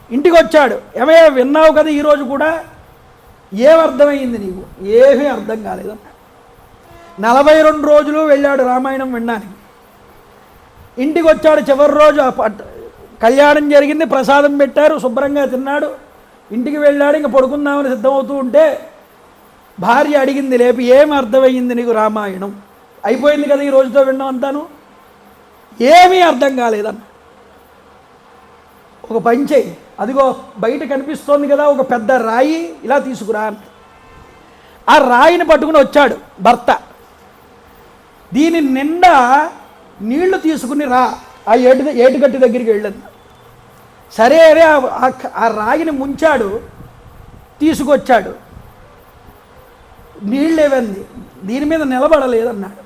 Speaker 1: ఇంటికి వచ్చాడు, ఏమయ్యా విన్నావు కదా ఈరోజు కూడా, ఏమర్థమైంది నీకు? ఏమీ అర్థం కాలేదన్నాడు. 42 రోజులు వెళ్ళాడు రామాయణం వినడానికి. ఇంటికి వచ్చాడు, చివరి రోజు కళ్యాణం జరిగింది, ప్రసాదం పెట్టారు, శుభ్రంగా తిన్నాడు, ఇంటికి వెళ్ళాడు. ఇంక పడుకుందామని సిద్ధమవుతూ ఉంటే భార్య అడిగింది లేపి, ఏం అర్థమయ్యింది నీకు రామాయణం? అయిపోయింది కదా ఈ రోజుతో విన్నాం అంతాను, ఏమీ అర్థం కాలేదన్న. ఒక పని చెయ్యి, అదిగో బయట కనిపిస్తోంది కదా ఒక పెద్ద రాయి, ఇలా తీసుకురా. ఆ రాయిని పట్టుకుని వచ్చాడు భర్త. దీని నిండా నీళ్లు తీసుకుని రా, ఆ ఏటుగట్టి దగ్గరికి వెళ్ళదు. సరే అరే ఆ రాగిని ముంచాడు, తీసుకొచ్చాడు, నీళ్ళేవంది, దీని మీద నిలబడలేదన్నాడు.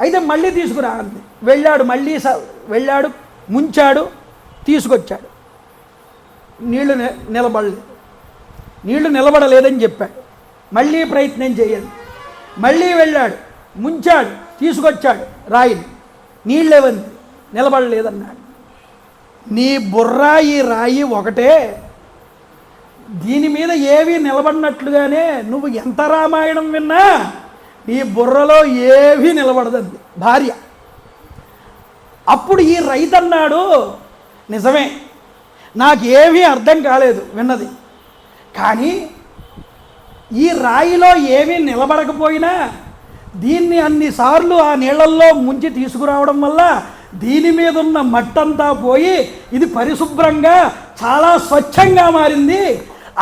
Speaker 1: అయితే మళ్ళీ తీసుకురా అంది. వెళ్ళాడు, మళ్ళీ వెళ్ళాడు, ముంచాడు, తీసుకొచ్చాడు, నీళ్లు నిలబడలేదు. నీళ్లు నిలబడలేదని చెప్పాడు. మళ్ళీ ప్రయత్నం చేయండి. మళ్ళీ వెళ్ళాడు, ముంచాడు, తీసుకొచ్చాడు రాయిని, నీళ్ళేవంది, నిలబడలేదన్నాడు. నీ బుర్ర ఈ రాయి ఒకటే, దీని మీద ఏమీ నిలబడినట్లుగానే నువ్వు ఎంత రామాయణం విన్నా నీ బుర్రలో ఏమీ నిలబడదండి భార్య. అప్పుడు ఈ రైతు అన్నాడు, నిజమే, నాకేమీ అర్థం కాలేదు విన్నది, కానీ ఈ రాయిలో ఏమీ నిలబడకపోయినా దీన్ని అన్నిసార్లు ఆ నీళ్ళల్లో ముంచి తీసుకురావడం వల్ల దీని మీద ఉన్న మట్టంతా పోయి ఇది పరిశుభ్రంగా చాలా స్వచ్ఛంగా మారింది.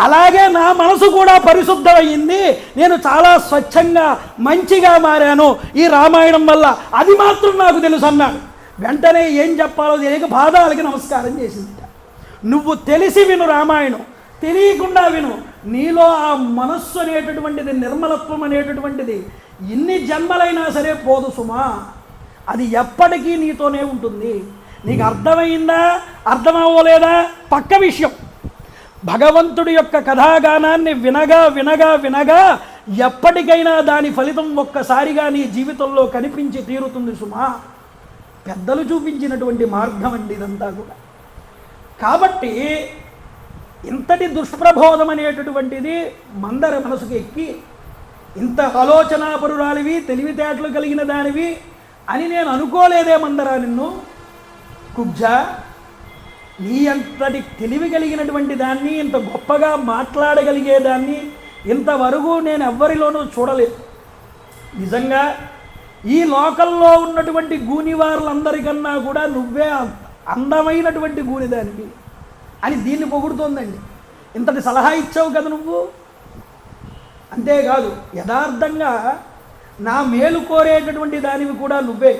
Speaker 1: అలాగే నా మనసు కూడా పరిశుద్ధమయ్యింది, నేను చాలా స్వచ్ఛంగా మంచిగా మారాను ఈ రామాయణం వల్ల, అది మాత్రం నాకు తెలుసు అన్నాడు. వెంటనే ఏం చెప్పాలో తెలియక పాదాలకి నమస్కారం చేసింది. నువ్వు తెలిసి విను రామాయణం, తెలియకుండా విను, నీలో ఆ మనస్సు అనేటటువంటిది, నిర్మలత్వం అనేటటువంటిది ఎన్ని జన్మలైనా సరే పోదు సుమా, అది ఎప్పటికీ నీతోనే ఉంటుంది. నీకు అర్థమైందా అర్థమవ్వలేదా పక్క విషయం. భగవంతుడి యొక్క కథాగానాన్ని వినగా వినగా వినగా ఎప్పటికైనా దాని ఫలితం ఒక్కసారిగా నీ జీవితంలో కనిపించి తీరుతుంది సుమా. పెద్దలు చూపించినటువంటి మార్గం అండి ఇదంతా కూడా. కాబట్టి ఇంతటి దుష్ప్రబోధం అనేటటువంటిది మందర మనసుకు ఎక్కి, ఇంత ఆలోచనాపరురాలివి, తెలివితేటలు కలిగిన దానివి అని నేను అనుకోలేదే మందరా నిన్ను. కుబ్జ, నీ అంతటి తెలివి కలిగినటువంటి దాన్ని, ఇంత గొప్పగా మాట్లాడగలిగేదాన్ని ఇంతవరకు నేను ఎవ్వరిలోనూ చూడలేదు. నిజంగా ఈ లోకల్లో ఉన్నటువంటి గూనివారులందరికన్నా కూడా నువ్వే అందమైనటువంటి గూనిదానివి అని దీన్ని పొగుడుతోందండి. ఇంతటి సలహా ఇచ్చావు కదా నువ్వు. అంతేకాదు, యథార్థంగా నా మేలు కోరేటటువంటి దానివి కూడా నువ్వే.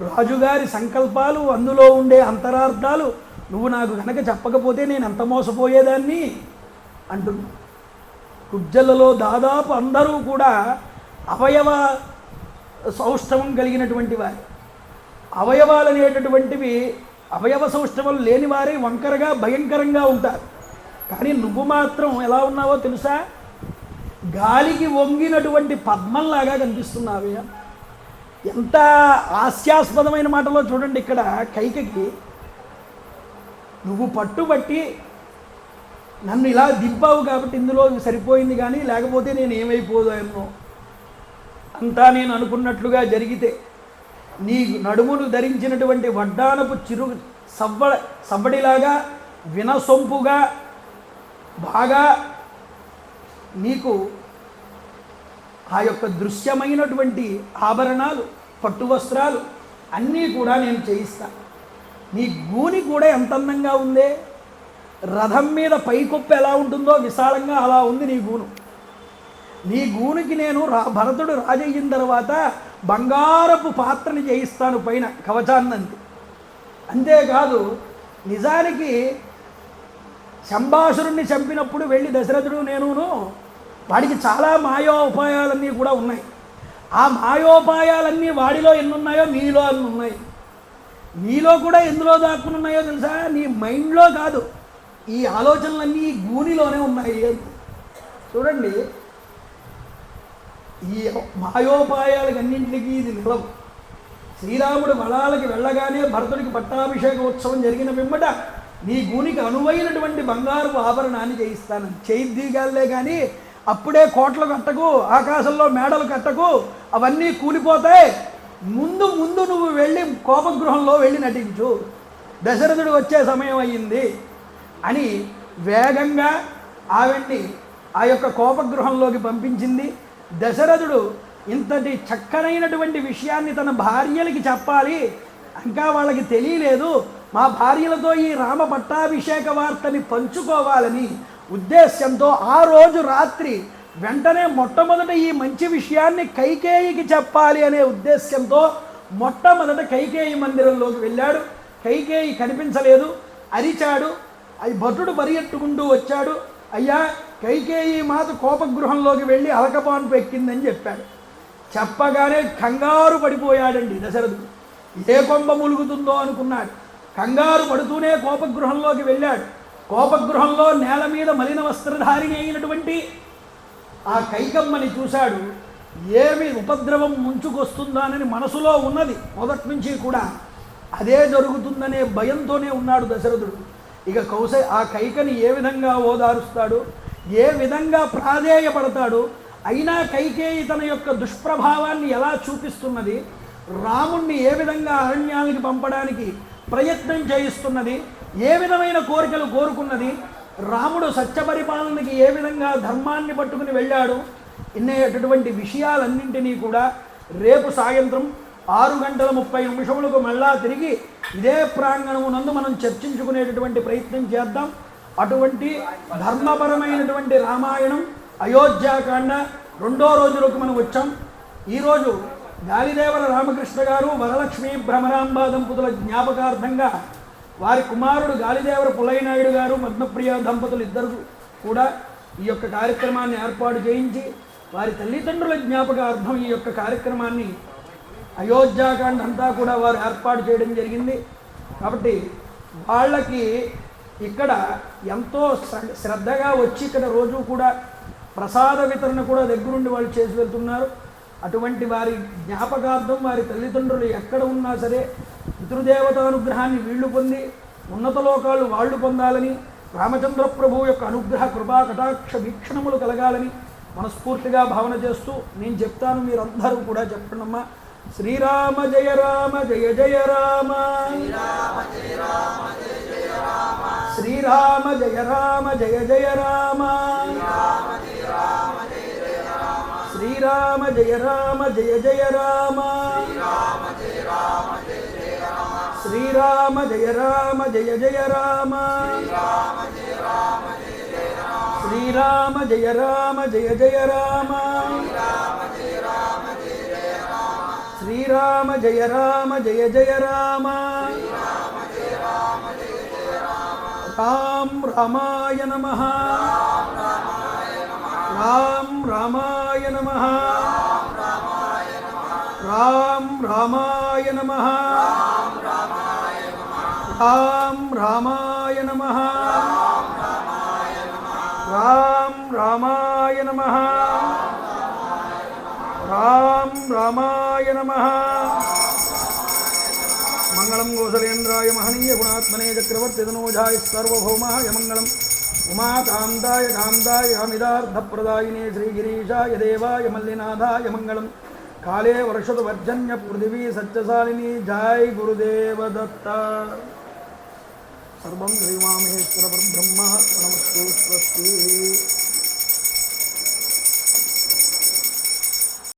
Speaker 1: రాజుగారి సంకల్పాలు, అందులో ఉండే అంతరార్థాలు నువ్వు నాకు కనుక చెప్పకపోతే నేను ఎంత మోసపోయేదాన్ని అంటున్నా. కుబ్జలలో దాదాపు అందరూ కూడా అవయవ సౌష్ఠవం కలిగినటువంటి వారు. అవయవాలు అనేటటువంటివి అవయవ సౌష్ఠవం లేని వారే వంకరగా భయంకరంగా ఉంటారు. కానీ నువ్వు మాత్రం ఎలా ఉన్నావో తెలుసా? గాలికి వంగినటువంటి పద్మంలాగా కనిపిస్తున్నావే. ఎంత హాస్యాస్పదమైన మాటలో చూడండి. ఇక్కడ కైకకి నువ్వు పట్టుబట్టి నన్ను ఇలా దింపావు కాబట్టి ఇందులో సరిపోయింది, కానీ లేకపోతే నేను ఏమైపోదానో, అంతా నేను అనుకున్నట్లుగా జరిగితే నీ నడుమును ధరించినటువంటి వడ్డానపు చిరు సవ్వడిలాగా వినసొంపుగా బాగా నీకు ఆ యొక్క దృశ్యమైనటువంటి ఆభరణాలు, పట్టు వస్త్రాలు అన్నీ కూడా నేను చేయిస్తాను. నీ గూని కూడా ఎంత అందంగా ఉందే, రథం మీద పైకొప్పు ఎలా ఉంటుందో విశాలంగా అలా ఉంది నీ గూను. నీ గూనికి నేను భరతుడు రాజయ్యిన తర్వాత బంగారపు పాత్రని చేయిస్తాను పైన కవచాన్నంతే. అంతేకాదు, నిజానికి శంబాసురుణ్ణి చంపినప్పుడు వెళ్ళి దశరథుడు నేనును వాడికి చాలా మాయోపాయాలన్నీ కూడా ఉన్నాయి. ఆ మాయోపాయాలన్నీ వాడిలో ఎన్నున్నాయో నీలో అన్ని ఉన్నాయి. నీలో కూడా ఎందులో దాక్కుని ఉన్నాయో తెలుసా? నీ మైండ్లో కాదు, ఈ ఆలోచనలన్నీ ఈ గూనిలోనే ఉన్నాయి. చూడండి, ఈ మాయోపాయాలకి అన్నింటికి ఇది నిలవు. శ్రీరాముడు వనాలకి వెళ్ళగానే భరతుడికి పట్టాభిషేక ఉత్సవం జరిగిన పిమ్మట నీ గూనికి అనువైనటువంటి బంగారు ఆభరణాన్ని చేయిస్తాను. చేయిద్దీగాలే కానీ అప్పుడే కోటలు కట్టకు, ఆకాశంలో మేడలు కట్టకు, అవన్నీ కూలిపోతాయి. ముందు ముందు నువ్వు వెళ్ళి కోపగృహంలో వెళ్ళి నటించు, దశరథుడు వచ్చే సమయం అయ్యింది అని వేగంగా ఆవిడ్ని ఆ యొక్క కోపగృహంలోకి పంపించింది. దశరథుడు ఇంతటి చక్కనైనటువంటి విషయాన్ని తన భార్యలకి చెప్పాలి, ఇంకా వాళ్ళకి తెలియలేదు, మా భార్యలతో ఈ రామ పట్టాభిషేక వార్తని పంచుకోవాలని ఉద్దేశ్యంతో ఆ రోజు రాత్రి వెంటనే మొట్టమొదట ఈ మంచి విషయాన్ని కైకేయికి చెప్పాలి అనే ఉద్దేశ్యంతో మొట్టమొదట కైకేయి మందిరంలోకి వెళ్ళాడు. కైకేయి కనిపించలేదు, అరిచాడు. అది భటుడు పరిగెట్టుకుంటూ వచ్చాడు. అయ్యా, కైకేయి మాత కోపగృహంలోకి వెళ్ళి అలకపాన్పు ఎక్కిందని చెప్పాడు. చెప్పగానే కంగారు పడిపోయాడండి దశరథుడు. ఏ కొంప ములుగుతుందో అనుకున్నాడు. కంగారు పడుతూనే కోపగృహంలోకి వెళ్ళాడు. కోపగృహంలో నేల మీద మలిన వస్త్రధారిణి అయినటువంటి ఆ కైకమ్మని చూశాడు. ఏమి ఉపద్రవం ముంచుకొస్తుందానని మనసులో ఉన్నది మొదటి నుంచి కూడా. అదే జరుగుతుందనే భయంతోనే ఉన్నాడు దశరథుడు. ఇక ఆ కైకని ఏ విధంగా ఓదారుస్తాడు, ఏ విధంగా ప్రాధేయపడతాడు? అయినా కైకేయి తన యొక్క దుష్ప్రభావాన్ని ఎలా చూపిస్తున్నది, రాముణ్ణి ఏ విధంగా అరణ్యానికి పంపడానికి ప్రయత్నం చేయిస్తున్నది, ఏ విధమైన కోరికలు కోరుకున్నది, రాముడు సత్యపరిపాలనకి ఏ విధంగా ధర్మాన్ని పట్టుకుని వెళ్ళాడు, ఇన్నేటటువంటి విషయాలన్నింటినీ కూడా రేపు సాయంత్రం 6:30 మళ్ళా తిరిగి ఇదే ప్రాంగణమునందు మనం చర్చించుకునేటటువంటి ప్రయత్నం చేద్దాం. అటువంటి ధర్మపరమైనటువంటి రామాయణం అయోధ్యాకాండ 2వ రోజులకు మనం వచ్చాం. ఈరోజు గాలిదేవర రామకృష్ణ గారు వరలక్ష్మి భ్రమరాంబ దంపతుల జ్ఞాపకార్థంగా వారి కుమారుడు గాలిదేవర పుల్లయ్యనాయుడు గారు పద్మప్రియ దంపతులు ఇద్దరు కూడా ఈ యొక్క కార్యక్రమాన్ని ఏర్పాటు చేయించి వారి తల్లిదండ్రుల జ్ఞాపకార్థం ఈ యొక్క కార్యక్రమాన్ని అయోధ్యాకాండ అంతా కూడా వారు ఏర్పాటు చేయడం జరిగింది. కాబట్టి వాళ్ళకి ఇక్కడ ఎంతో శ్రద్ధగా వచ్చి ఇక్కడ రోజు కూడా ప్రసాద వితరణ కూడా దగ్గరుండి వాళ్ళు చేసి వెళ్తున్నారు. అటువంటి వారి జ్ఞాపకార్థం వారి తల్లిదండ్రులు ఎక్కడ ఉన్నా సరే పితృదేవతానుగ్రహాన్ని వీళ్ళు పొంది ఉన్నత లోకాలు వాళ్ళు పొందాలని, రామచంద్ర ప్రభువు యొక్క అనుగ్రహ కృపా కటాక్ష వీక్షణములు కలగాలని మనస్ఫూర్తిగా భావన చేస్తూ నేను చెప్తాను, మీరందరూ కూడా చెప్పండమ్మా. శ్రీరామ జయ రామ జయ జయ రామ, శ్రీరామ జయ రామ జయ జయ రామ, శ్రీరామ జయ రామ జయ జయ రామ, శ్రీరామ జయ రామ జయ జయ రామ, శ్రీరామ జయ రామ జయ జయ రామ, శ్రీరామ జయ రామ జయ జయ రామ. రామ రామాయ నమః, రామ రామాయ నమః, రామ రామాయ నమః, రామ రామాయ నమః, రామ రామాయ నమః, రామ రామాయ నమః. మంగళం గోసలేంద్రాయ మహనీయ గుణాత్మనే చక్రవర్తి తనూజాయ సర్వభౌమాయ మంగళం. ఉమాకాంతాయ కాంతాయ అమిదార్థప్రదాయినే శ్రీగిరీశాయ దేవాయ మల్లినాథాయ మంగళం. కాళే వర్షతు వర్జన్య పృథివీ సత్యశాలిని. జై గురుదేవ దత్త. సర్వం శ్రీమామహేశ్వర పరబ్రహ్మ నమస్తు. స్వస్తి.